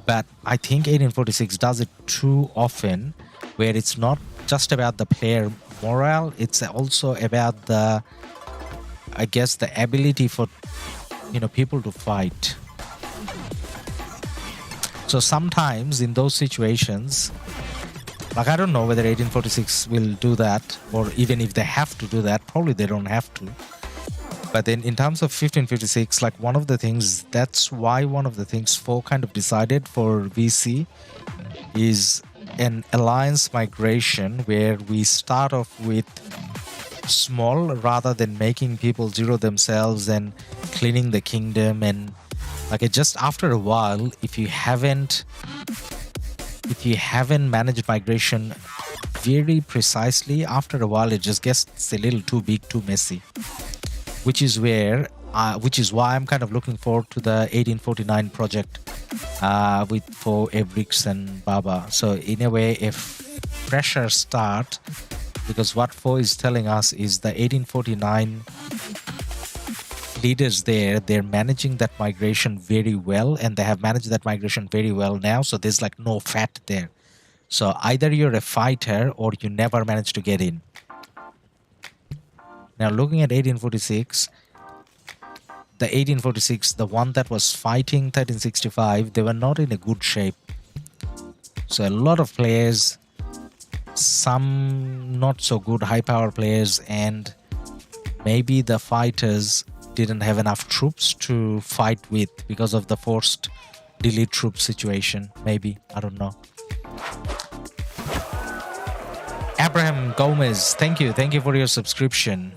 but I think 1846 does it too often, where it's not just about the player morale, it's also about the, I guess, the ability for, you know, people to fight. So sometimes in those situations, like, I don't know whether 1846 will do that, or even if they have to do that, probably they don't have to. But then in terms of 1556, like, one of the things, that's why one of the things FO kind of decided for VC is an alliance migration, where we start off with small rather than making people zero themselves and cleaning the kingdom. And like, it just, after a while, if you haven't managed migration very precisely, after a while it just gets a little too big, too messy, which is why I'm kind of looking forward to the 1849 project with FO, Ebrix and Baba. So in a way, if pressure start, because what FO is telling us is the 1849 leaders there, they're managing that migration very well, and they have managed that migration very well now, so there's like no fat there. So either you're a fighter or you never manage to get in. Now looking at 1846, the one that was fighting 1365, they were not in a good shape. So a lot of players, some not so good high power players, and maybe the fighters didn't have enough troops to fight with because of the forced delete troop situation. Maybe, I don't know. Abraham Gomez, thank you for your subscription.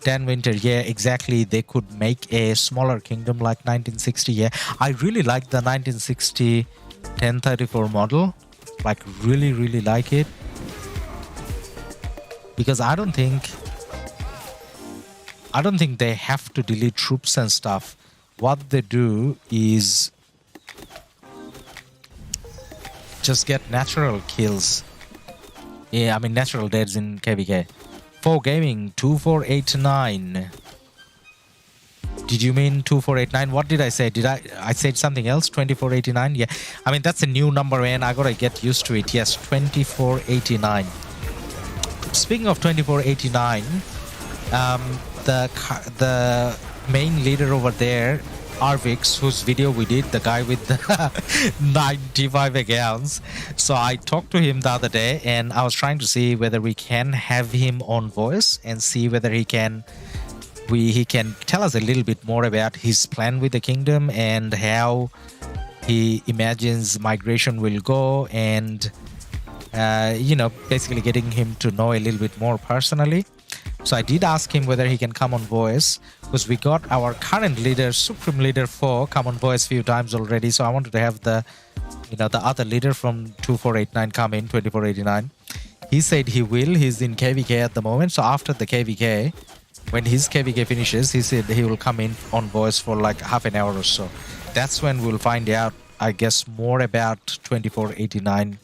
Dan Winter, yeah, exactly. They could make a smaller kingdom like 1960. Yeah, I really like the 1960 1034 model. Like, really like it, because I don't think they have to delete troops and stuff. What they do is just get natural kills. Yeah, I mean natural deaths in KvK. 4 Gaming 2489. Did you mean 2489? What did I say? I said something else? 2489? Yeah. I mean, that's a new number, man. I gotta get used to it. Yes, 2489. Speaking of 2489, the main leader over there, Arvix, whose video we did, the guy with the 95 accounts. So I talked to him the other day, and I was trying to see whether we can have him on voice and see whether he can tell us a little bit more about his plan with the kingdom and how he imagines migration will go, and you know, basically getting him to know a little bit more personally. So I did ask him whether he can come on voice, because we got our current leader, Supreme Leader 4, come on voice a few times already. So I wanted to have the, you know, the other leader from 2489 come in, 2489. He said he will. He's in KvK at the moment. So after the KvK, when his KvK finishes, he said he will come in on voice for like half an hour or so. That's when we'll find out, I guess, more about 2489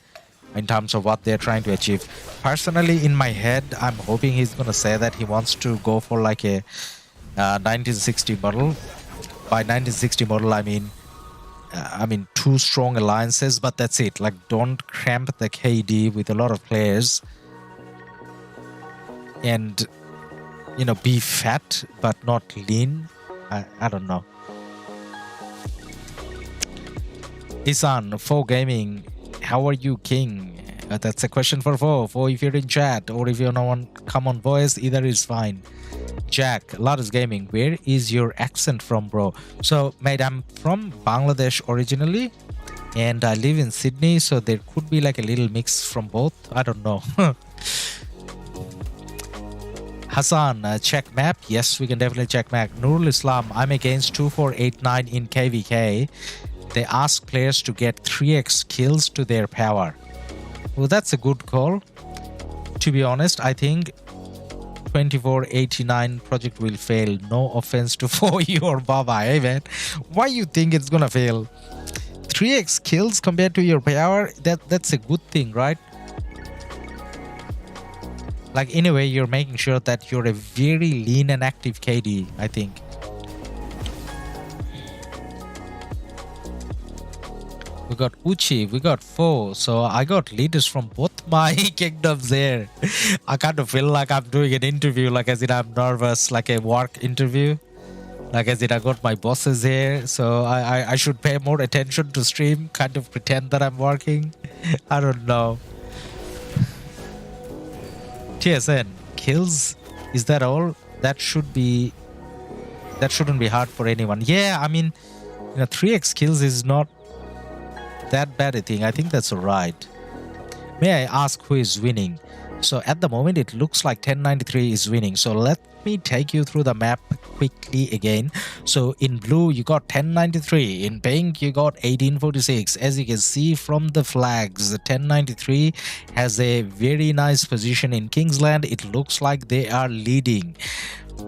in terms of what they're trying to achieve. Personally, in my head, I'm hoping he's going to say that he wants to go for like a 1960 model. By 1960 model, I mean 2 strong alliances, but that's it. Like, don't cramp the KD with a lot of players, and, you know, be fat but not lean. I don't know. Isan, 4 Gaming, how are you, King? That's a question for 4 if you're in chat, or if you don't want come on voice, either is fine. Jack, Ladus Gaming, where is your accent from, bro? So, mate, I'm from Bangladesh originally, and I live in Sydney, so there could be like a little mix from both. I don't know. Hassan, check map. Yes, we can definitely check map. Nurul Islam, I'm against 2489 in KvK. They ask players to get 3x kills to their power. Well, that's a good call. To be honest, I think 2489 project will fail. No offense to For You or Baba. Hey man, why you think it's gonna fail? 3x kills compared to your power, that's a good thing, right? Like, anyway, you're making sure that you're a very lean and active KD, I think. We got Uchi, we got Fo, so I got leaders from both my kingdoms there. I kind of feel like I'm doing an interview, like as in I'm nervous, like a work interview. Like as in I got my bosses here, so I should pay more attention to stream, kind of pretend that I'm working. I don't know. TSN, kills, is that all? That shouldn't be hard for anyone. Yeah, I mean, 3x kills is not that bad a thing. I think that's alright. May I ask who is winning? So at the moment it looks like 1093 is winning. So let me take you through the map quickly again. So in blue you got 1093, in pink you got 1846. As you can see from the flags, 1093 has a very nice position in Kingsland. It looks like they are leading.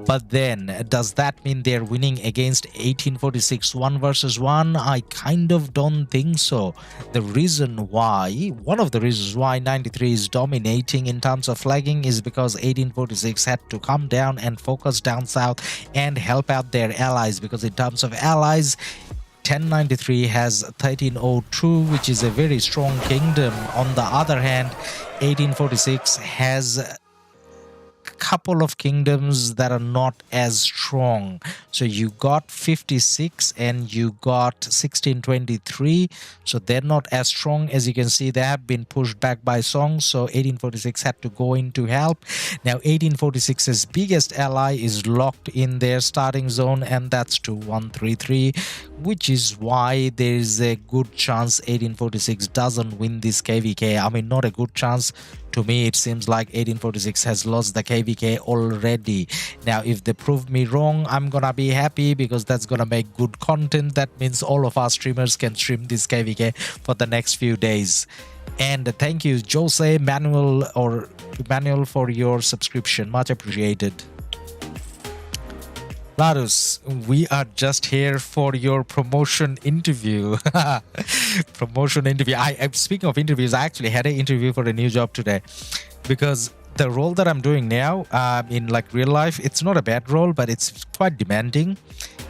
But then, does that mean they're winning against 1846 1 versus 1? I kind of don't think so. The reason why, one of the reasons why 93 is dominating in terms of flagging is because 1846 had to come down and focus down south and help out their allies, because in terms of allies, 1093 has 1302, which is a very strong kingdom. On the other hand, 1846 has couple of kingdoms that are not as strong. So you got 56 and you got 1623, so they're not as strong. As you can see, they have been pushed back by songs, so 1846 had to go in to help. Now 1846's biggest ally is locked in their starting zone, and that's 2133, which is why there is a good chance 1846 doesn't win this KvK. I mean, not a good chance. To me, it seems like 1846 has lost the KvK already. Now, if they prove me wrong, I'm gonna be happy, because that's gonna make good content. That means all of our streamers can stream this KvK for the next few days. And thank you, Jose, Manuel, for your subscription. Much appreciated. Ladus, we are just here for your promotion interview. Promotion interview. I'm speaking of interviews, I actually had an interview for a new job today, because the role that I'm doing now in like real life, it's not a bad role, but it's quite demanding.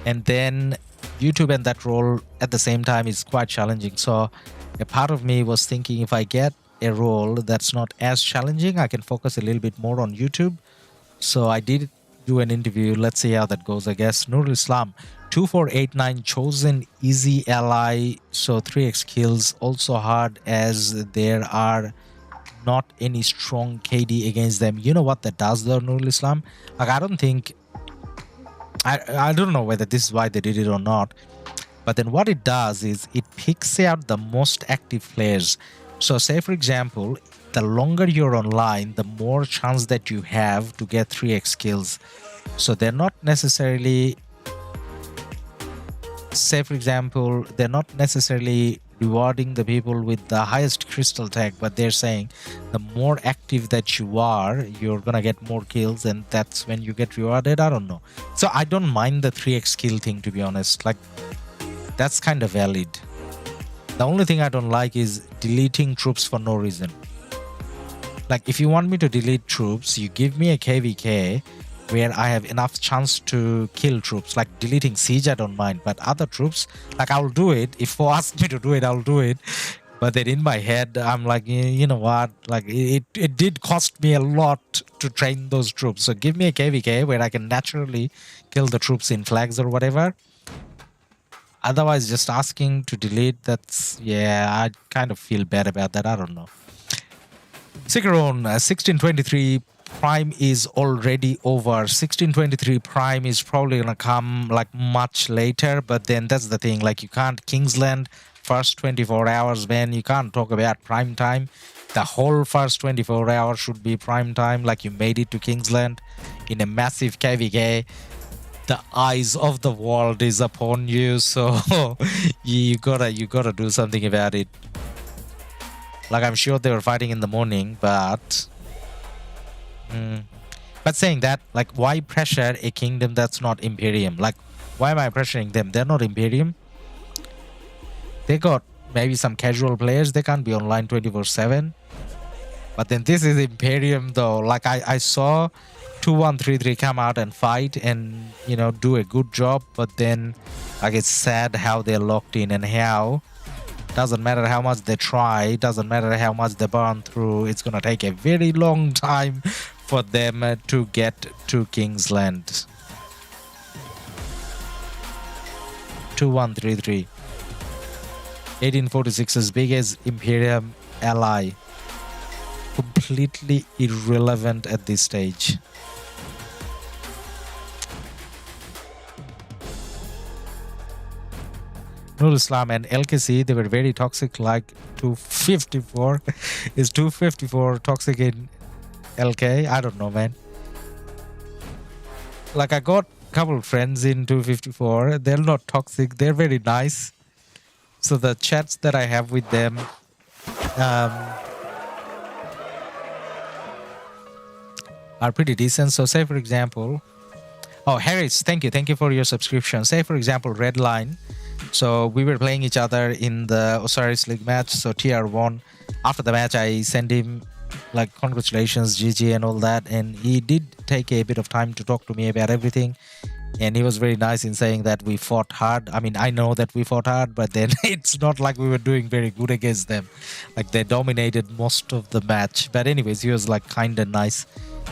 And then YouTube and that role at the same time is quite challenging. So a part of me was thinking, if I get a role that's not as challenging, I can focus a little bit more on YouTube. So I did do an interview. Let's see how that goes, I guess. Nurul Islam, 2489 chosen easy ally, so 3x kills, also hard as there are not any strong KD against them. You know what that does though, Nurul Islam? Like, I don't think, I don't know whether this is why they did it or not, but then what it does is it picks out the most active players. So say for example, the longer you're online, the more chance that you have to get 3x kills. So they're not necessarily, say for example, they're not necessarily rewarding the people with the highest crystal tag, but they're saying the more active that you are, you're gonna get more kills, and that's when you get rewarded. I don't know. So I don't mind the 3x kill thing, to be honest. Like, that's kind of valid. The only thing I don't like is deleting troops for no reason. Like, if you want me to delete troops, you give me a KvK where I have enough chance to kill troops. Like deleting siege, I don't mind, but other troops, like, I'll do it. If Fo asks me to do it, I'll do it. But then in my head, I'm like, you know what? Like, it did cost me a lot to train those troops. So give me a KvK where I can naturally kill the troops in flags or whatever. Otherwise, just asking to delete, that's, yeah, I kind of feel bad about that. I don't know. Sigaron, 1623 Prime is already over. 1623 Prime is probably gonna come like much later, but then that's the thing, like, you can't Kingsland first 24 hours, man. You can't talk about prime time. The whole first 24 hours should be prime time. Like, you made it to Kingsland in a massive KvK. The eyes of the world is upon you, so you gotta do something about it. Like, I'm sure they were fighting in the morning, but saying that, like, why pressure a kingdom that's not Imperium? Like, why am I pressuring them? They're not Imperium. They got maybe some casual players. They can't be online 24/7. But then this is Imperium, though. Like, I saw 2133 come out and fight and, you know, do a good job, but then, like, it's sad how they're locked in, and how doesn't matter how much they try, doesn't matter how much they burn through, it's gonna take a very long time for them to get to Kingsland. 2133 1846's biggest Imperium ally, completely irrelevant at this stage. Nur Islam and LKC, they were very toxic. Like, 254 is 254 toxic in LK? I don't know, man. Like, I got a couple friends in 254. They're not toxic. They're very nice. So the chats that I have with them, are pretty decent. So say, for example, oh, Harris, thank you for your subscription. Say, for example, Redline. So we were playing each other in the Osiris League match. So TR1, after the match, I sent him like congratulations, GG and all that. And he did take a bit of time to talk to me about everything. And he was very nice in saying that we fought hard. I mean, I know that we fought hard, but then it's not like we were doing very good against them. Like, they dominated most of the match. But anyways, he was like kind and nice.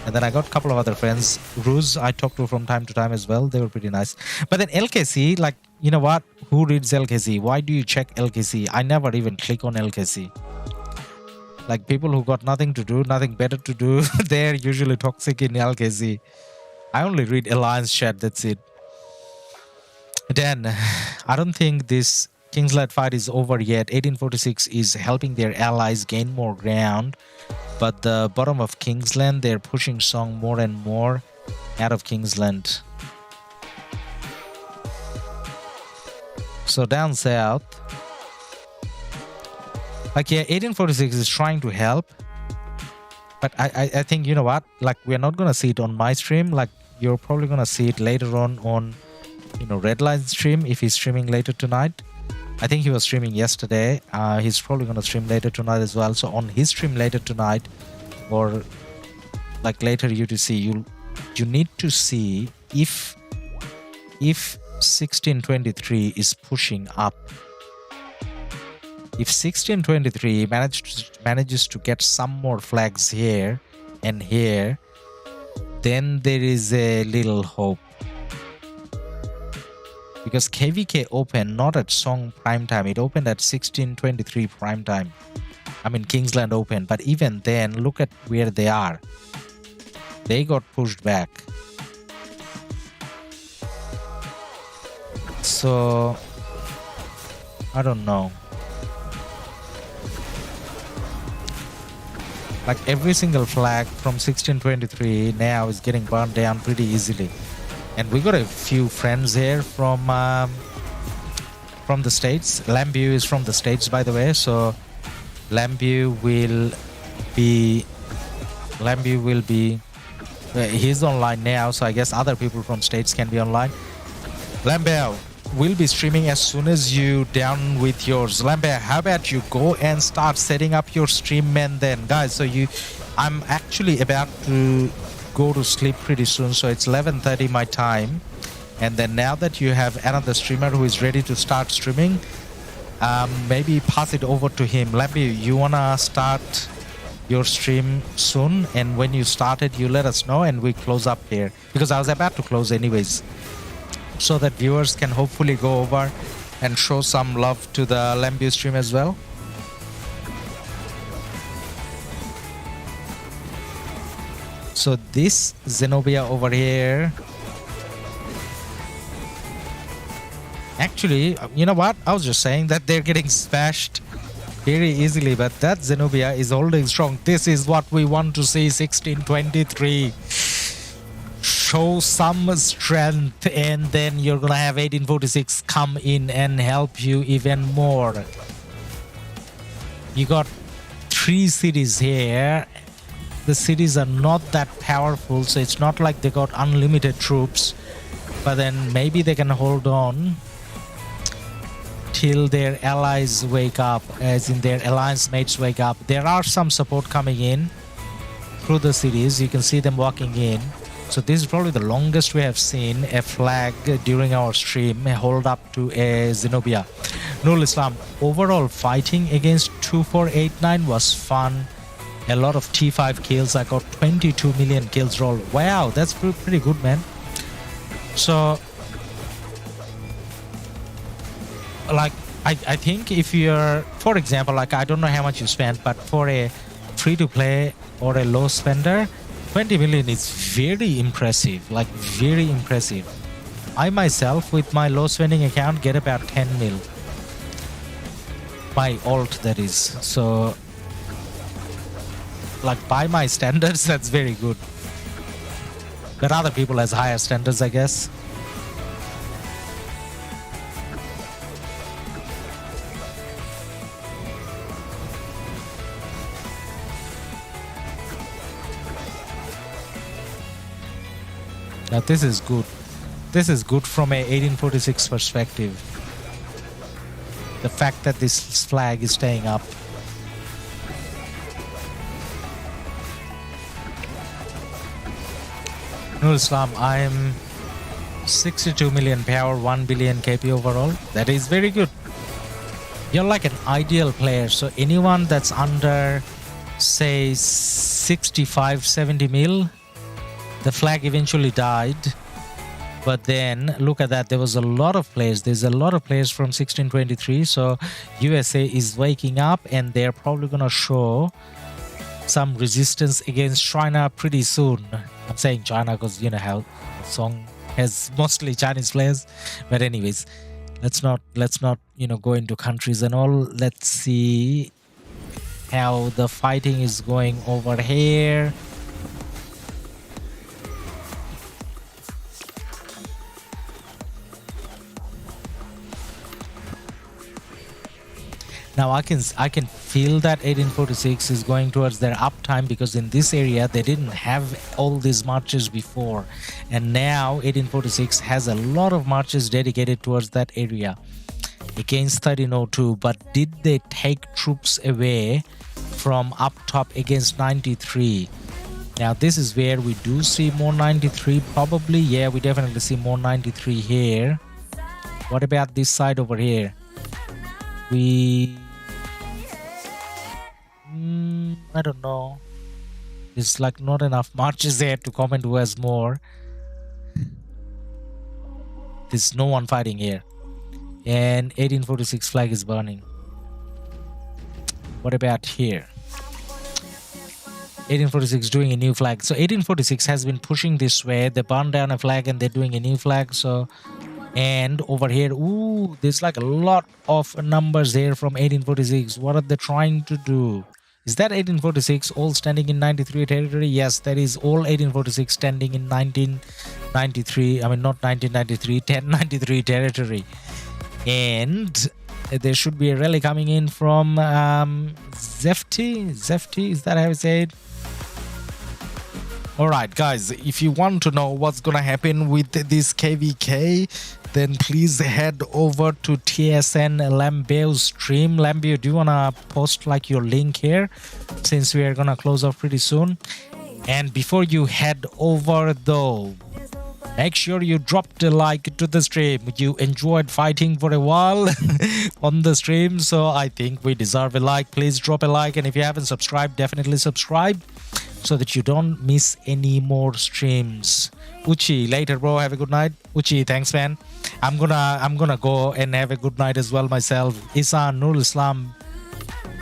And then I got a couple of other friends. Ruse, I talked to from time to time as well. They were pretty nice. But then LKC, like, you know what? Who reads LKC? Why do you check LKC? I never even click on LKC. Like, people who got nothing to do, nothing better to do, they're usually toxic in LKC. I only read Alliance chat, that's it. Then, I don't think this Kingsland fight is over yet. 1846 is helping their allies gain more ground. But the bottom of Kingsland, they're pushing Song more and more out of Kingsland. So down south, like, yeah, 1846 is trying to help. But I think, you know what, like, we're not going to see it on my stream. Like, you're probably going to see it later on, you know, Redline's stream, if he's streaming later tonight. I think he was streaming yesterday. He's probably going to stream later tonight as well. So on his stream later tonight, or like later UTC, you need to see if 1623 is pushing up. If 1623 manages to get some more flags here and here, then there is a little hope. Because KvK opened not at Song prime time, it opened at 1623 prime time. I mean, Kingsland opened, but even then, look at where they are. They got pushed back. So, I don't know. Like, every single flag from 1623 now is getting burned down pretty easily. And we got a few friends here from the States. Lambeau is from the States, by the way. So Lambeau will be he's online now, so I guess other people from States can be online. Lambeau will be streaming as soon as you down with yours. Lambeau, how about you go and start setting up your stream, man, then, guys. So I'm actually about to go to sleep pretty soon, so it's 11:30 my time. And then now that you have another streamer who is ready to start streaming, maybe pass it over to him. Lambeau, you wanna start your stream soon? And when you started, you let us know and we close up here, because I was about to close anyways, so that viewers can hopefully go over and show some love to the Lambeau stream as well. So this Zenobia over here, Actually, you know what? I was just saying that they're getting smashed very easily, but that Zenobia is holding strong. This is what we want to see. 1623. Show some strength, and then you're gonna have 1846 come in and help you even more. You got 3 cities here. The cities are not that powerful, so it's not like they got unlimited troops, but then maybe they can hold on till their allies wake up, as in their alliance mates wake up. There are some support coming in through the cities. You can see them walking in. So this is probably the longest we have seen a flag during our stream hold up to a Zenobia. Nurul Islam, overall fighting against 2489 was fun. A lot of T5 kills. I got 22 million kills roll. Wow, that's pretty good, man. So, like, I think if you're, for example, like, I don't know how much you spent, but for a free-to-play or a low spender, 20 million is very impressive, like very impressive. I myself, with my low spending account, get about 10 mil. My alt, that is. So, like, by my standards, that's very good. But other people has higher standards, I guess. Now this is good. This is good from a 1846 perspective. The fact that this flag is staying up. Nurul Islam, I'm 62 million power, 1 billion KP overall. That is very good. You're like an ideal player. So anyone that's under, say, 65, 70 mil, the flag eventually died. But then look at that, there was a lot of players. There's a lot of players from 1623. So USA is waking up, and they're probably gonna show some resistance against China pretty soon. I'm saying China because you know how the song has mostly Chinese players. But anyways, let's not go into countries and all. Let's see how the fighting is going over here. Now I can feel that 1846 is going towards their uptime, because in this area they didn't have all these marches before, and now 1846 has a lot of marches dedicated towards that area against 1302. But did they take troops away from up top against 93? Now this is where we do see more 93 probably. Yeah, we definitely see more 93 here. What about this side over here? I don't know. There's like not enough marches there to comment who has more. There's no one fighting here. And 1846 flag is burning. What about here? 1846 doing a new flag. So 1846 has been pushing this way. They burned down a flag and they're doing a new flag. So, and over here, ooh, there's like a lot of numbers here from 1846. What are they trying to do? Is that 1846 all standing in 93 territory? Yes, that is all 1846 standing in 1993. I mean, not 1993, 1093 territory. And there should be a rally coming in from Zefti. Zefti, is that how you say it? Alright guys, if you want to know what's gonna happen with this KvK, then please head over to TSN Lambeo's stream. Lambeo, do you wanna post like your link here, since we are gonna close off pretty soon? And before you head over though, make sure you dropped a like to the stream. You enjoyed fighting for a while on the stream, so I think we deserve a like. Please drop a like, and if you haven't subscribed, definitely subscribe so that you don't miss any more streams. Uchi, later bro, have a good night. Uchi, thanks man. I'm gonna go and have a good night as well myself. Isan, Nurul Islam,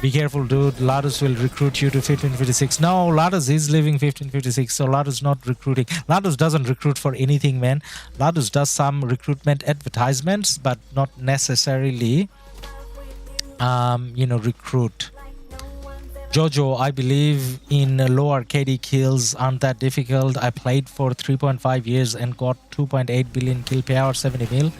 Be careful, dude. Ladus will recruit you to 1556. No, Ladus is leaving 1556, so Ladus not recruiting. Ladus doesn't recruit for anything, man. Ladus does some recruitment advertisements, but not necessarily, recruit. Jojo, I believe in lower KD kills aren't that difficult. I played for 3.5 years and got 2.8 billion kill payout, 70 mil.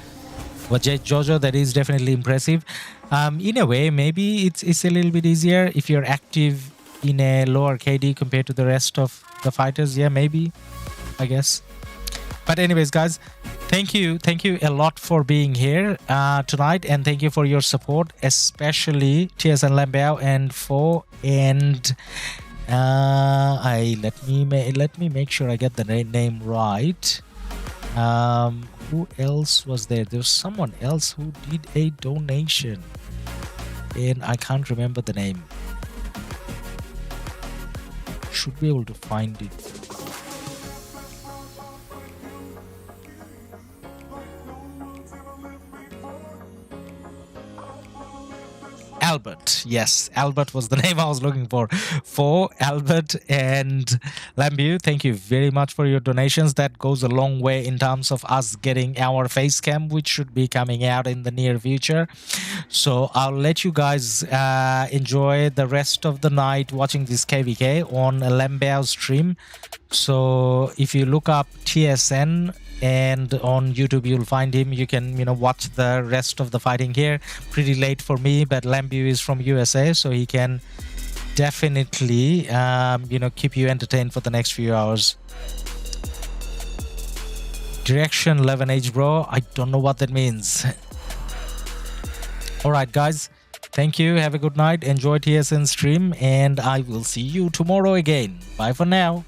But Jojo, that is definitely impressive. In a way, maybe it's a little bit easier if you're active in a lower KD compared to the rest of the fighters. Yeah, maybe, I guess. But anyways, guys, thank you a lot for being here tonight, and thank you for your support, especially TSN Lambao and Fo. And let me make sure I get the name right. Who else was there? There's someone else who did a donation, and I can't remember the name. Should be able to find it. Albert. Yes, Albert was the name I was looking for. For Albert and Lambu, thank you very much for your donations. That goes a long way in terms of us getting our face cam, which should be coming out in the near future. So I'll let you guys enjoy the rest of the night watching this KvK on Lambao's stream. So if you look up TSN and on YouTube, you'll find him. You can watch the rest of the fighting here. Pretty late for me, but Lambu is from USA, so he can definitely keep you entertained for the next few hours. Direction 11H, bro. I don't know what that means. All right, guys, thank you. Have a good night. Enjoy TSN stream, and I will see you tomorrow again. Bye for now.